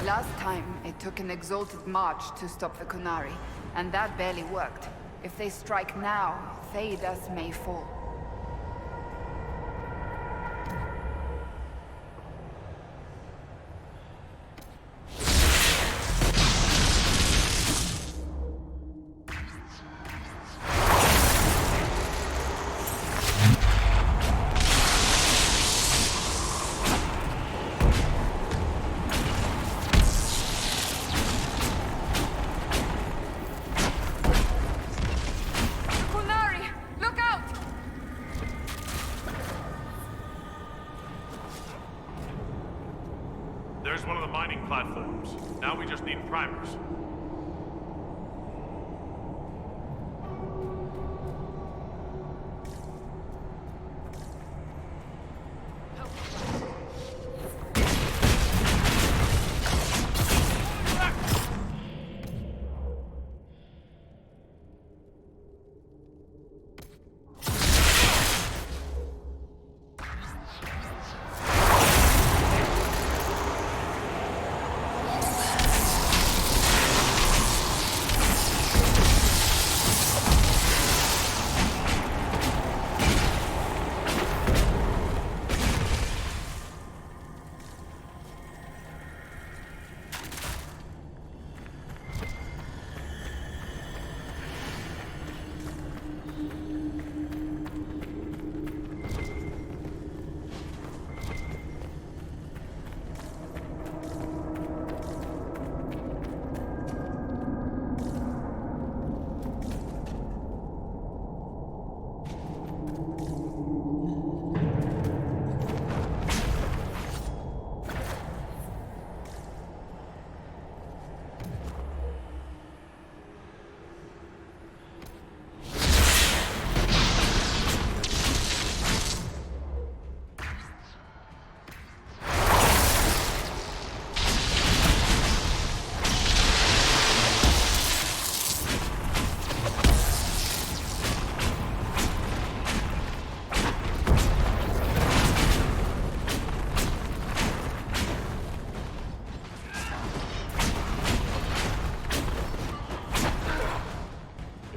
Last time, it took an exalted march to stop the Kunari, and that barely worked. If they strike now, Thedas may fall. There's one of the mining platforms. Now we just need primers.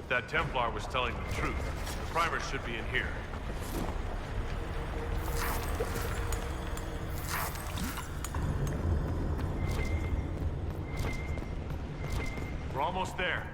That Templar was telling the truth. The primers should be in here. We're almost there.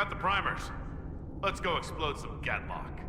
got the primers. Let's go explode some Gatlock.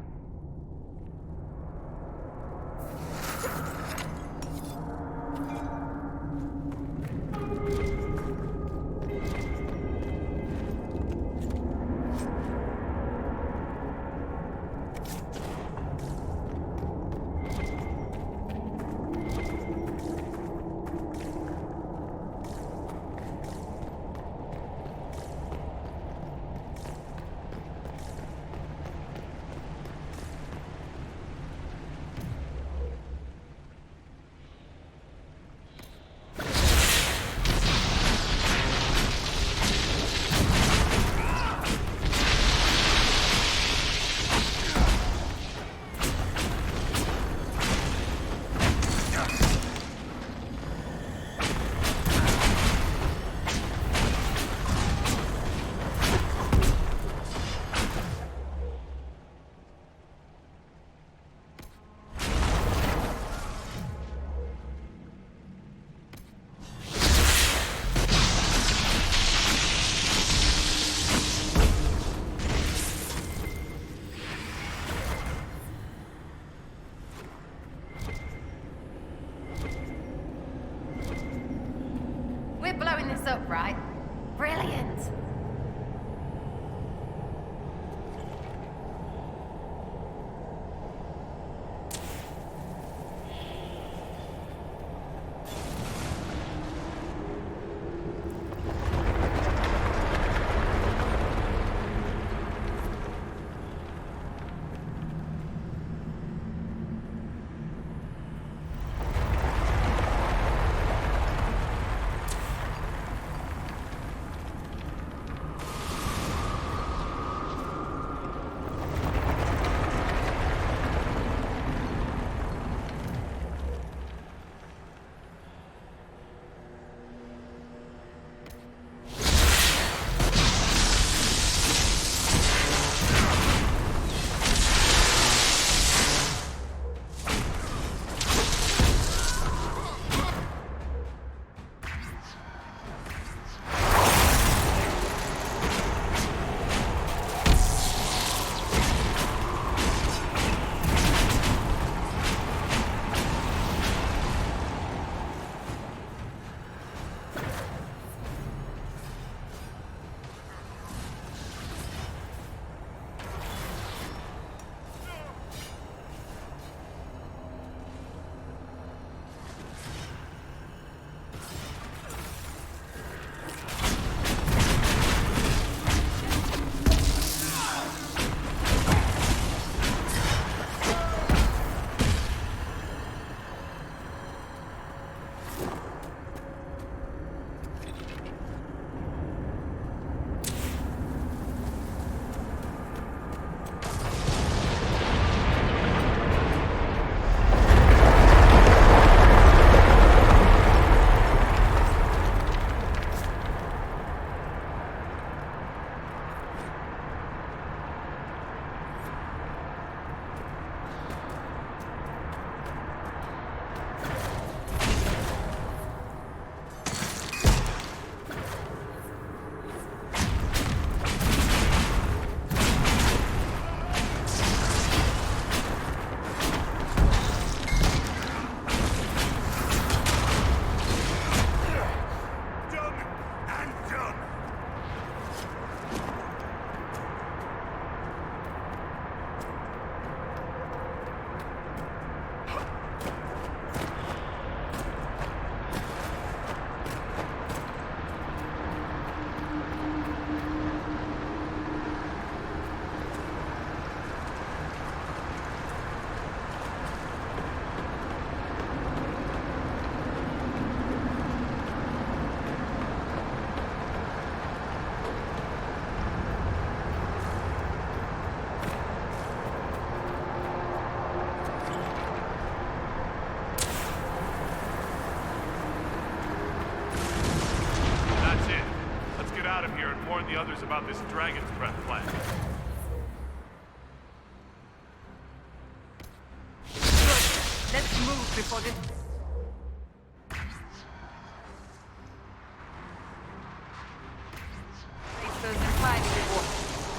We're blowing this up, right? Brilliant. warn the others about this Dragon's Breath plan. Good. Let's move before this... Face those inside before.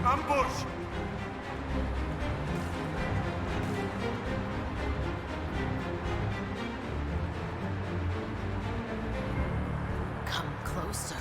Ambush! Come closer.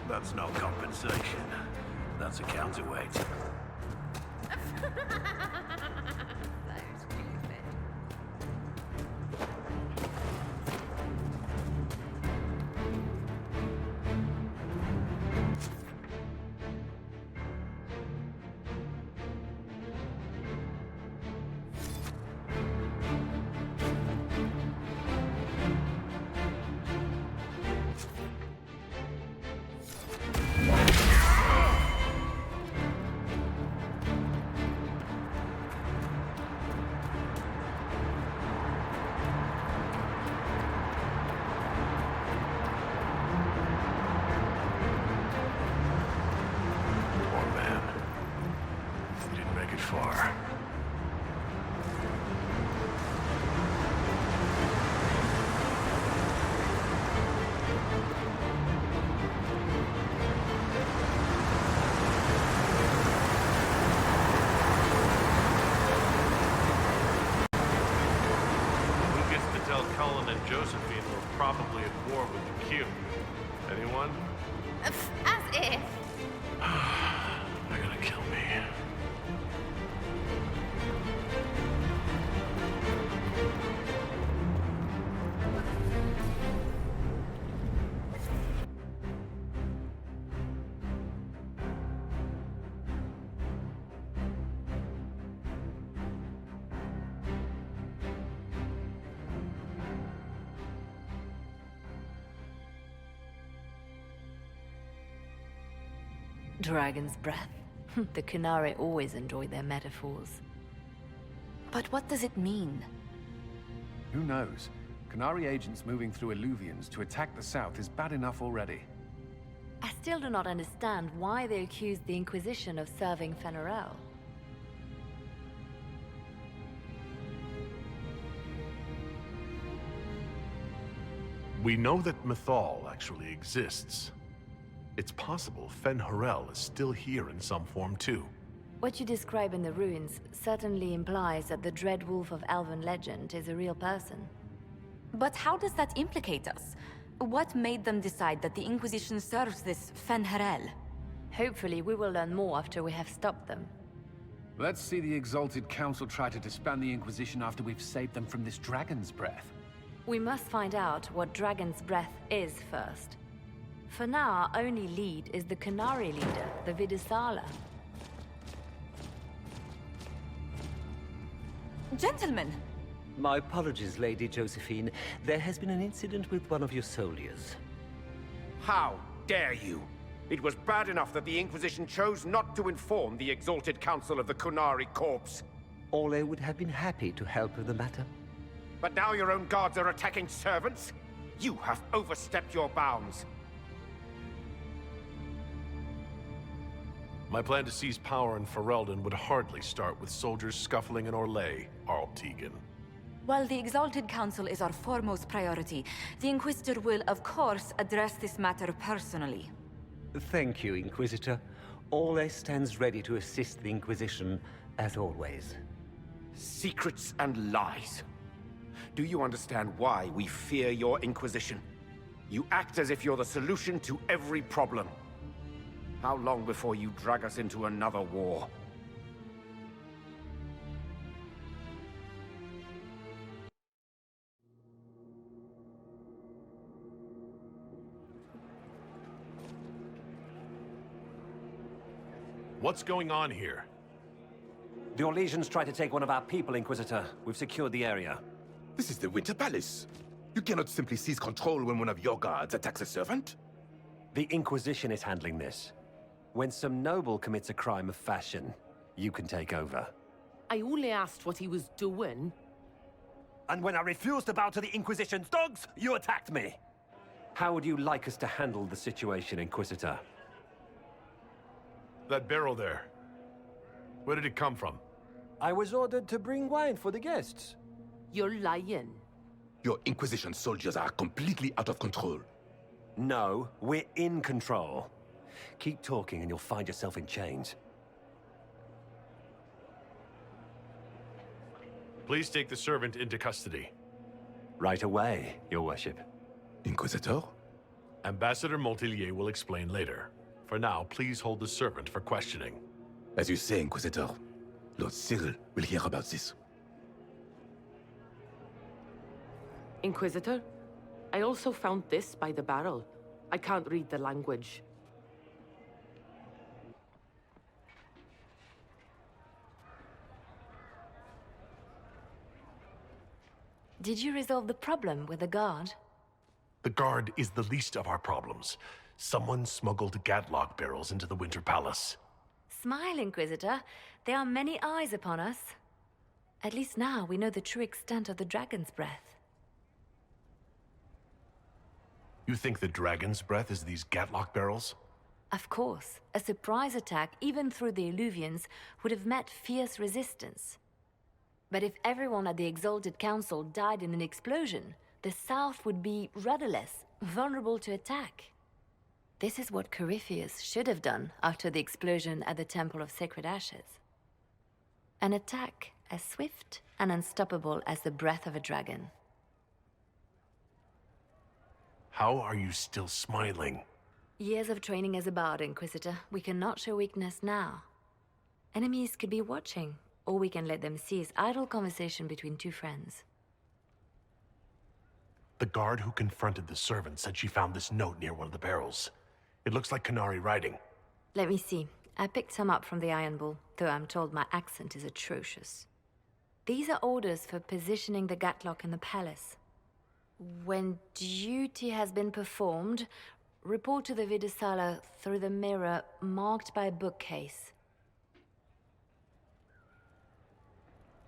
That's not compensation. That's a counterweight. Far. Who gets to tell Cullen and Josephine we're probably at war with the Q? Anyone? As if. They're gonna kill me. Dragon's breath. The Qunari always enjoy their metaphors. But what does it mean? Who knows? Qunari agents moving through Illuvians to attack the south is bad enough already. I still do not understand why they accused the Inquisition of serving Fenarel. We know that Mythal actually exists. It's possible Fen Harel is still here in some form too. What you describe in the ruins certainly implies that the Dread Wolf of Elven legend is a real person. But how does that implicate us? What made them decide that the Inquisition serves this Fen'Harel? Hopefully we will learn more after we have stopped them. Let's see the Exalted Council try to disband the Inquisition after we've saved them from this dragon's breath. We must find out what Dragon's Breath is first. For now, our only lead is the Qunari leader, the Vidisala. Gentlemen! My apologies, Lady Josephine. There has been an incident with one of your soldiers. How dare you? It was bad enough that the Inquisition chose not to inform the Exalted Council of the Qunari corpse. Ole would have been happy to help with the matter. But now your own guards are attacking servants? You have overstepped your bounds. My plan to seize power in Ferelden would hardly start with soldiers scuffling in Orlais, Arl Tegan. While the Exalted Council is our foremost priority, the Inquisitor will, of course, address this matter personally. Thank you, Inquisitor. Ole stands ready to assist the Inquisition, as always. Secrets and lies. Do you understand why we fear your Inquisition? You act as if you're the solution to every problem. How long before you drag us into another war? What's going on here? The Orlesians tried to take one of our people, Inquisitor. We've secured the area. This is the Winter Palace. You cannot simply seize control when one of your guards attacks a servant. The Inquisition is handling this. When some noble commits a crime of fashion, you can take over. I only asked what he was doing. And when I refused to bow to the Inquisition's dogs, you attacked me! How would you like us to handle the situation, Inquisitor? That barrel there. Where did it come from? I was ordered to bring wine for the guests. You're lying. Your Inquisition soldiers are completely out of control. No, we're in control. Keep talking and you'll find yourself in chains. Please take the servant into custody. Right away, Your Worship. Inquisitor? Ambassador Montilier will explain later. For now, please hold the servant for questioning. As you say, Inquisitor. Lord Cyril will hear about this. Inquisitor, I also found this by the barrel. I can't read the language. Did you resolve the problem with the guard? The guard is the least of our problems. Someone smuggled Gatlock barrels into the Winter Palace. Smile, Inquisitor. There are many eyes upon us. At least now we know the true extent of the Dragon's Breath. You think the Dragon's Breath is these Gatlock barrels? Of course. A surprise attack, even through the Illuvians, would have met fierce resistance. But if everyone at the Exalted Council died in an explosion, the South would be rudderless, vulnerable to attack. This is what Corypheus should have done after the explosion at the Temple of Sacred Ashes. An attack as swift and unstoppable as the breath of a dragon. How are you still smiling? Years of training as a bard, Inquisitor. We cannot show weakness now. Enemies could be watching, or we can let them seize idle conversation between two friends. The guard who confronted the servant said she found this note near one of the barrels. It looks like Qunari writing. Let me see. I picked some up from the Iron Bull, though I'm told my accent is atrocious. These are orders for positioning the Gatlock in the palace. When duty has been performed, report to the Vidisala through the mirror marked by a bookcase.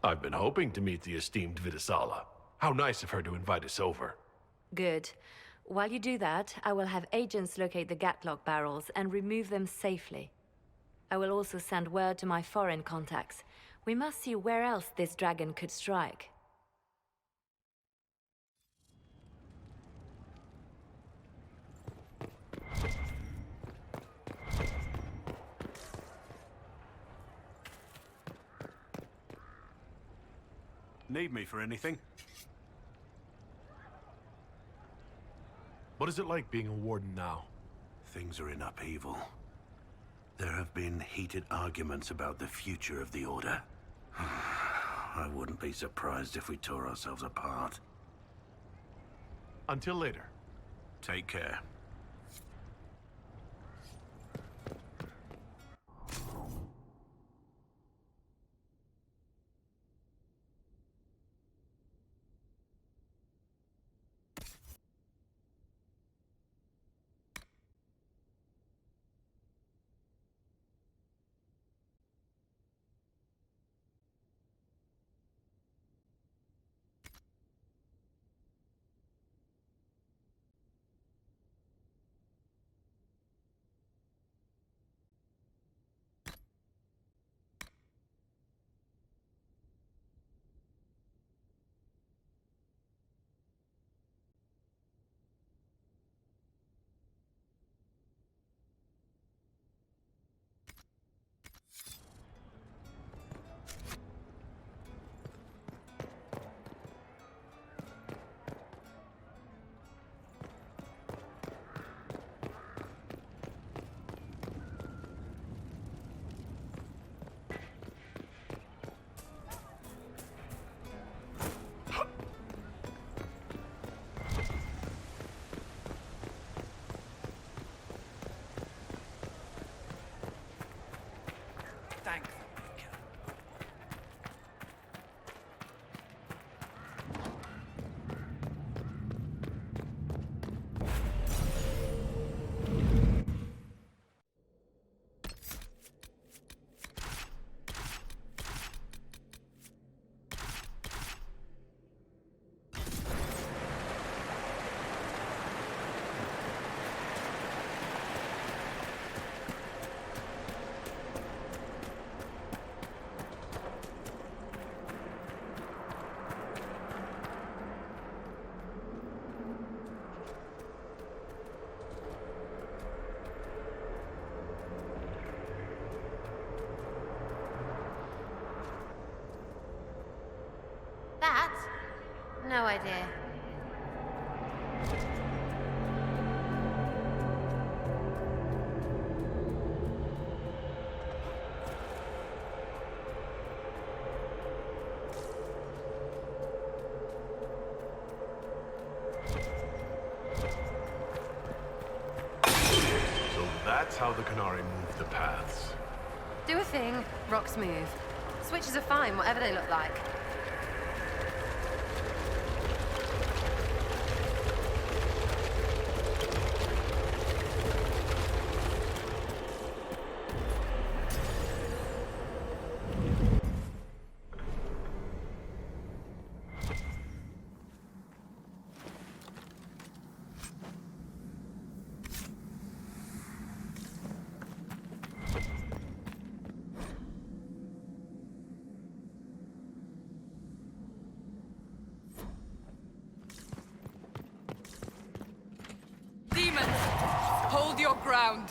I've been hoping to meet the esteemed Vidisala. How nice of her to invite us over. Good. While you do that, I will have agents locate the Gatlock barrels and remove them safely. I will also send word to my foreign contacts. We must see where else this dragon could strike. Need me for anything? What is it like being a warden now? Things are in upheaval. There have been heated arguments about the future of the Order. I wouldn't be surprised if we tore ourselves apart. Until later. Take care. Thank the That? No idea. So that's how the Canary moved the paths. Do a thing, rocks move. Switches are fine, whatever they look like. Demons! Hold your ground!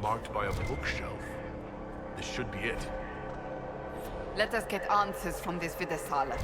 marked by a bookshelf. This should be it. Let us get answers from this Videsala.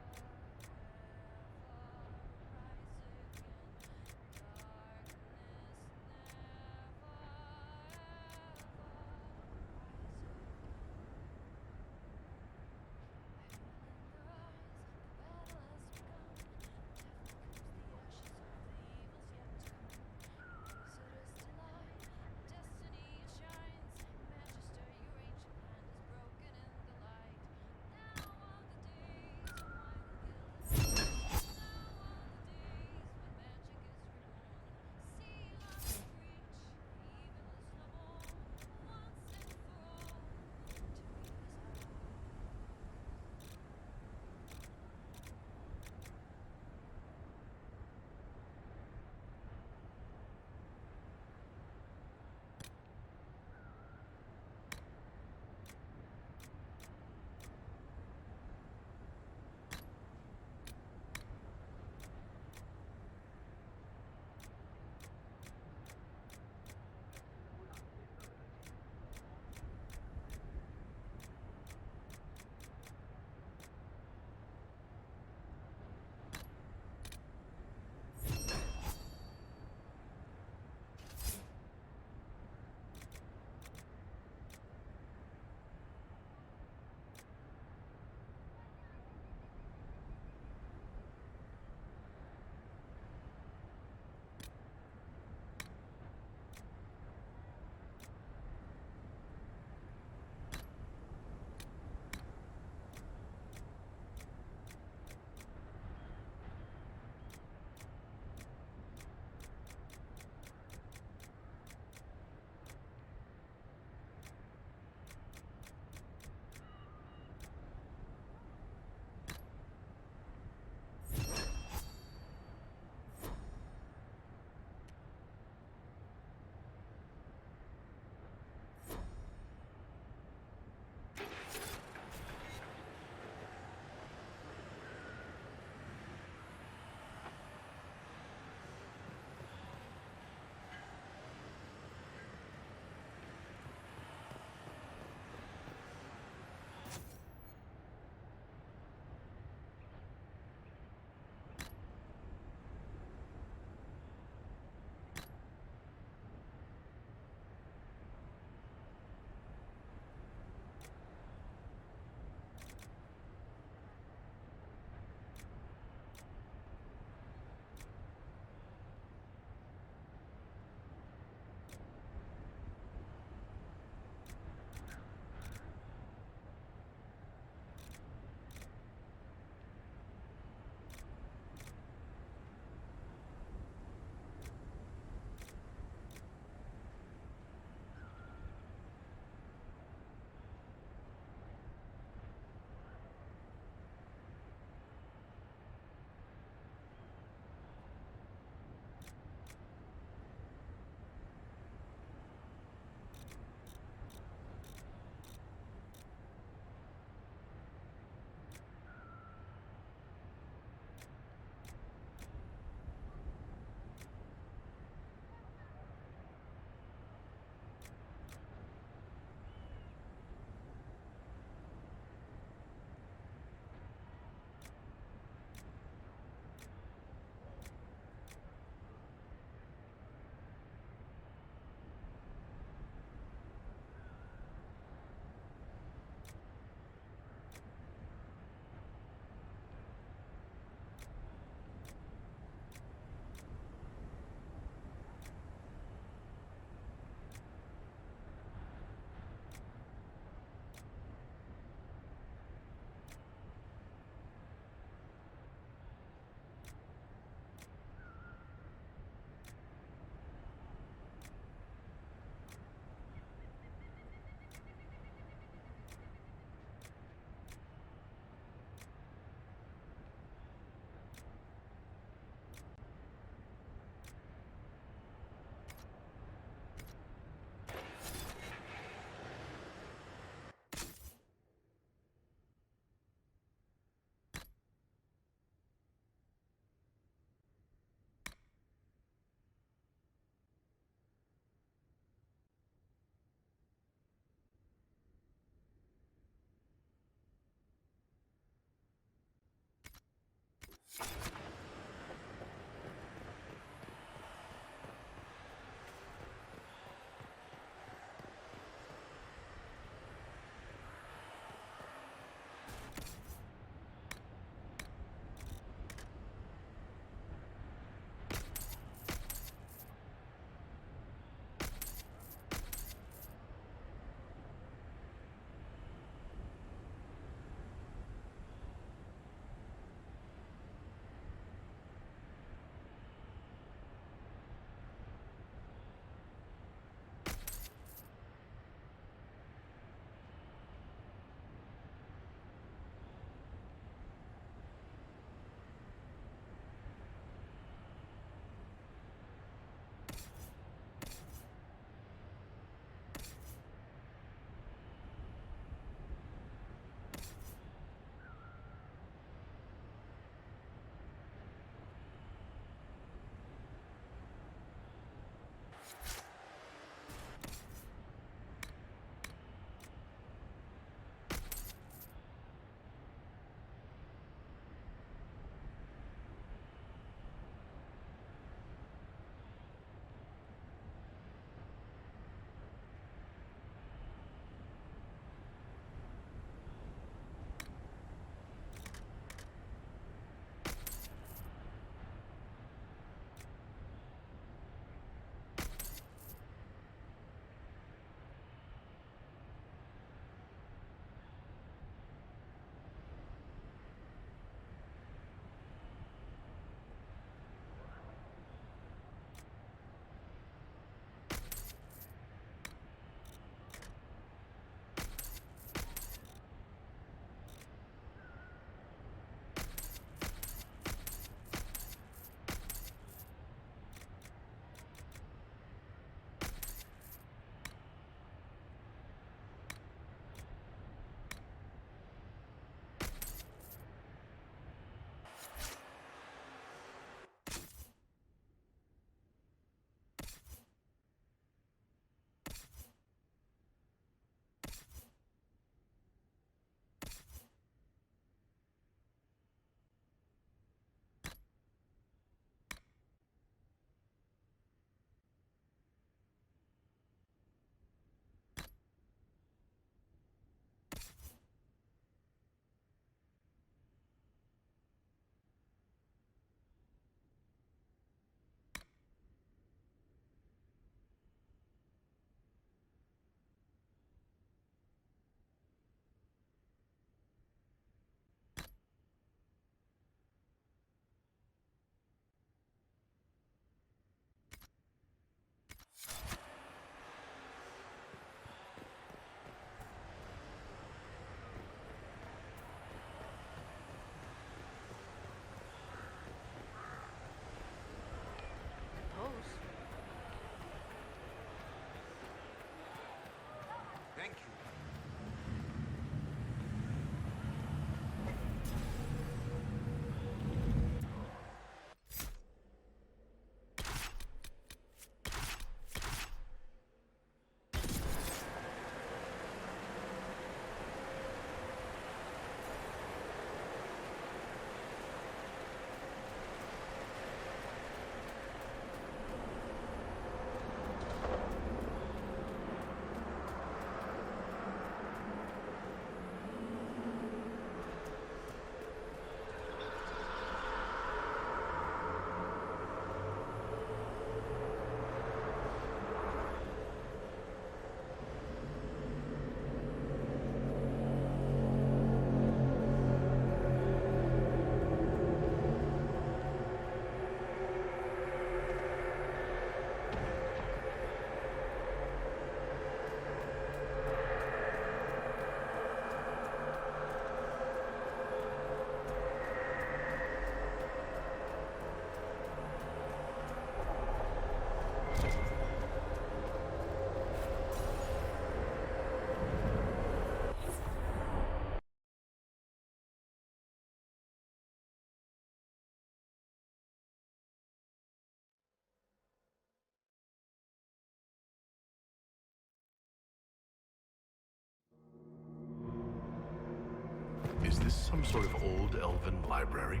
sort of old elven library?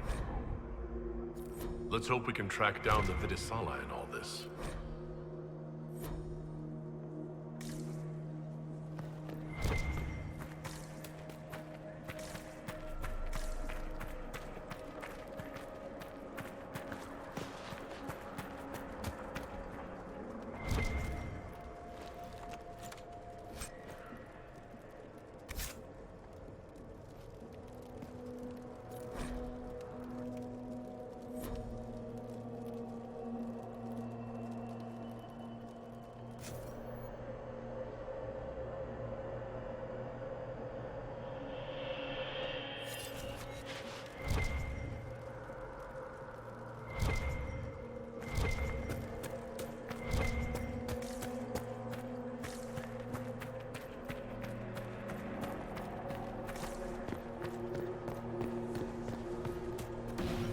Let's hope we can track down the Vidisala in all this.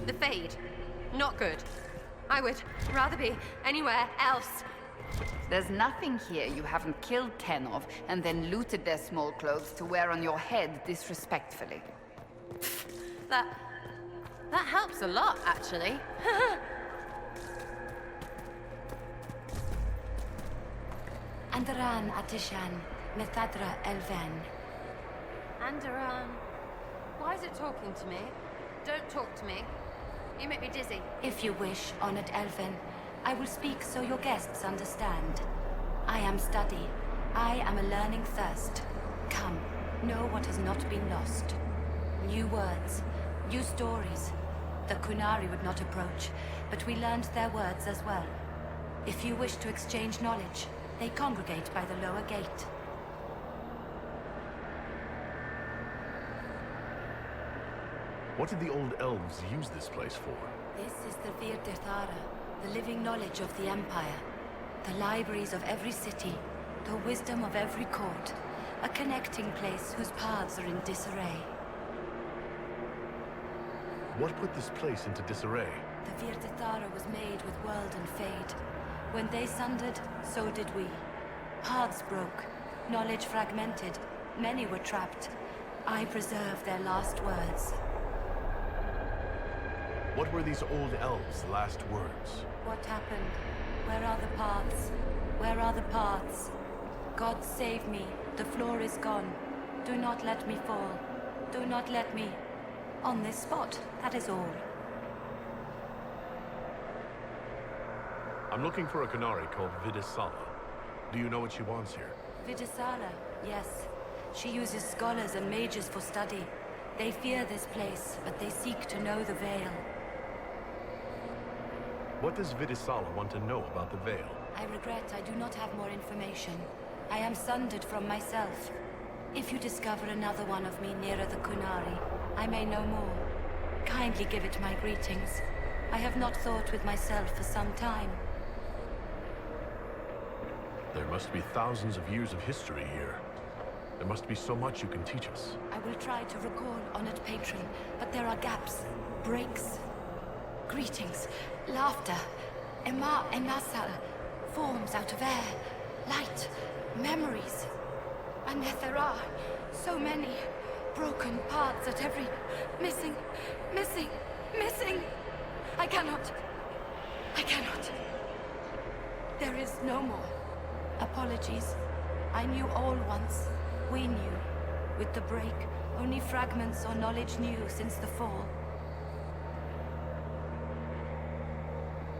The Fade. Not good. I would rather be anywhere else. There's nothing here you haven't killed 10 of and then looted their small clothes to wear on your head disrespectfully. That helps a lot, actually. Andaran Atishan, Methadra Elven. Andaran. Why is it talking to me? Don't talk to me. You make me dizzy. If you wish, honored Elven, I will speak so your guests understand. I am study. I am a learning thirst. Come, know what has not been lost. New words, new stories. The Kunari would not approach, but we learned their words as well. If you wish to exchange knowledge, they congregate by the lower gate. What did the old elves use this place for? This is the Vir Dethara, the living knowledge of the Empire. The libraries of every city, the wisdom of every court. A connecting place whose paths are in disarray. What put this place into disarray? The Vir Dethara was made with world and fade. When they sundered, so did we. Paths broke, knowledge fragmented, many were trapped. I preserve their last words. What were these old elves' last words? What happened? Where are the paths? Where are the paths? God save me. The floor is gone. Do not let me fall. Do not let me... On this spot, that is all. I'm looking for a Kunari called Vidisala. Do you know what she wants here? Vidisala, yes. She uses scholars and mages for study. They fear this place, but they seek to know the Veil. What does Vidisala want to know about the Veil? I regret I do not have more information. I am sundered from myself. If you discover another one of me nearer the Kunari, I may know more. Kindly give it my greetings. I have not thought with myself for some time. There must be thousands of years of history here. There must be so much you can teach us. I will try to recall, honored patron, but there are gaps, breaks. Greetings, laughter, Emasal, forms out of air, light, memories. And yet there are so many broken parts at every... Missing. I cannot. There is no more. Apologies. I knew all once. We knew. With the break, only fragments or knowledge new since the fall.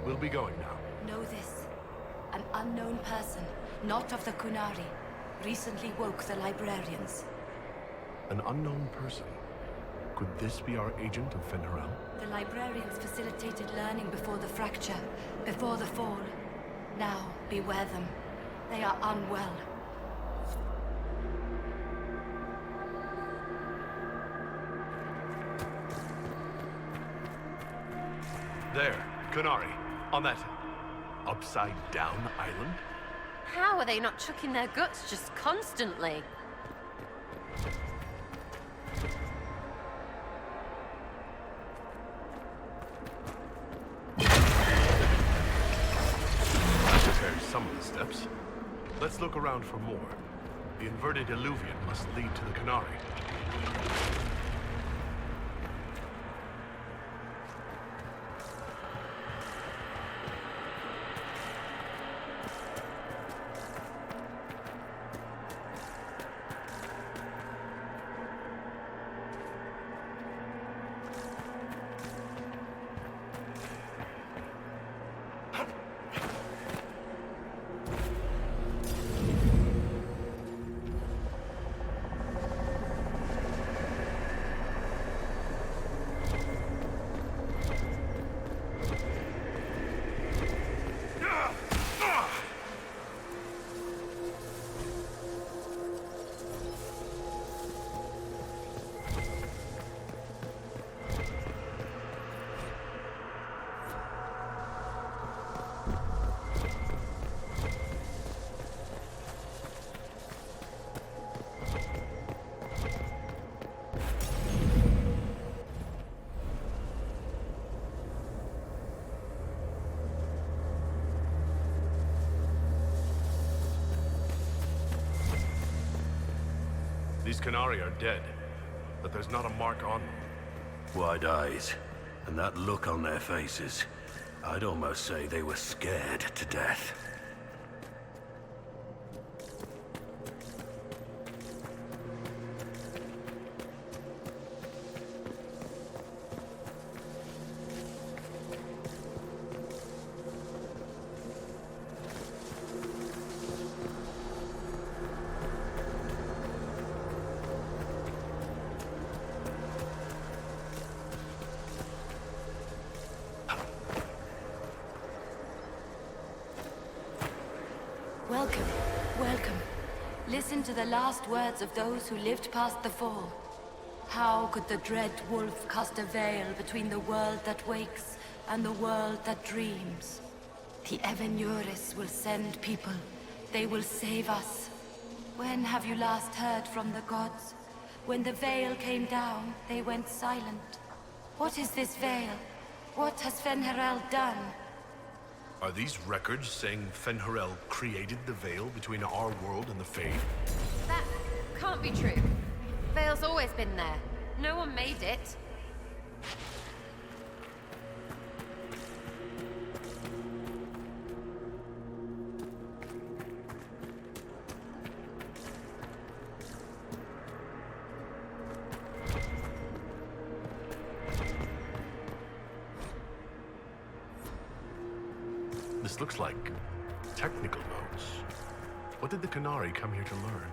We'll be going now. Know this. An unknown person, not of the Kunari, recently woke the librarians. An unknown person? Could this be our agent of Fenrirel? The librarians facilitated learning before the fracture, before the fall. Now, beware them. They are unwell. There, Kunari, on that upside-down island? How are they not chucking their guts just constantly? There's some of the steps. Let's look around for more. The inverted illuvian must lead to the Kunari. These Canari are dead, but there's not a mark on them. Wide eyes, and that look on their faces. I'd almost say they were scared to death. Welcome, welcome. Listen to the last words of those who lived past the fall. How could the dread wolf cast a veil between the world that wakes and the world that dreams? The Evenuris will send people. They will save us. When have you last heard from the gods? When the veil came down, they went silent. What is this veil? What has Fen'Harel done? Are these records saying Fen'Harel created the veil between our world and the Fade? That can't be true. Veil's always been there. No one made it. This looks like technical notes. What did the Canari come here to learn?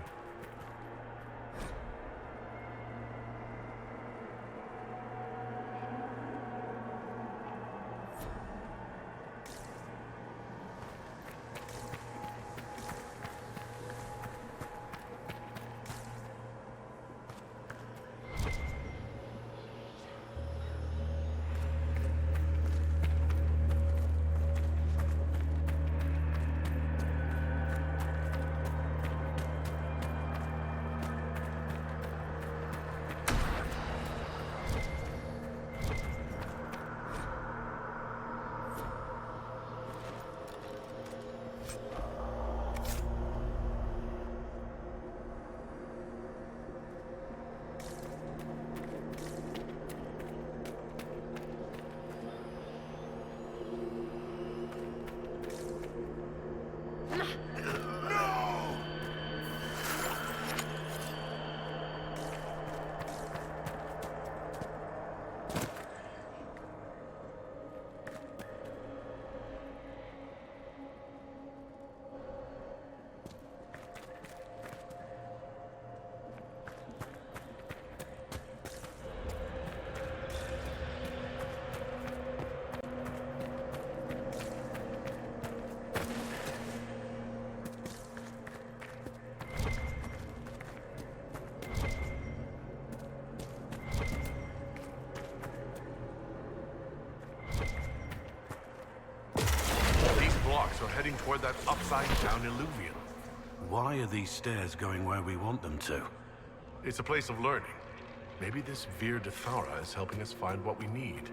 So heading toward that upside-down illuvium. Why are these stairs going where we want them to? It's a place of learning. Maybe this Vir de Thara is helping us find what we need.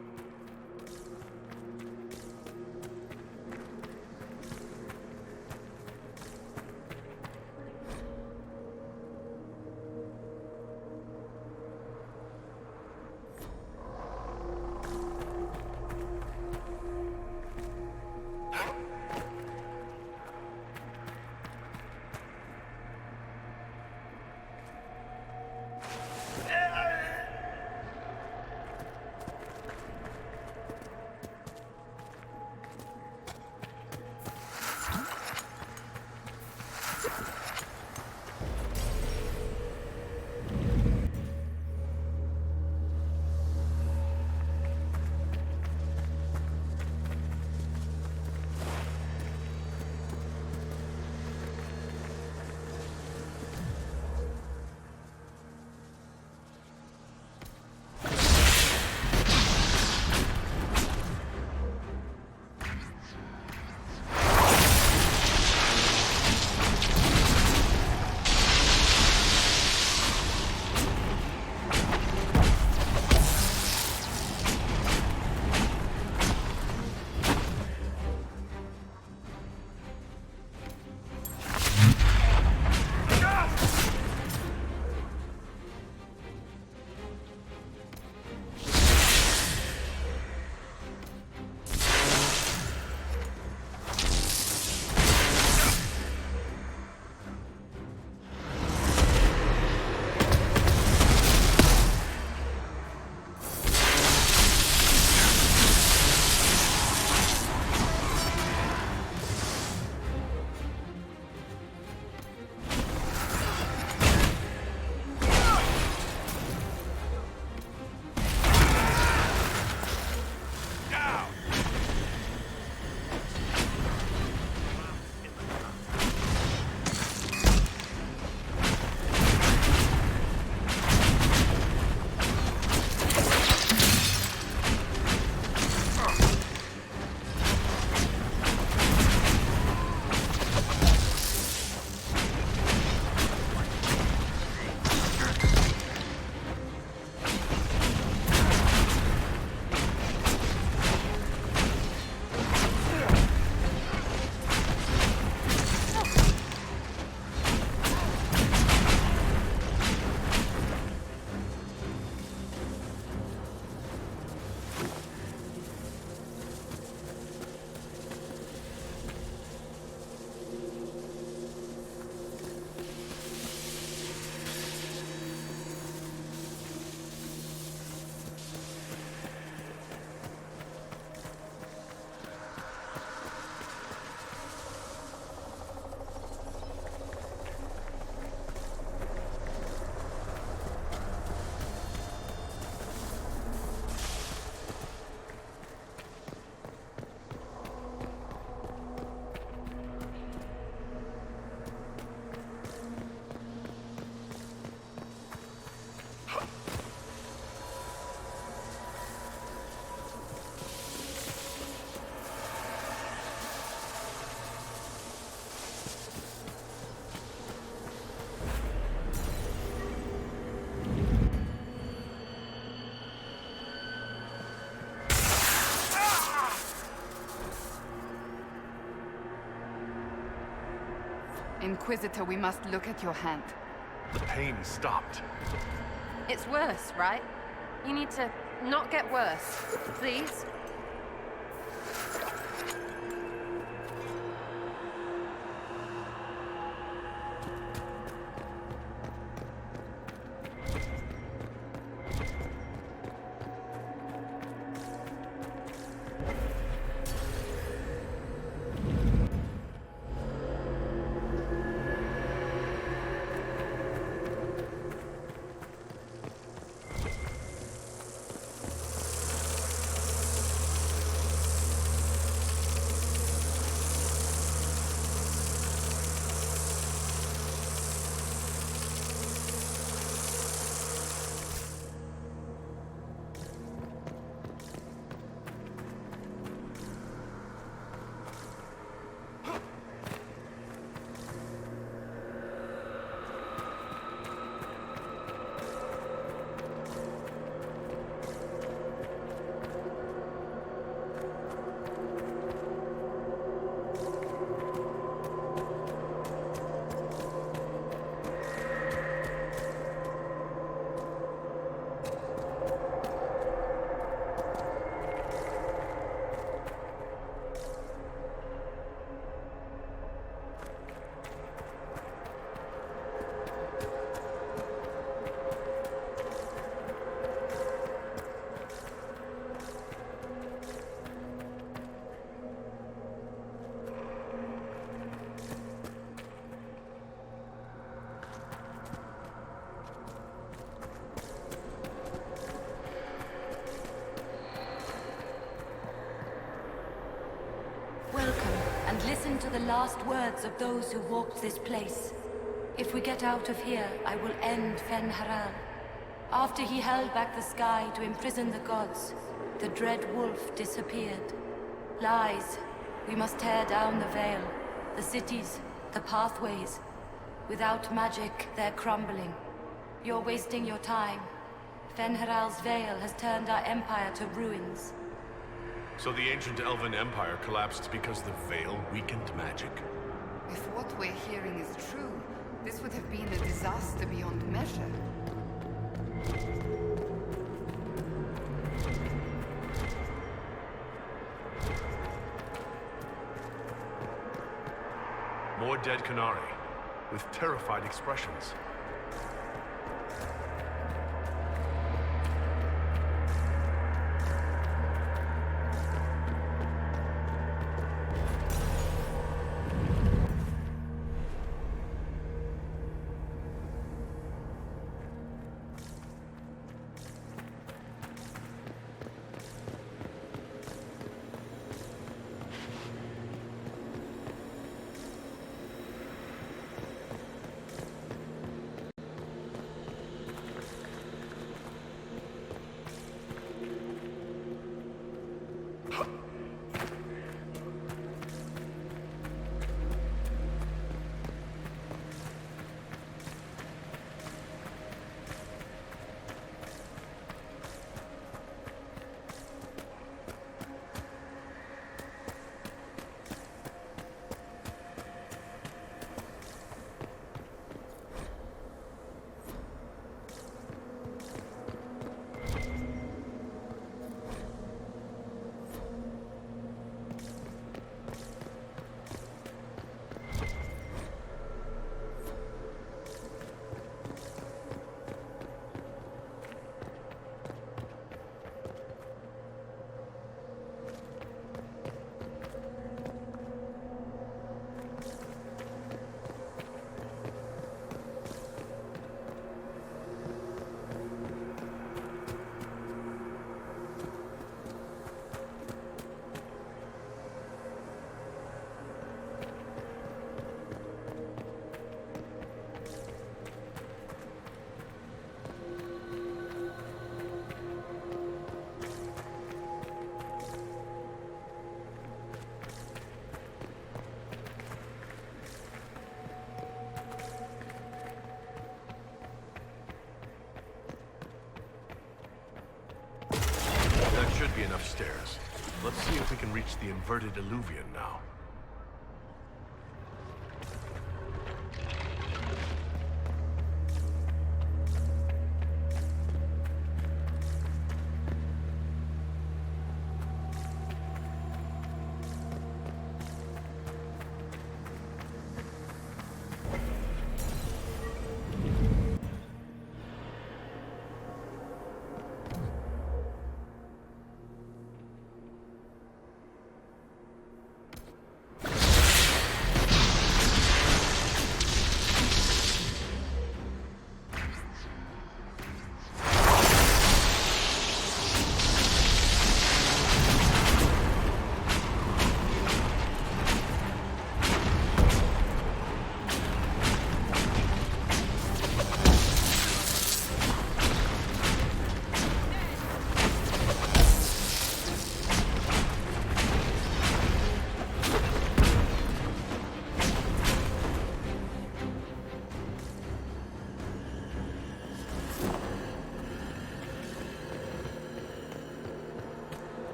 Inquisitor, we must look at your hand. The pain stopped. It's worse, right? You need to not get worse, please. Welcome, and listen to the last words of those who walked this place. If we get out of here, I will end Fen-Haral. After he held back the sky to imprison the gods, the dread wolf disappeared. Lies. We must tear down the veil, the cities, the pathways. Without magic, they're crumbling. You're wasting your time. Fen-Haral's veil has turned our empire to ruins. So the ancient Elven Empire collapsed because the Veil weakened magic? If what we're hearing is true, this would have been a disaster beyond measure. More dead Qunari, with terrified expressions. Should be enough stairs. Let's see if we can reach the inverted alluvion now.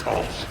false.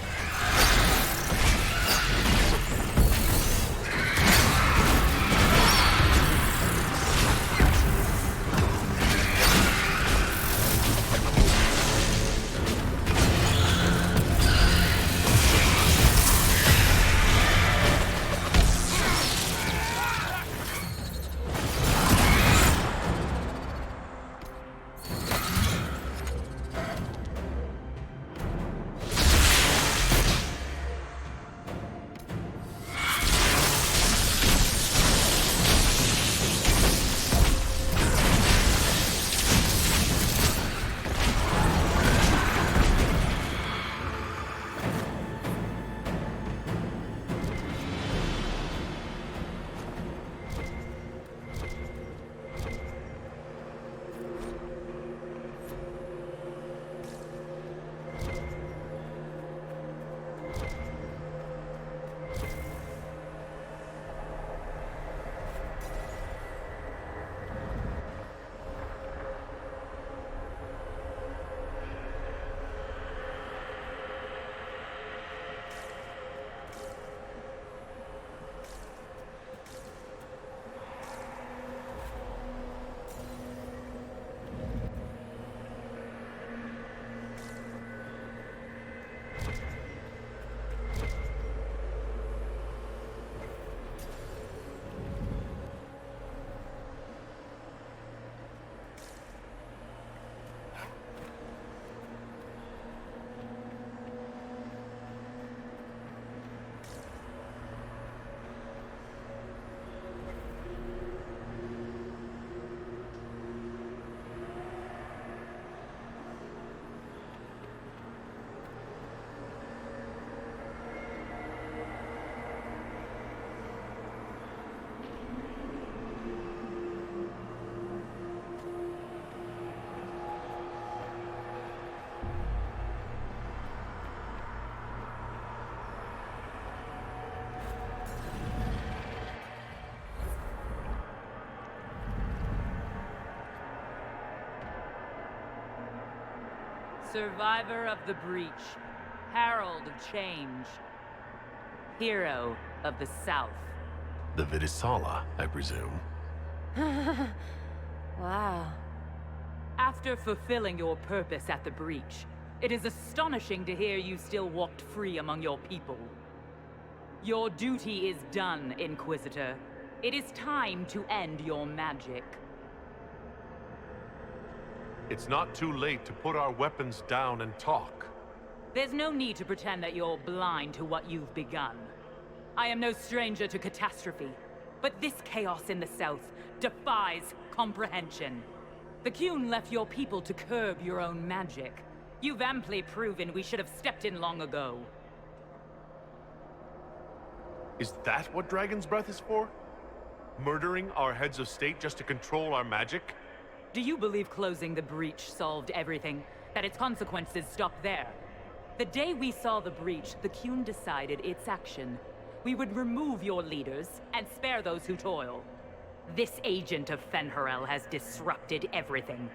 Survivor of the Breach, Herald of Change, Hero of the South. The Vidisala, I presume. Wow. After fulfilling your purpose at the Breach, it is astonishing to hear you still walked free among your people. Your duty is done, Inquisitor. It is time to end your magic. It's not too late to put our weapons down and talk. There's no need to pretend that you're blind to what you've begun. I am no stranger to catastrophe, but this chaos in the South defies comprehension. The Qun left your people to curb your own magic. You've amply proven we should have stepped in long ago. Is that what Dragon's Breath is for? Murdering our heads of state just to control our magic? Do you believe closing the Breach solved everything? That its consequences stopped there? The day we saw the Breach, the Qun decided its action. We would remove your leaders and spare those who toil. This agent of Fen'Harel has disrupted everything.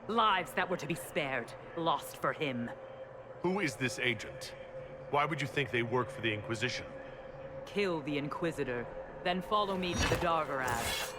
Lives that were to be spared, lost for him. Who is this agent? Why would you think they work for the Inquisition? Kill the Inquisitor, then follow me to the Dargarad.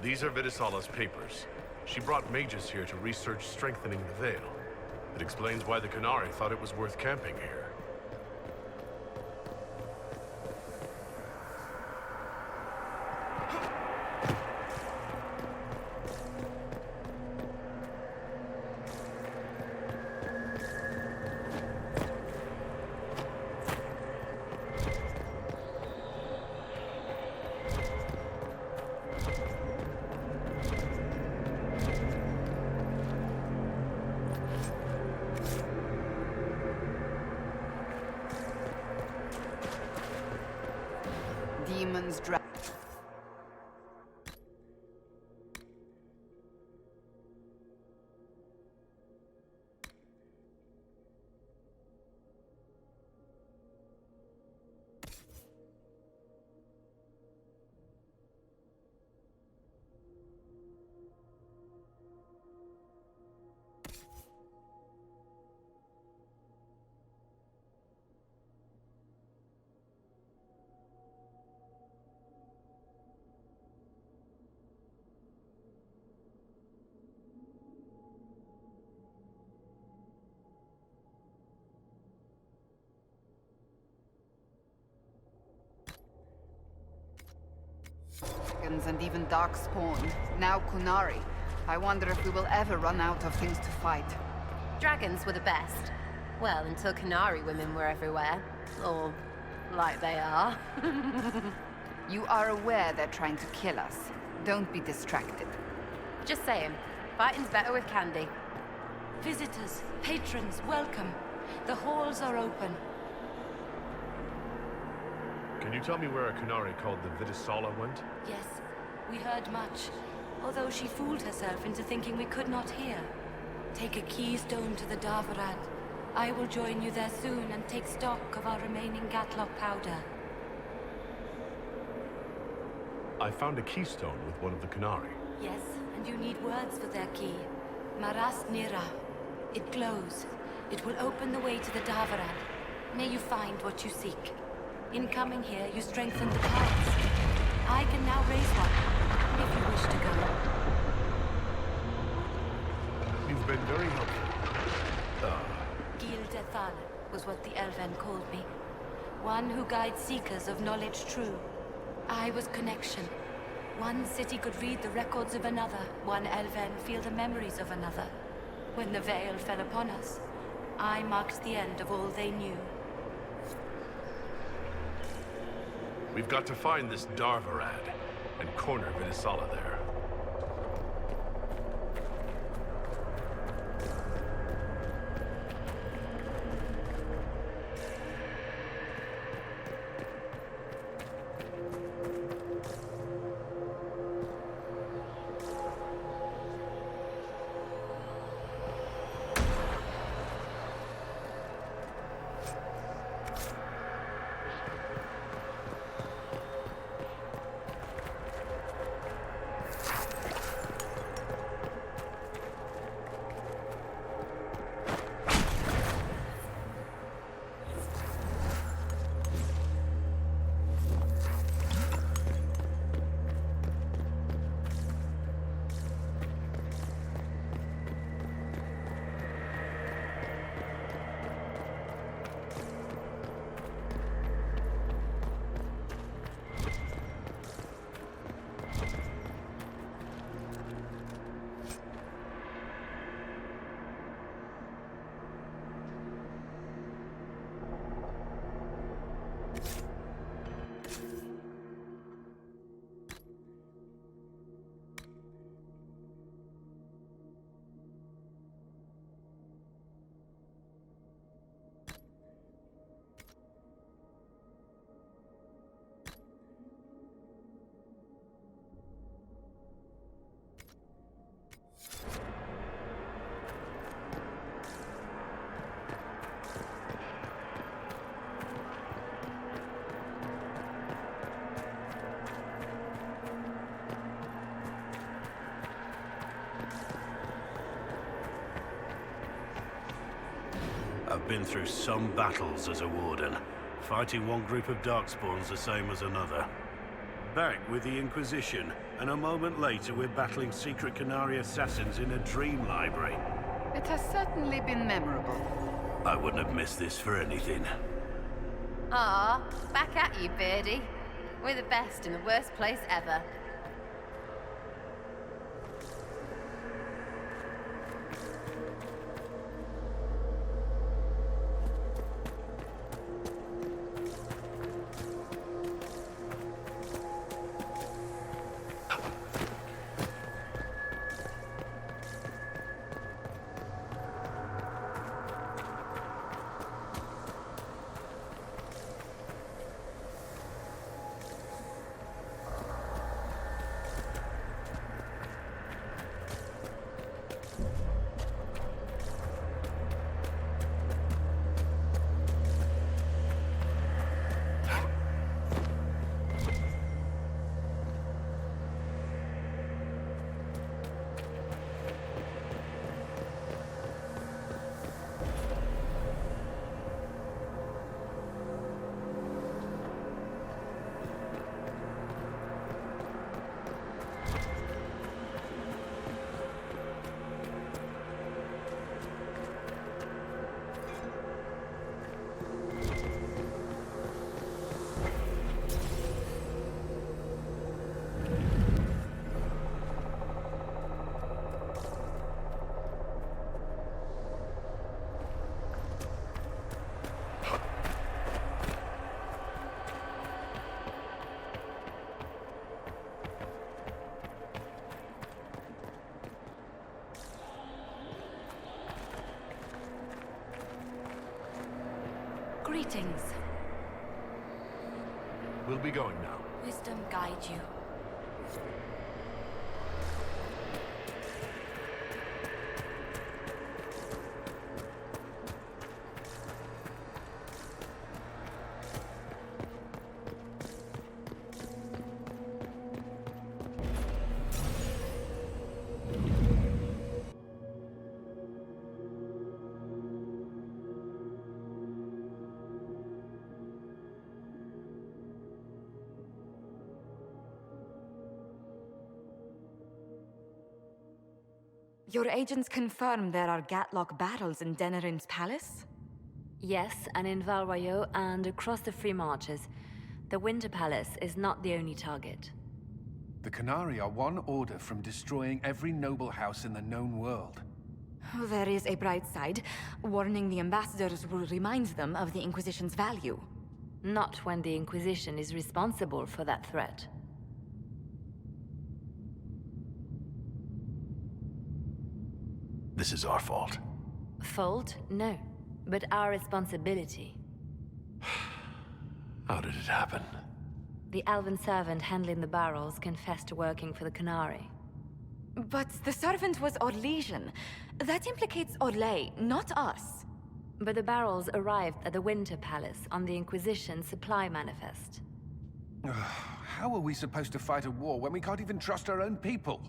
These are Vidisala's papers. She brought mages here to research strengthening the veil. It explains why the Qunari thought it was worth camping here. Demons drag. And even Darkspawn. Now Qunari. I wonder if we will ever run out of things to fight. Dragons were the best. Well, until Qunari women were everywhere. Or like they are. You are aware they're trying to kill us. Don't be distracted. Just saying. Fighting's better with candy. Visitors, patrons, welcome. The halls are open. Can you tell me where a Qunari called the Vidisala went? Yes, we heard much. Although she fooled herself into thinking we could not hear. Take a keystone to the Davarad. I will join you there soon and take stock of our remaining Gatlock powder. I found a keystone with one of the Qunari. Yes, and you need words for their key. Maras Nira. It glows. It will open the way to the Davarad. May you find what you seek. In coming here, you strengthen the ties. I can now raise one, if you wish to go. You've been very helpful. Gildethal was what the Elven called me. One who guides seekers of knowledge true. I was connection. One city could read the records of another, one Elven feel the memories of another. When the veil fell upon us, I marked the end of all they knew. We've got to find this Darvarad and corner Vidisala there. I've been through some battles as a warden, fighting one group of darkspawns the same as another. back with the Inquisition, and a moment later we're battling secret Canary assassins in a dream library. It has certainly been memorable. I wouldn't have missed this for anything. Ah, back at you, Birdie. We're the best in the worst place ever. Greetings. We'll be going now. Wisdom guide you. Your agents confirm there are Gatlock battles in Denerim's palace? Yes, and in Val Royeaux and across the Free Marches. The Winter Palace is not the only target. The Canary are one order from destroying every noble house in the known world. Oh, there is a bright side. Warning the ambassadors will remind them of the Inquisition's value. Not when the Inquisition is responsible for that threat. This is our fault. Fault? No. But our responsibility. How did it happen? The elven servant handling the barrels confessed to working for the Canary. But the servant was Orlesian. That implicates Orlais, not us. But the barrels arrived at the Winter Palace on the Inquisition supply manifest. How are we supposed to fight a war when we can't even trust our own people?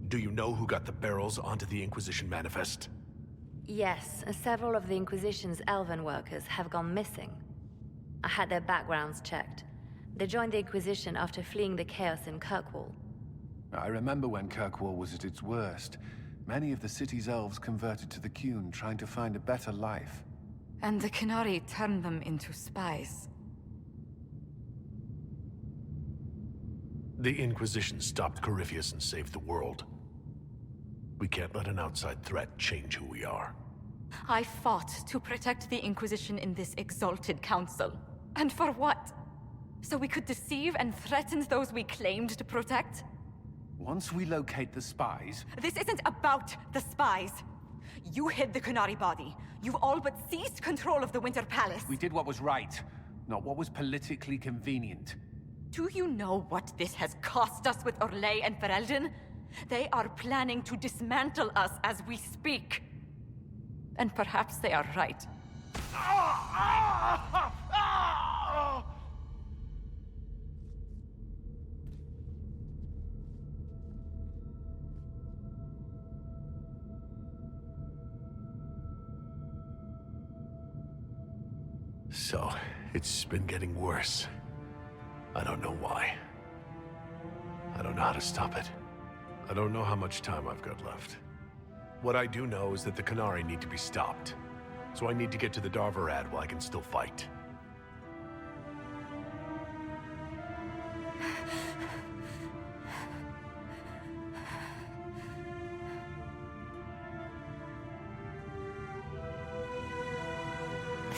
Do you know who got the barrels onto the Inquisition manifest? Yes, several of the Inquisition's elven workers have gone missing. I had their backgrounds checked. They joined the Inquisition after fleeing the chaos in Kirkwall. I remember when Kirkwall was at its worst. Many of the city's elves converted to the Qun, trying to find a better life. And the Canary turned them into spies. The Inquisition stopped Corypheus and saved the world. We can't let an outside threat change who we are. I fought to protect the Inquisition in this exalted council. And for what? So we could deceive and threaten those we claimed to protect? Once we locate the spies... This isn't about the spies. You hid the Canary body. You've all but seized control of the Winter Palace. We did what was right, not what was politically convenient. Do you know what this has cost us with Orlais and Ferelden? They are planning to dismantle us as we speak. And perhaps they are right. so. It's been getting worse. I don't know why. I don't know how to stop it. I don't know how much time I've got left. What I do know is that the Qunari need to be stopped. So I need to get to the Darvarad while I can still fight.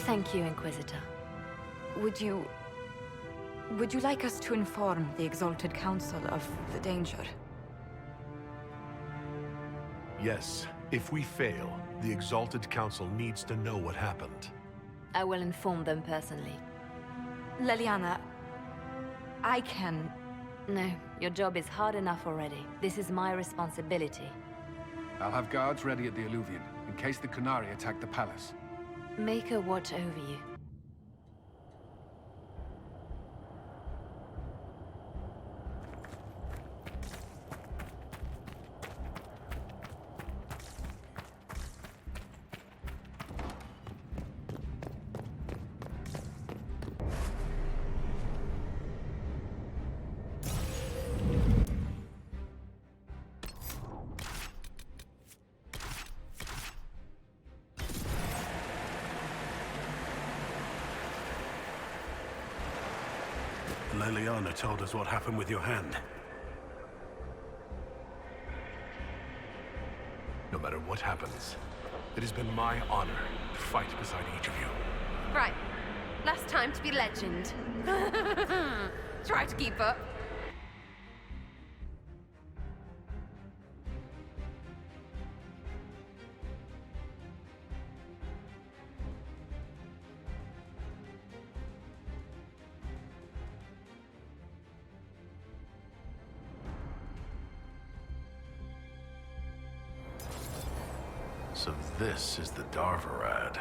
Thank you, Inquisitor. Would you like us to inform the Exalted Council of the danger? Yes. If we fail, the Exalted Council needs to know what happened. I will inform them personally. Leliana, I can... No, your job is hard enough already. This is my responsibility. I'll have guards ready at the Alluvion, in case the Qunari attack the palace. Make a watch over you. Leliana told us what happened with your hand. No matter what happens, it has been my honor to fight beside each of you. Right. Last time to be legend. Try to keep up. So this is the Darvarad.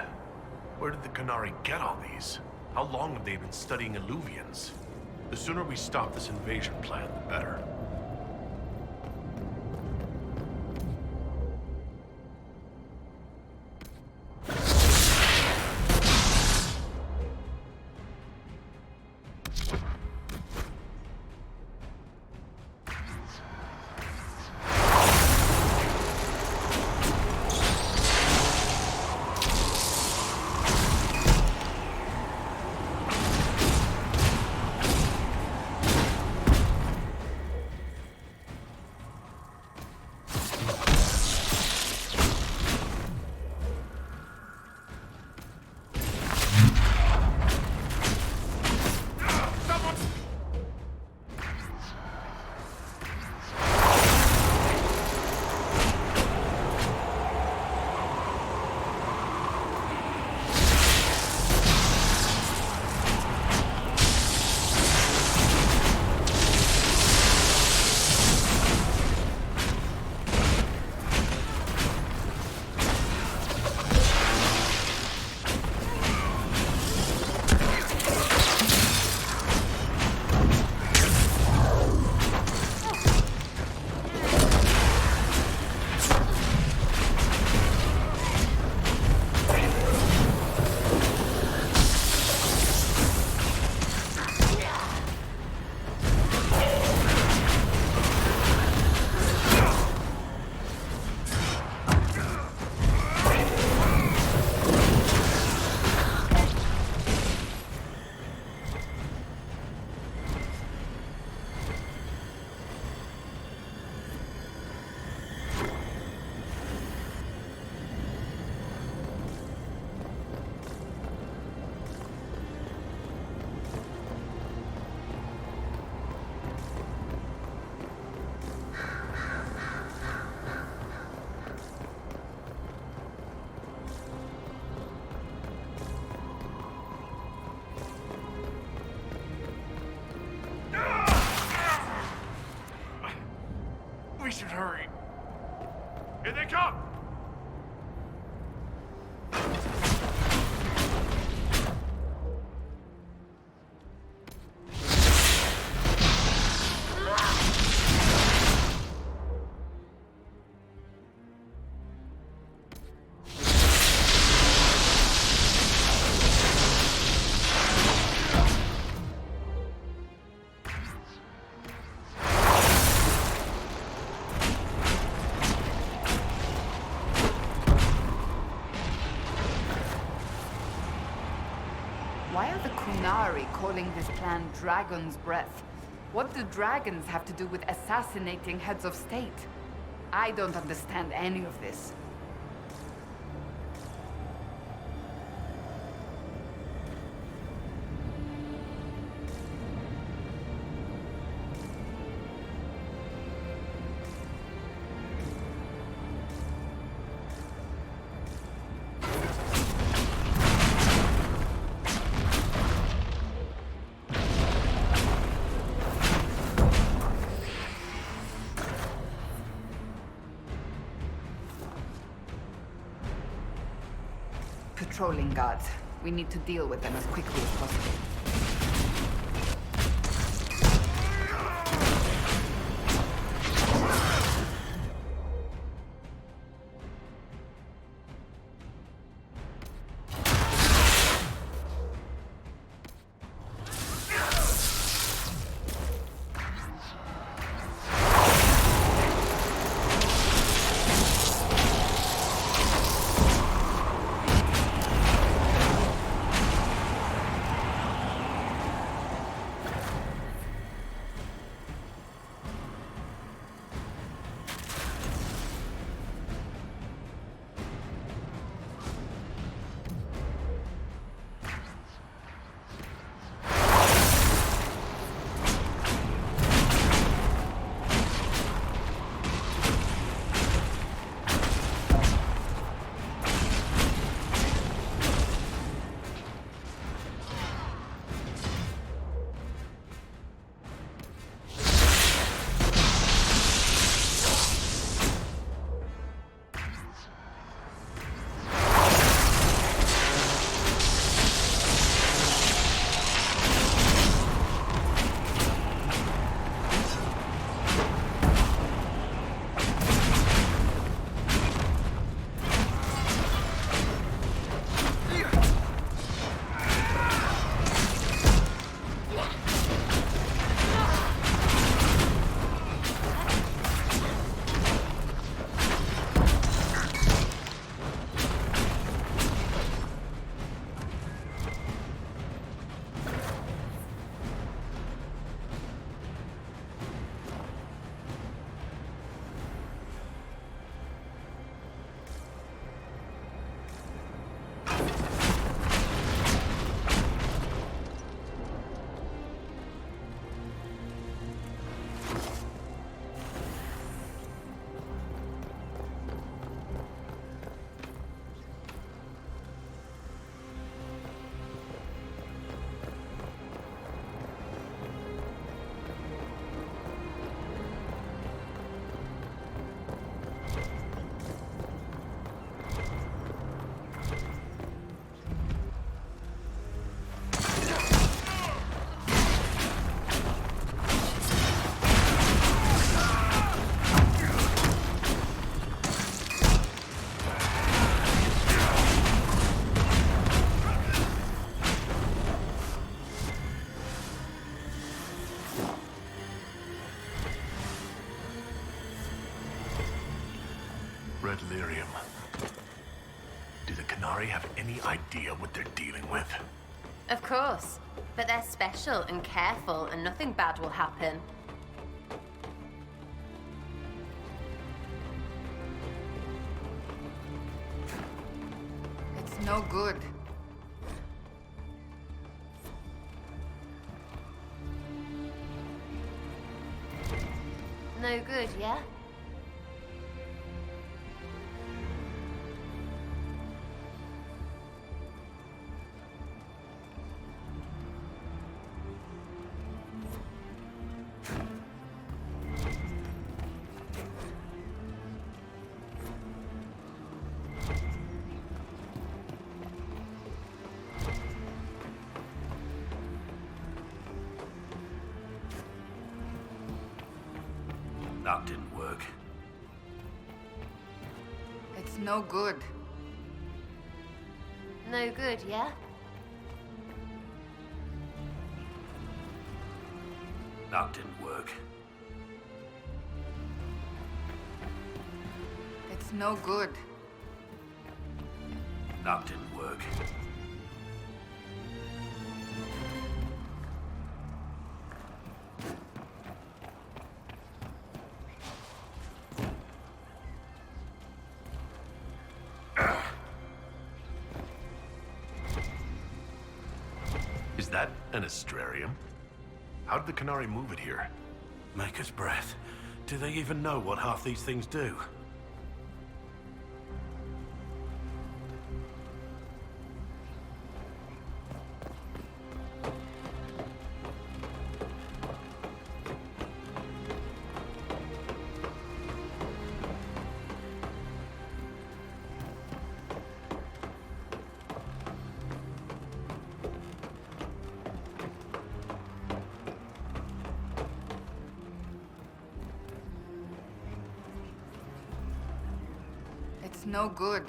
Where did the Qunari get all these? How long have they been studying Alluvians? The sooner we stop this invasion plan, the better. We should hurry. Here they come! Canary calling this plan Dragon's Breath. What do dragons have to do with assassinating heads of state? I don't understand any of this. Patrolling guards. We need to deal with them as quickly as possible. Red lyrium. Do the Canary have any idea what they're dealing with? Of course. But they're special and careful, and nothing bad will happen. It's no good. No good, yeah? That didn't work. It's no good. No good, yeah? That didn't work. It's no good. That didn't work. Is that an astrarium? How did the Canary move it here? Maker's breath. Do they even know what half these things do? It's no good.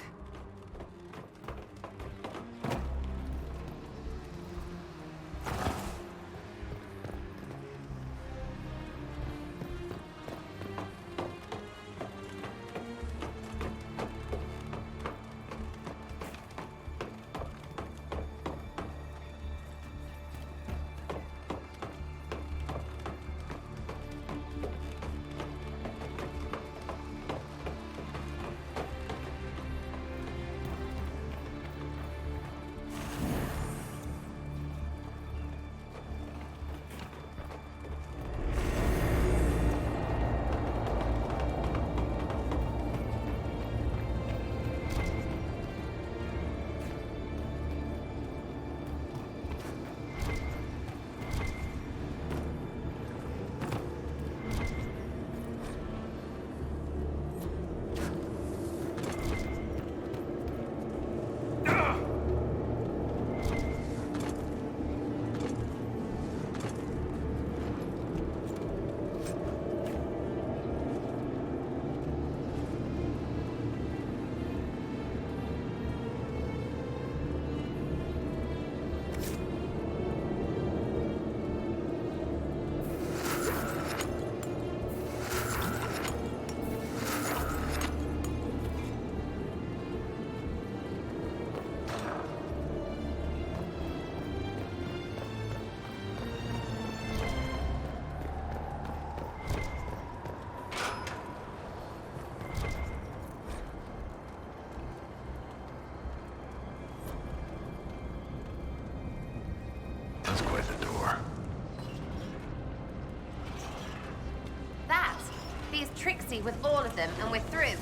That's quite the door. That! He's tricksy with all of them, and we're through.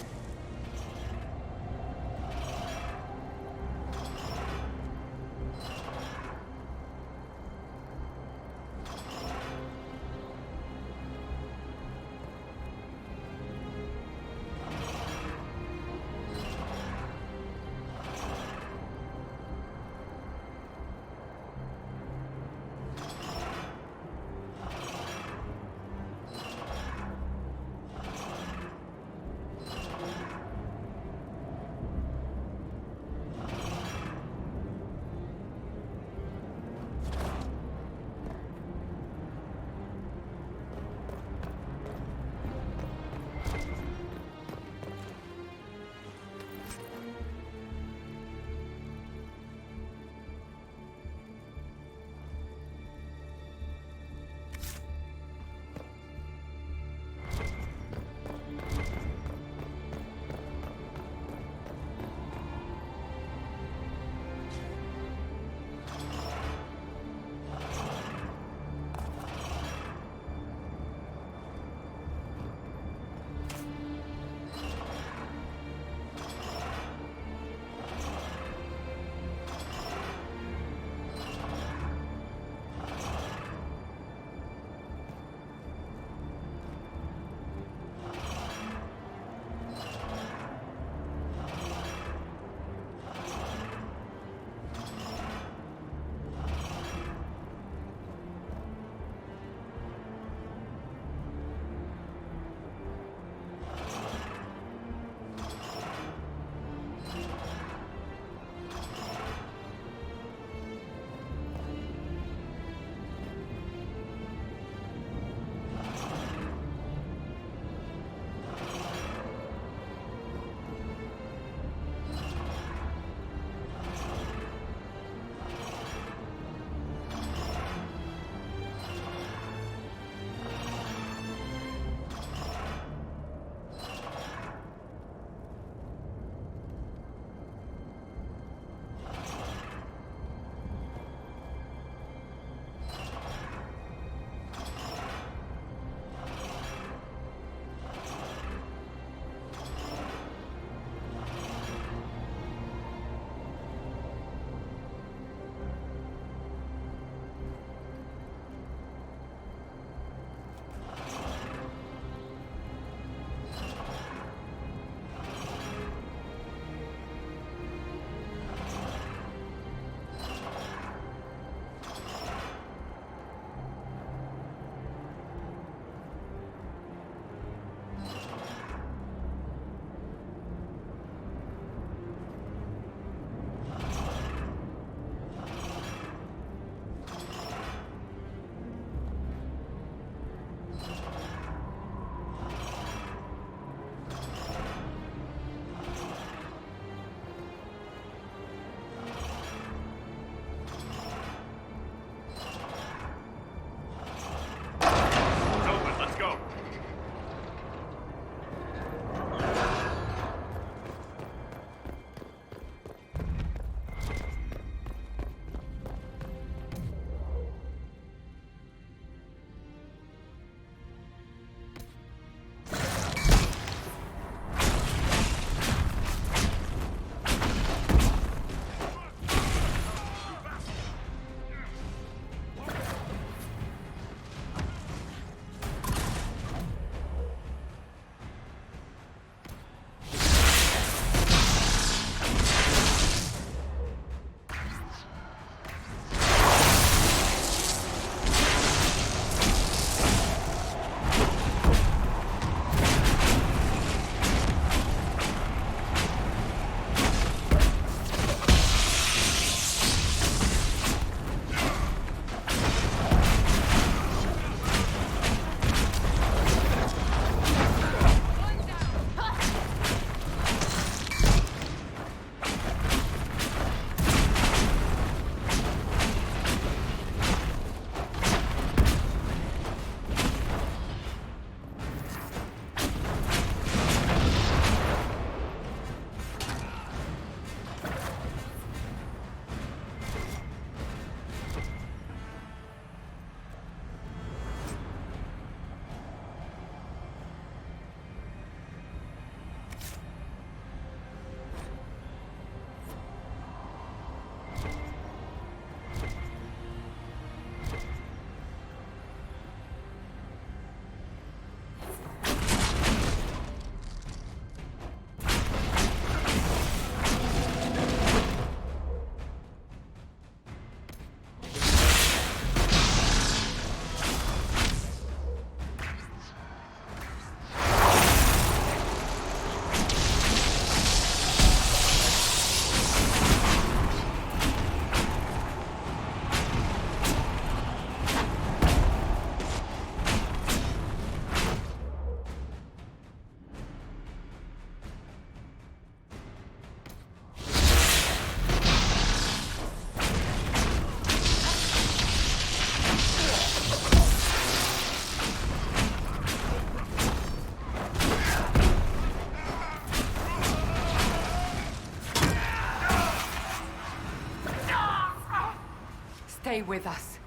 stay with us.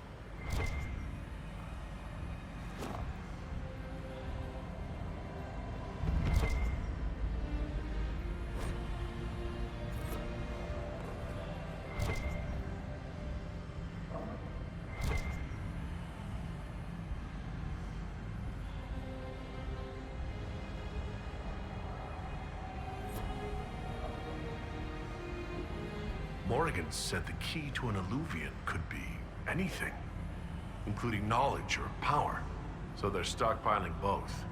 Morrigan said the key to an Illuvian could be anything, including knowledge or power. So they're stockpiling both.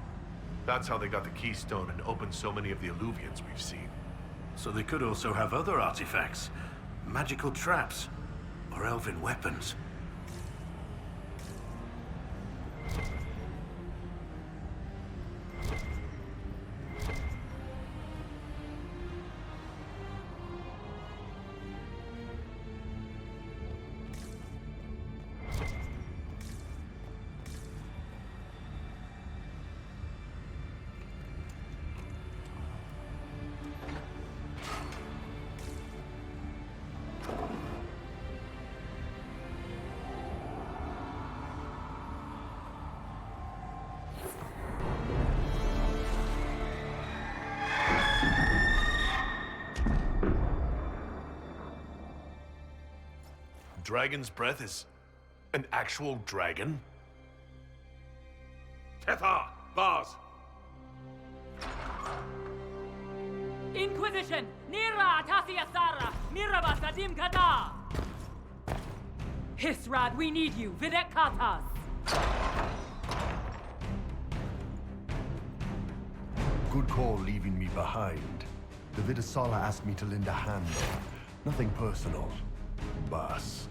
That's how they got the keystone and opened so many of the Illuvians we've seen. So they could also have other artifacts, magical traps, or elven weapons. Dragon's breath is an actual dragon? Tethar! Bars! Inquisition! Nira Tasia Sara! Miraba Sadim Kada! Hisrad, we need you! Videk Katas! Good call leaving me behind. The Vidasala asked me to lend a hand. Nothing personal. Boss.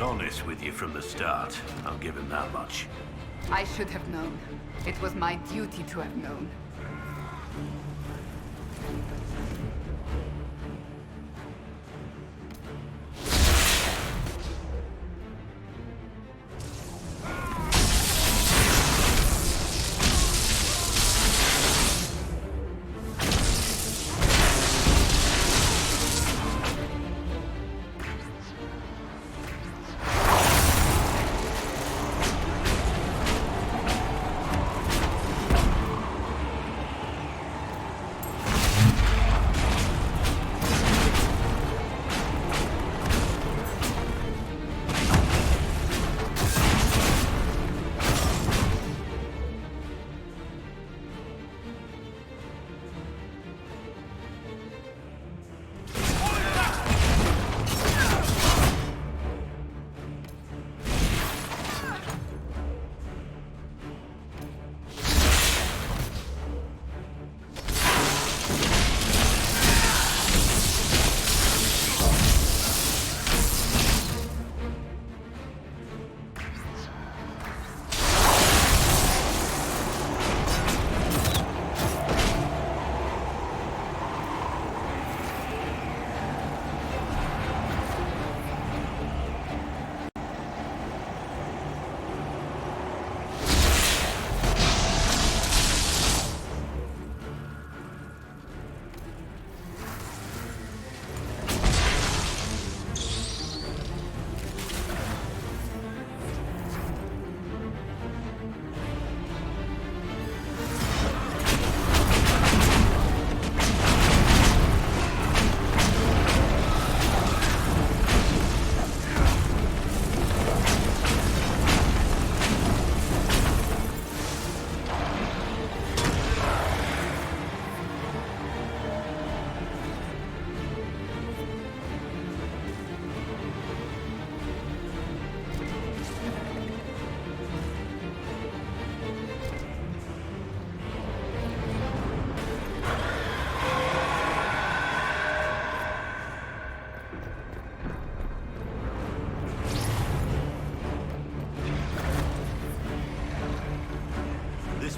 Honest with you from the start. I'll give him that much. I should have known. It was my duty to have known.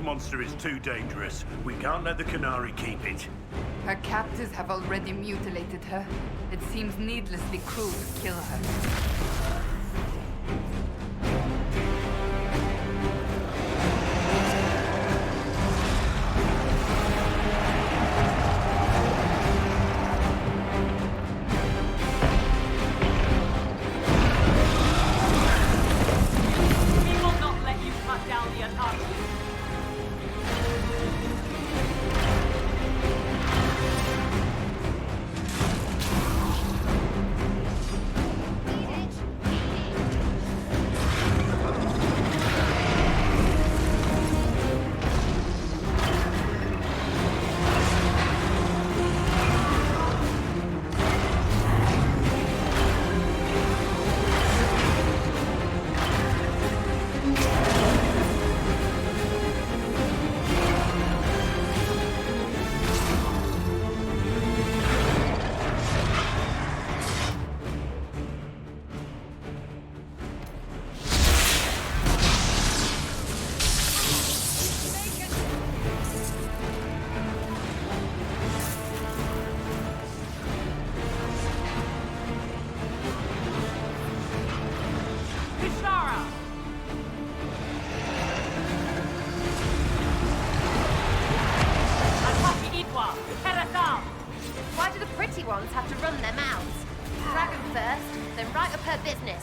monster is too dangerous. We can't let the Canary keep it. Her captors have already mutilated her. It seems needlessly cruel to kill her. Why do the pretty ones have to run their mouths? Dragon first, then right up her business.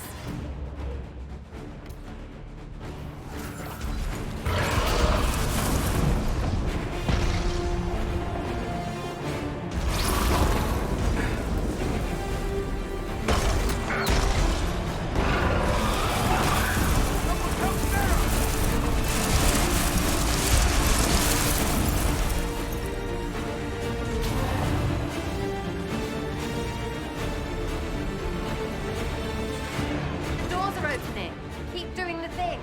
Keep doing the thing.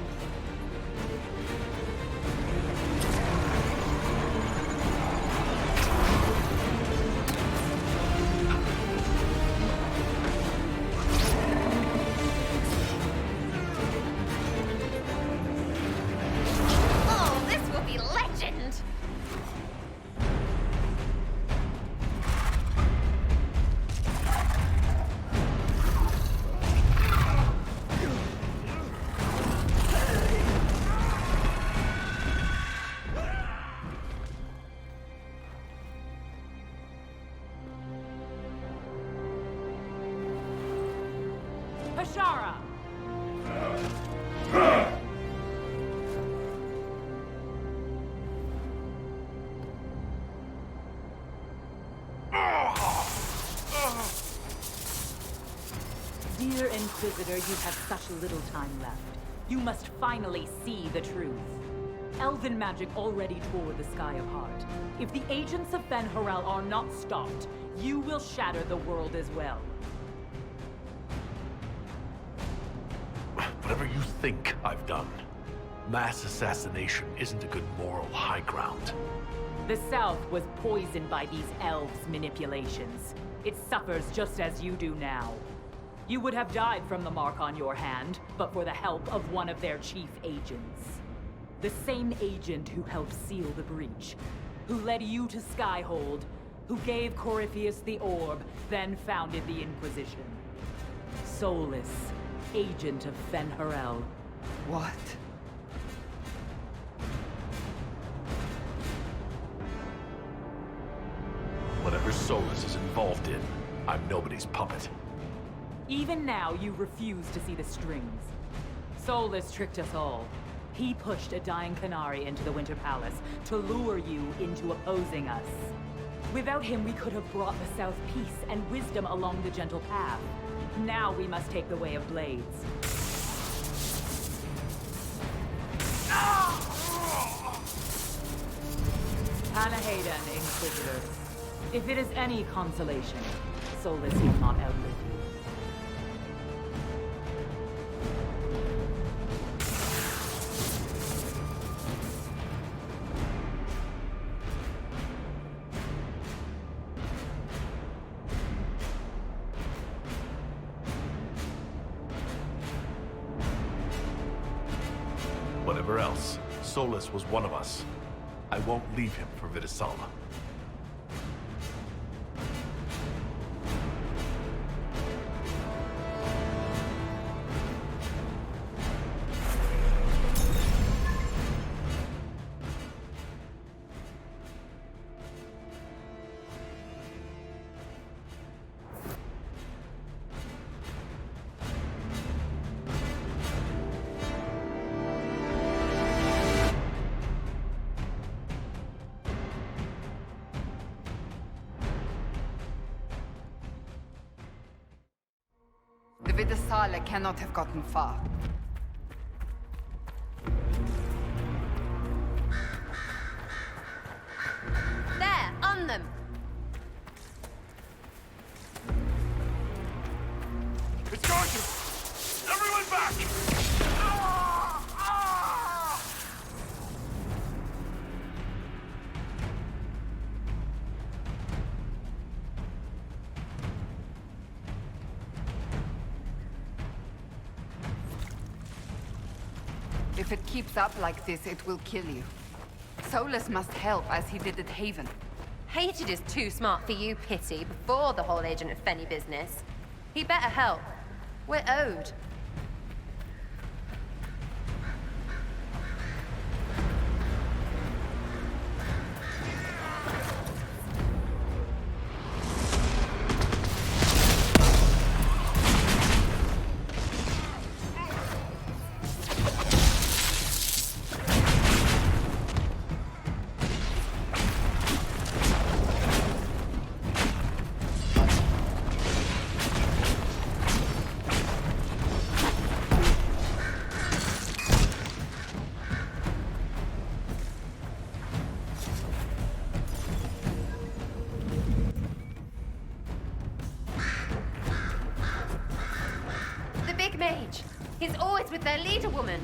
Oh, this will be legend. Hashara! Dear Inquisitor, you have such little time left. You must finally see the truth. Elven magic already tore the Sky apart. If the agents of Ben Harel are not stopped, you will shatter the world as well. Whatever you think I've done, mass assassination isn't a good moral high ground. The South was poisoned by these elves' manipulations. It suffers just as you do now. You would have died from the mark on your hand, but for the help of one of their chief agents. The same agent who helped seal the breach, who led you to Skyhold, who gave Corypheus the orb, then founded the Inquisition. Soulless, agent of Fen Harel. What? Whatever Solus is involved in, I'm nobody's puppet. Even now, you refuse to see the strings. Solus tricked us all. He pushed a dying Canary into the Winter Palace to lure you into opposing us. Without him, we could have brought the South peace and wisdom along the gentle path. Now we must take the way of blades. Panaheda, Inquisitor. If it is any consolation, Solus will not outlive you. Whatever else Solus was one of us. I won't leave him for Vidisala. The Vidisala cannot have gotten far. There, on them! It's Gorgeous! Everyone back! If it keeps up like this, it will kill you. Solus must help, as he did at Haven. Hated is too smart for you, Pity, before the whole Agent of Fenny business. He better help. We're owed. Mage. He's always with their leader woman.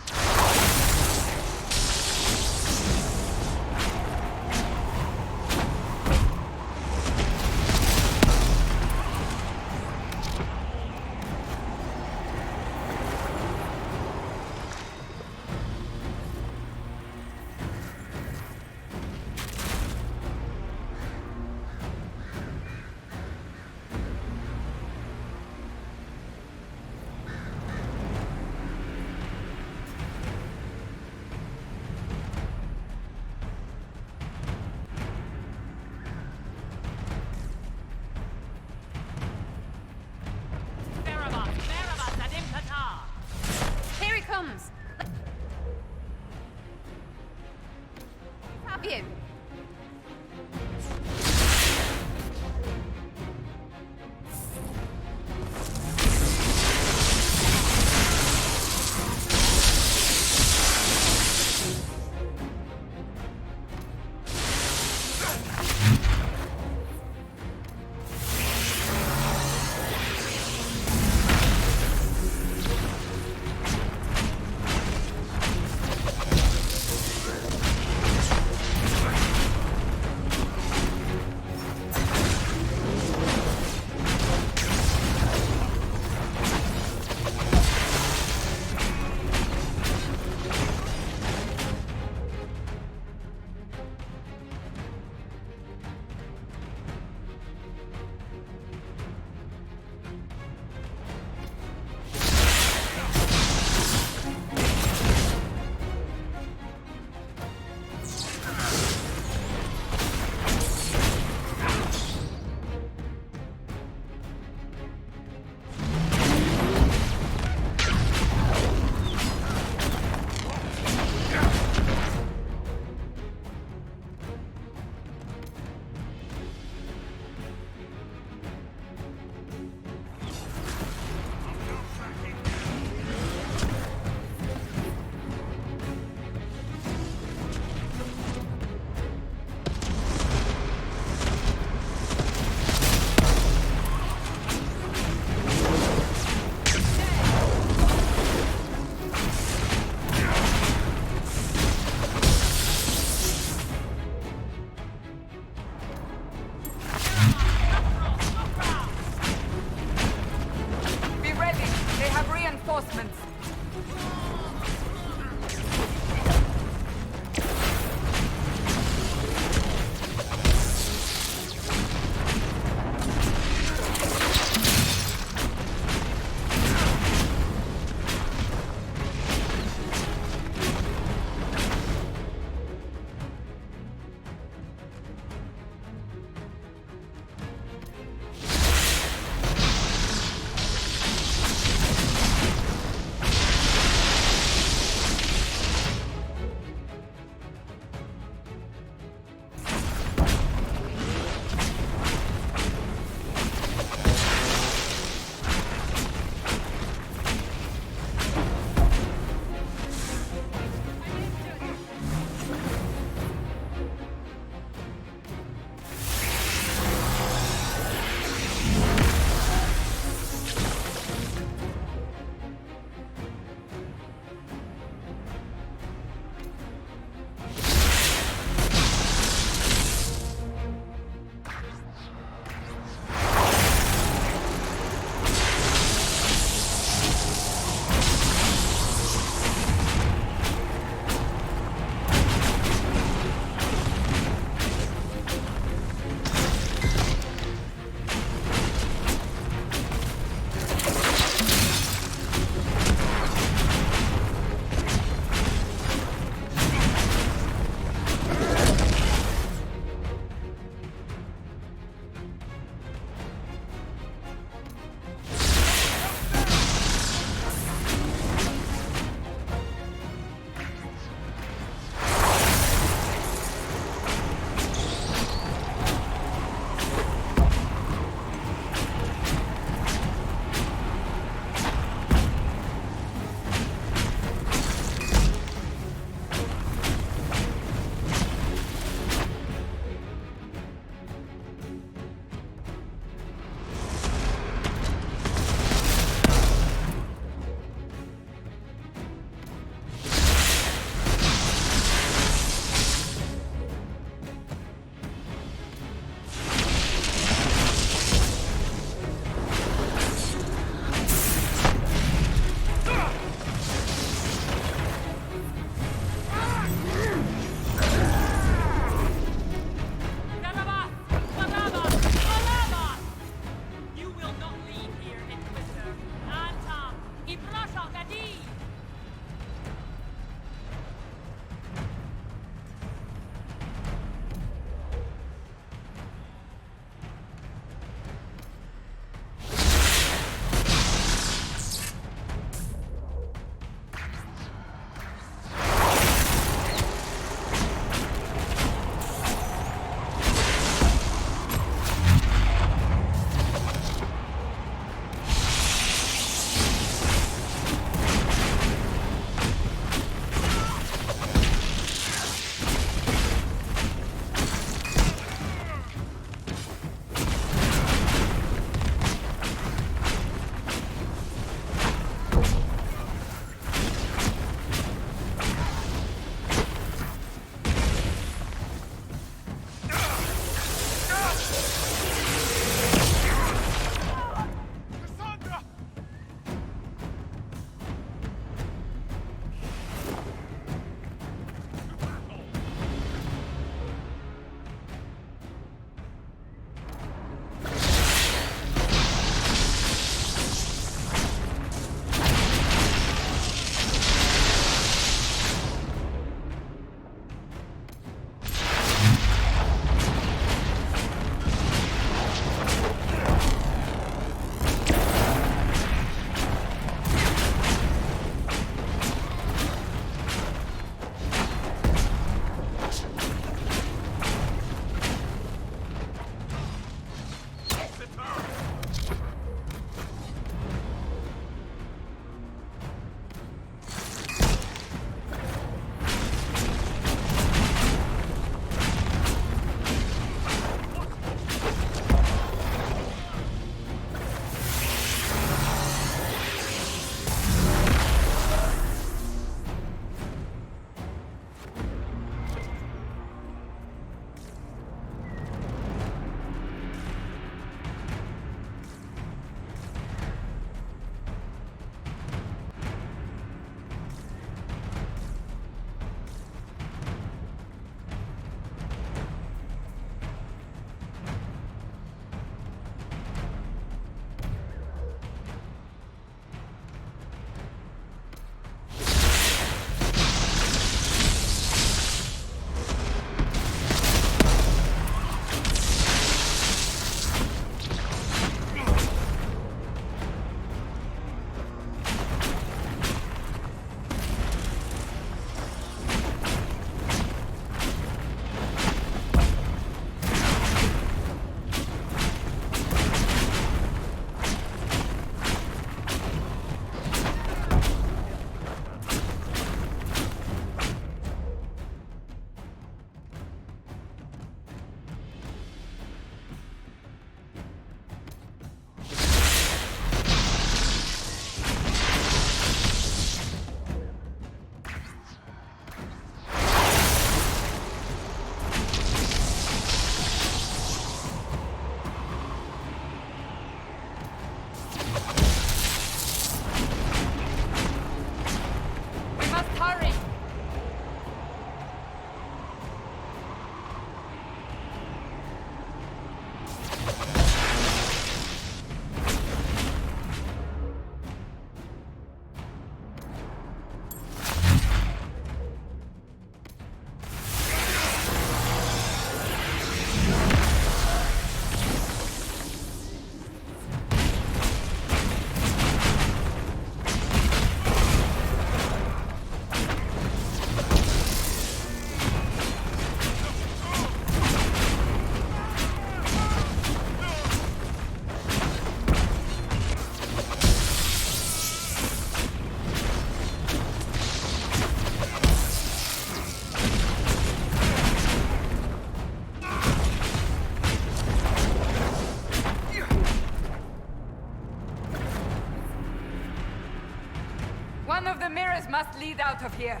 must lead out of here.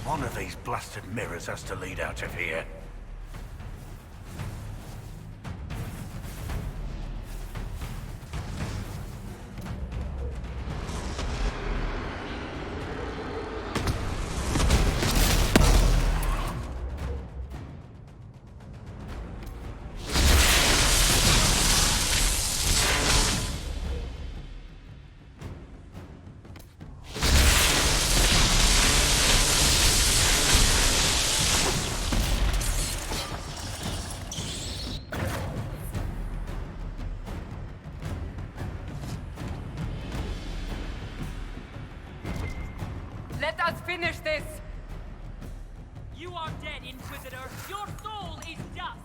One of these blasted mirrors has to lead out of here. Let us finish this! You are dead, Inquisitor. Your soul is dust.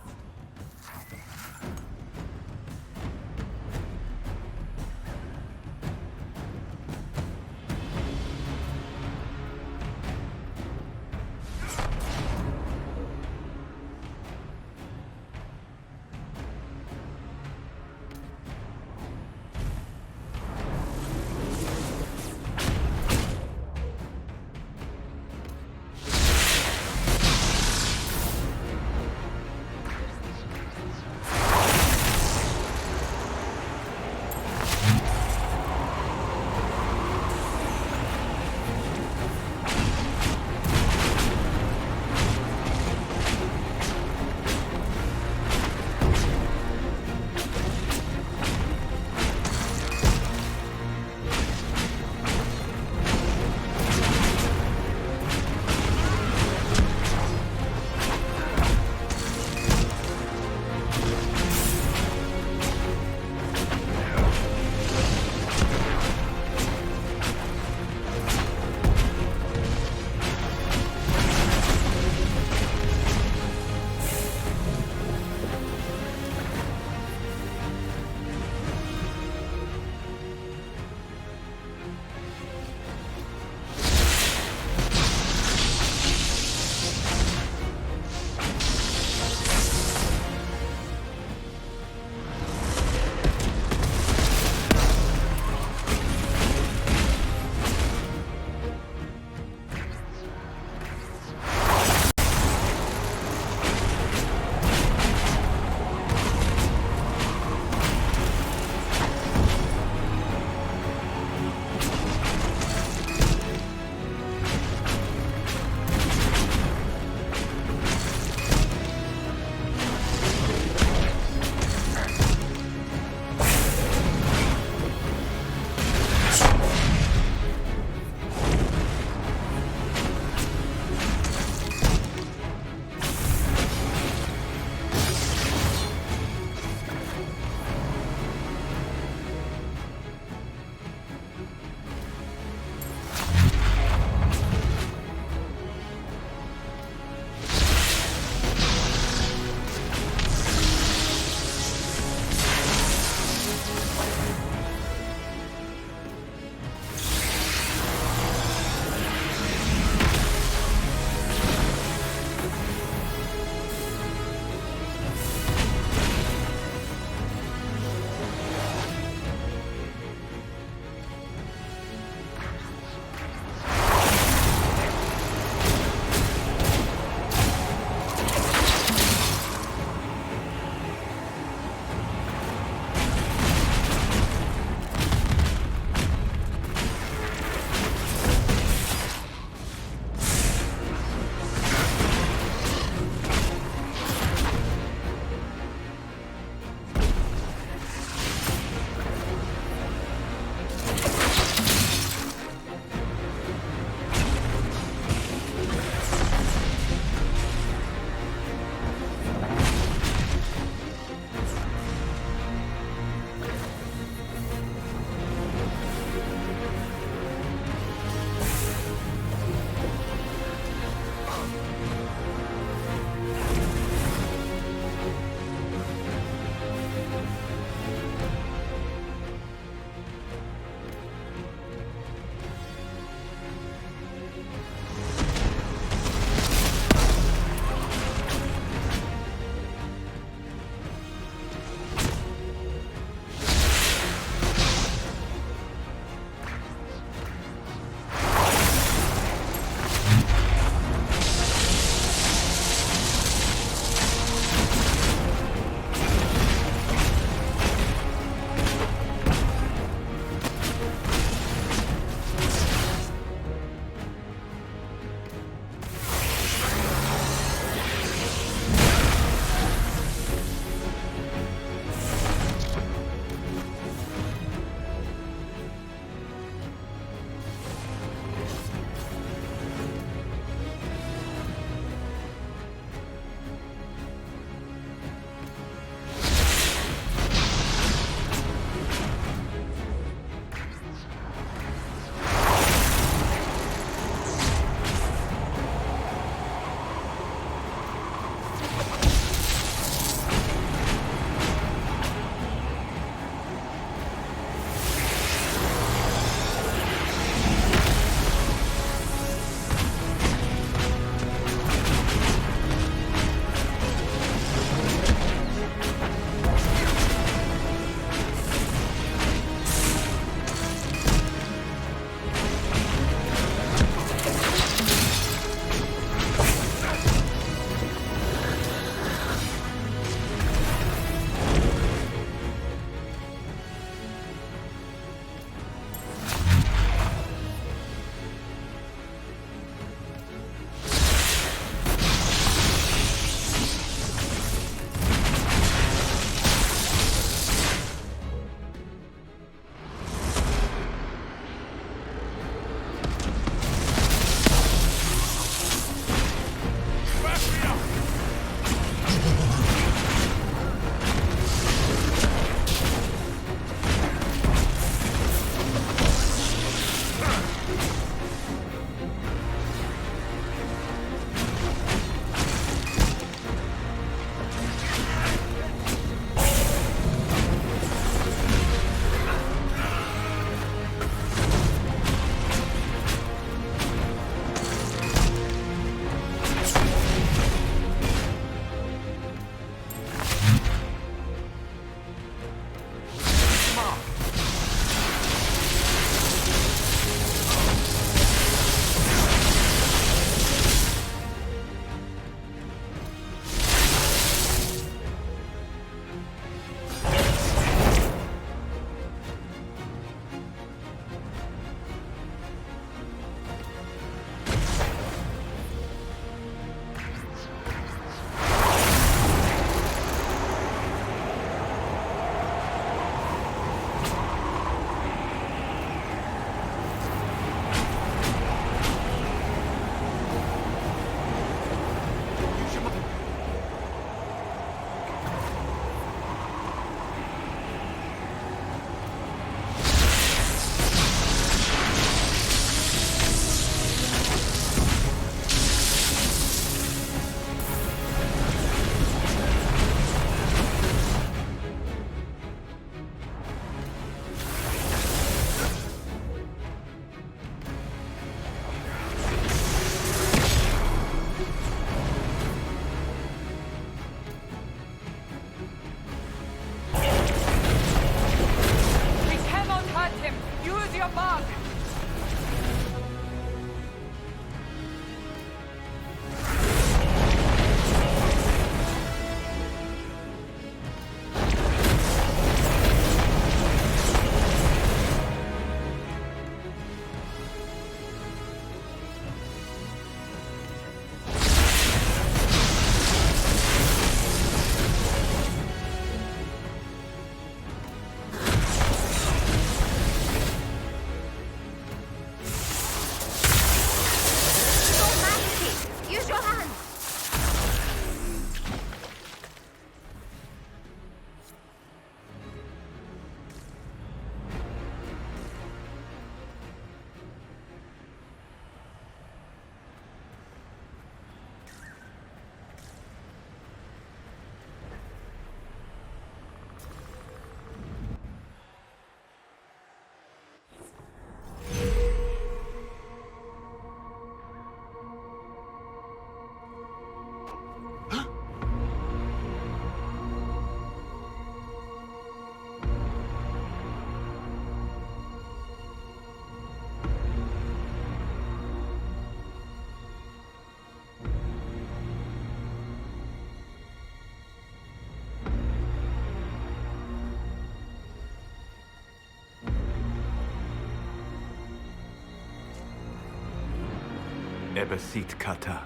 Ebesit kata,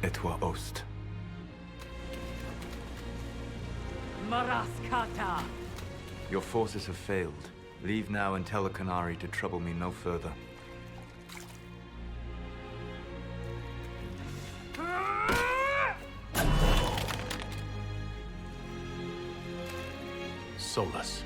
etwa ost. Maraskata! Your forces have failed. Leave now and tell the Qunari to trouble me no further. Solus.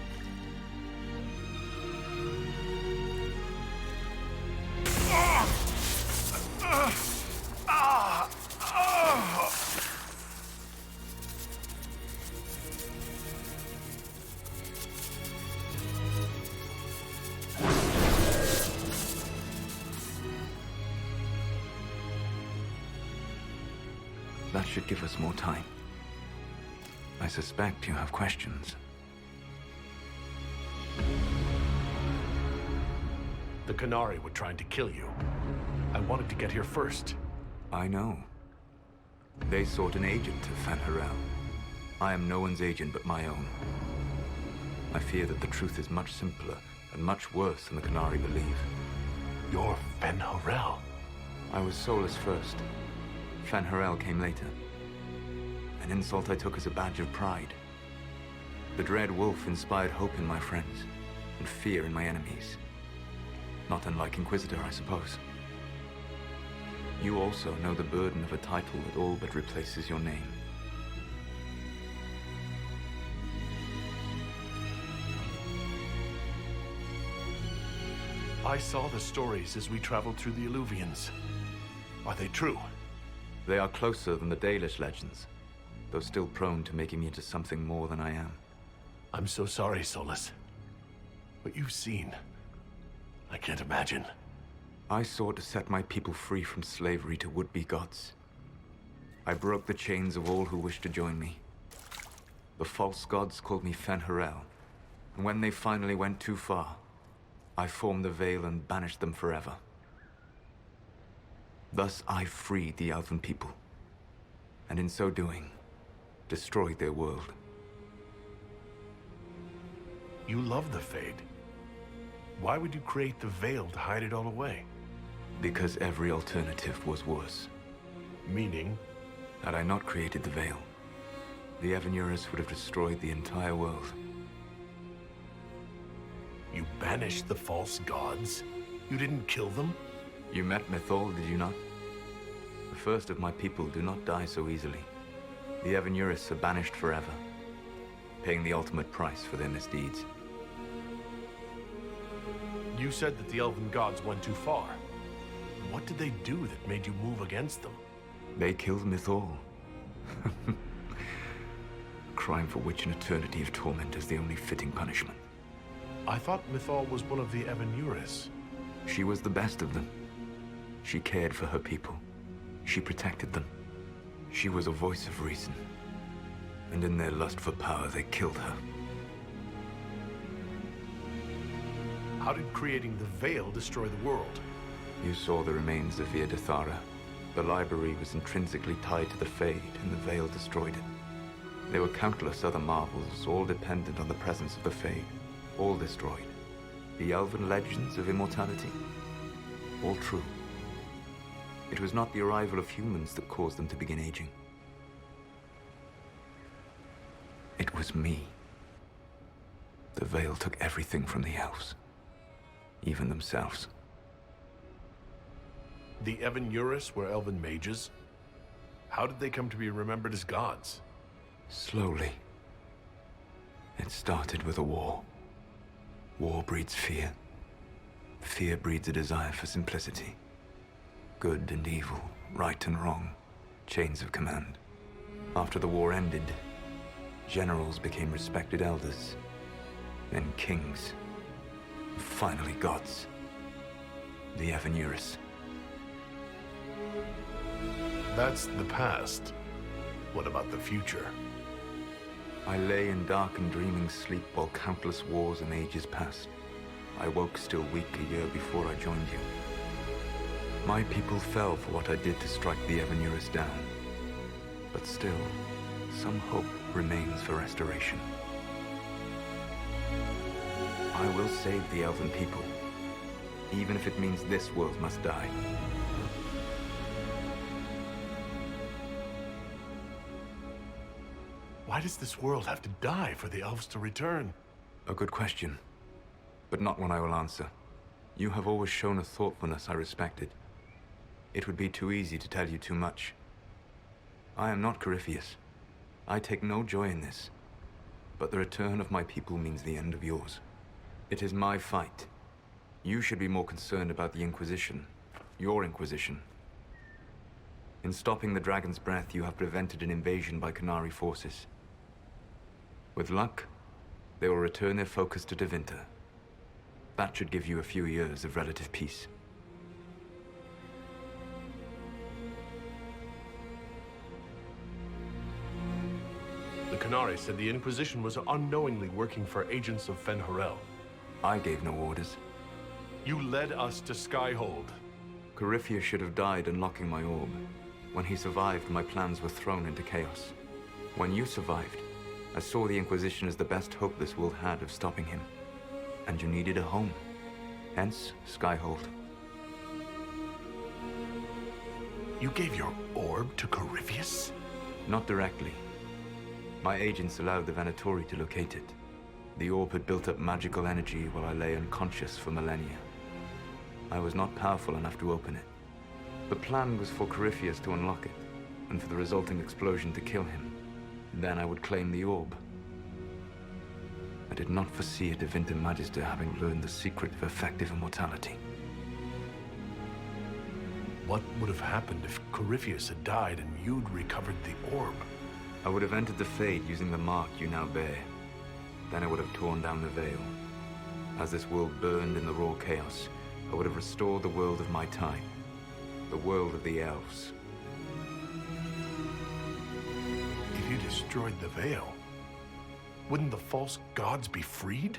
That should give us more time. I suspect you have questions. The Qunari were trying to kill you. I wanted to get here first. I know. They sought an agent to Fan Harel. I am no one's agent but my own. I fear that the truth is much simpler and much worse than the Qunari believe. You're Fan Harel? I was Solus first. Fan Harel came later. An insult I took as a badge of pride. The Dread Wolf inspired hope in my friends, and fear in my enemies. Not unlike Inquisitor, I suppose. You also know the burden of a title that all but replaces your name. I saw the stories as we traveled through the Illuvians. Are they true? They are closer than the Dalish legends, though still prone to making me into something more than I am. I'm so sorry, Solus. What you've seen, I can't imagine. I sought to set my people free from slavery to would-be gods. I broke the chains of all who wished to join me. The false gods called me Fan Harel, and when they finally went too far, I formed the Veil and banished them forever. Thus I freed the Elven people, and in so doing, destroyed their world. You love the Fade. Why would you create the Veil to hide it all away? Because every alternative was worse. Meaning? Had I not created the Veil, the Evanurus would have destroyed the entire world. You banished the false gods? You didn't kill them? You met Mythol, did you not? The first of my people do not die so easily. The Evanurus are banished forever, paying the ultimate price for their misdeeds. You said that the Elven gods went too far. What did they do that made you move against them? They killed Mythol. A crime for which an eternity of torment is the only fitting punishment. I thought Mythol was one of the Evanurus. She was the best of them. She cared for her people. She protected them. She was a voice of reason. And in their lust for power, they killed her. How did creating the Veil destroy the world? You saw the remains of Via Dethara. The library was intrinsically tied to the Fade, and the Veil destroyed it. There were countless other marvels, all dependent on the presence of the Fade. All destroyed. The elven legends of immortality. All true. It was not the arrival of humans that caused them to begin aging. It was me. The Veil took everything from the elves. Even themselves. The Evanurus were elven mages? How did they come to be remembered as gods? Slowly. It started with a war. War breeds fear. Fear breeds a desire for simplicity. Good and evil, right and wrong, chains of command. After the war ended, generals became respected elders, then kings, and finally gods. The Evanurus. That's the past. What about the future? I lay in dark and dreaming sleep while countless wars and ages passed. I woke still weak a year before I joined you. My people fell for what I did to strike the Evanurus down. But still, some hope remains for restoration. I will save the Elven people, even if it means this world must die. Why does this world have to die for the elves to return? A good question, but not one I will answer. You have always shown a thoughtfulness I respected. It would be too easy to tell you too much. I am not Corypheus. I take no joy in this. But the return of my people means the end of yours. It is my fight. You should be more concerned about the Inquisition. Your Inquisition. In stopping the Dragon's Breath, you have prevented an invasion by Qunari forces. With luck, they will return their focus to Tevinter. That should give you a few years of relative peace. The Qunari said the Inquisition was unknowingly working for agents of Fen'Harel. I gave no orders. You led us to Skyhold. Corypheus should have died unlocking my orb. When he survived, my plans were thrown into chaos. When you survived, I saw the Inquisition as the best hope this world had of stopping him. And you needed a home. Hence, Skyhold. You gave your orb to Corypheus? Not directly. My agents allowed the Venatori to locate it. The orb had built up magical energy while I lay unconscious for millennia. I was not powerful enough to open it. The plan was for Corypheus to unlock it, and for the resulting explosion to kill him. Then I would claim the orb. I did not foresee a Tevinter Magister having learned the secret of effective immortality. What would have happened if Corypheus had died and you'd recovered the orb? I would have entered the Fade using the mark you now bear. Then I would have torn down the veil. As this world burned in the raw chaos, I would have restored the world of my time. The world of the elves. If you destroyed the veil, wouldn't the false gods be freed?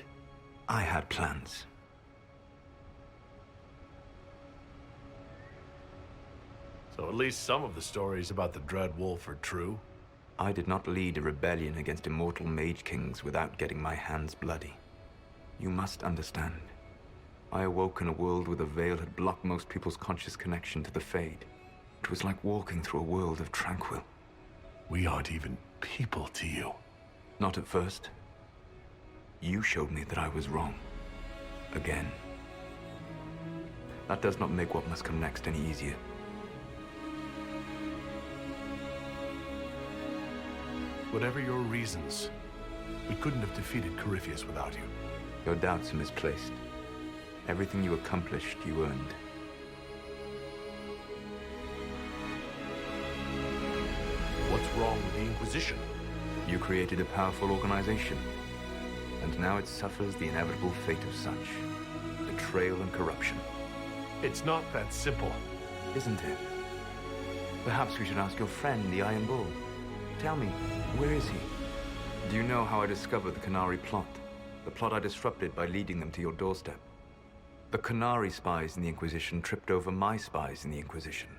I had plans. So at least some of the stories about the Dread Wolf are true. I did not lead a rebellion against immortal mage kings without getting my hands bloody. You must understand. I awoke in a world where the veil had blocked most people's conscious connection to the Fade. It was like walking through a world of tranquil. We aren't even people to you. Not at first. You showed me that I was wrong. Again. That does not make what must come next any easier. Whatever your reasons, we couldn't have defeated Corypheus without you. Your doubts are misplaced. Everything you accomplished, you earned. What's wrong with the Inquisition? You created a powerful organization, and now it suffers the inevitable fate of such. Betrayal and corruption. It's not that simple. Isn't it? Perhaps we should ask your friend, the Iron Bull. Tell me, where is he? Do you know how I discovered the Qunari plot? The plot I disrupted by leading them to your doorstep. The Qunari spies in the Inquisition tripped over my spies in the Inquisition.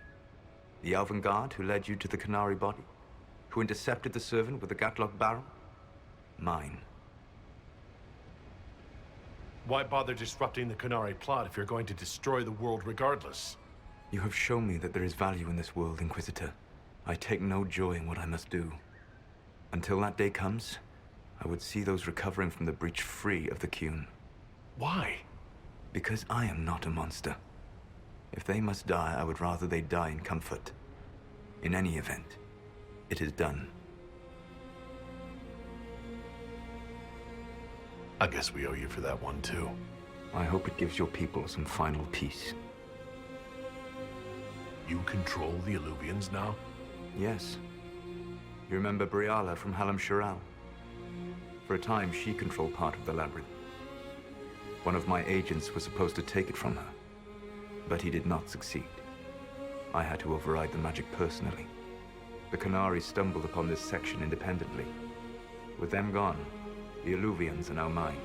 The Elven Guard who led you to the Qunari body? Who intercepted the servant with the Gatlock barrel? Mine. Why bother disrupting the Qunari plot if you're going to destroy the world regardless? You have shown me that there is value in this world, Inquisitor. I take no joy in what I must do. Until that day comes, I would see those recovering from the breach free of the Qun. Why? Because I am not a monster. If they must die, I would rather they die in comfort. In any event, it is done. I guess we owe you for that one, too. I hope it gives your people some final peace. You control the Illuvians now? Yes. You remember Briala from Halam Shiral? For a time, she controlled part of the labyrinth. One of my agents was supposed to take it from her, but he did not succeed. I had to override the magic personally. The Qunari stumbled upon this section independently. With them gone, the Illuvians are now mine.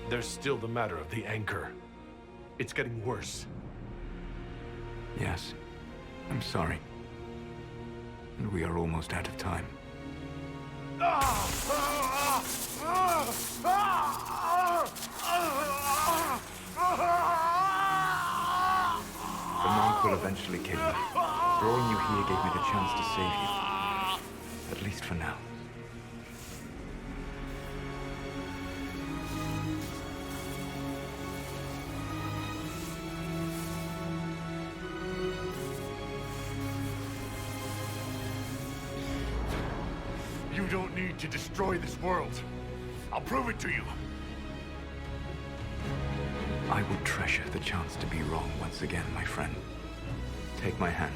There's still the matter of the anchor. It's getting worse. Yes, I'm sorry. And we are almost out of time. The monk will eventually kill you. Drawing you here gave me the chance to save you. At least for now. You don't need to destroy this world. I'll prove it to you. I would treasure the chance to be wrong once again, my friend. Take my hand.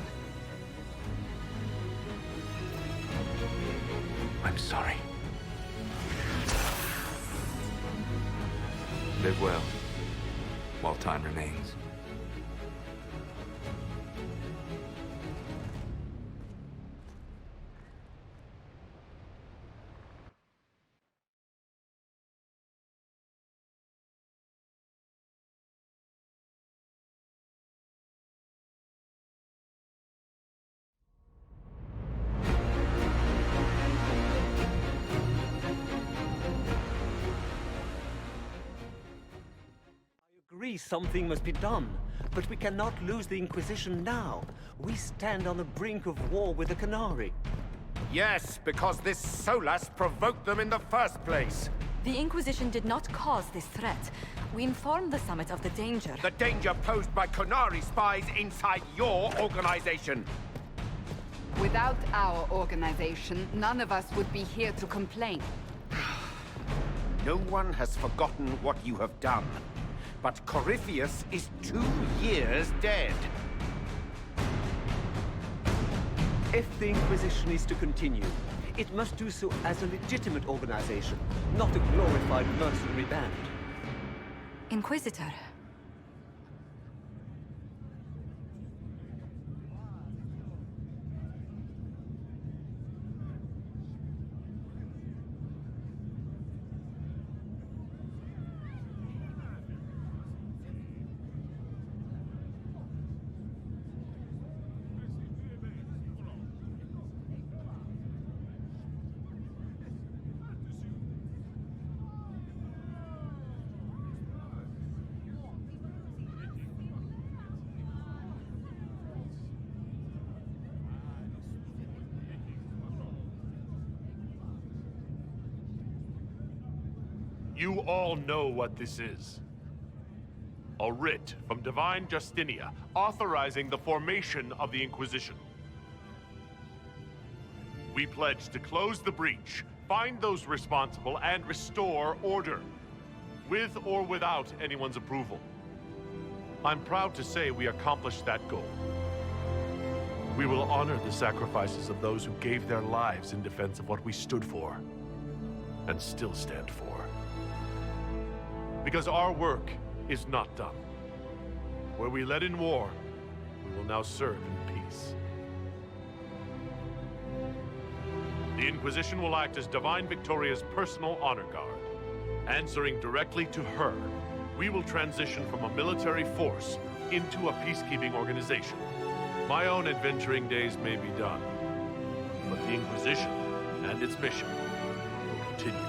I'm sorry. Live well, while time remains. Agree something must be done, but we cannot lose the Inquisition now. We stand on the brink of war with the Canary. Yes, because this Solas provoked them in the first place. The Inquisition did not cause this threat. We informed the Summit of the danger. The danger posed by Canary spies inside your organization. Without our organization, none of us would be here to complain. No one has forgotten what you have done. But Corypheus is 2 years dead. If the Inquisition is to continue, it must do so as a legitimate organization, not a glorified mercenary band. Inquisitor. You all know what this is. A writ from Divine Justinia authorizing the formation of the Inquisition. We pledge to close the breach, find those responsible, and restore order, with or without anyone's approval. I'm proud to say we accomplished that goal. We will honor the sacrifices of those who gave their lives in defense of what we stood for, and still stand for. Because our work is not done. Where we led in war, we will now serve in peace. The Inquisition will act as Divine Victoria's personal honor guard. Answering directly to her, we will transition from a military force into a peacekeeping organization. My own adventuring days may be done, but the Inquisition and its mission will continue.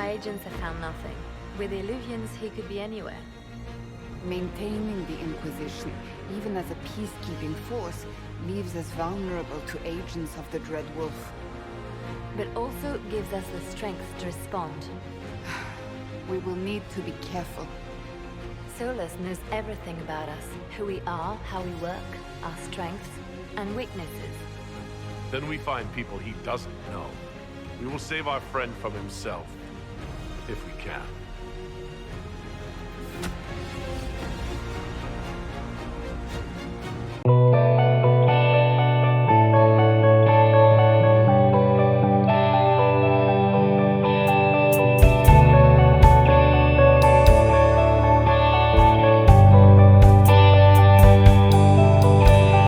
My agents have found nothing. With the Illuvians, he could be anywhere. Maintaining the Inquisition, even as a peacekeeping force, leaves us vulnerable to agents of the Dread Wolf. But also gives us the strength to respond. We will need to be careful. Solus knows everything about us. Who we are, how we work, our strengths and weaknesses. Then we find people he doesn't know. We will save our friend from himself, if we can.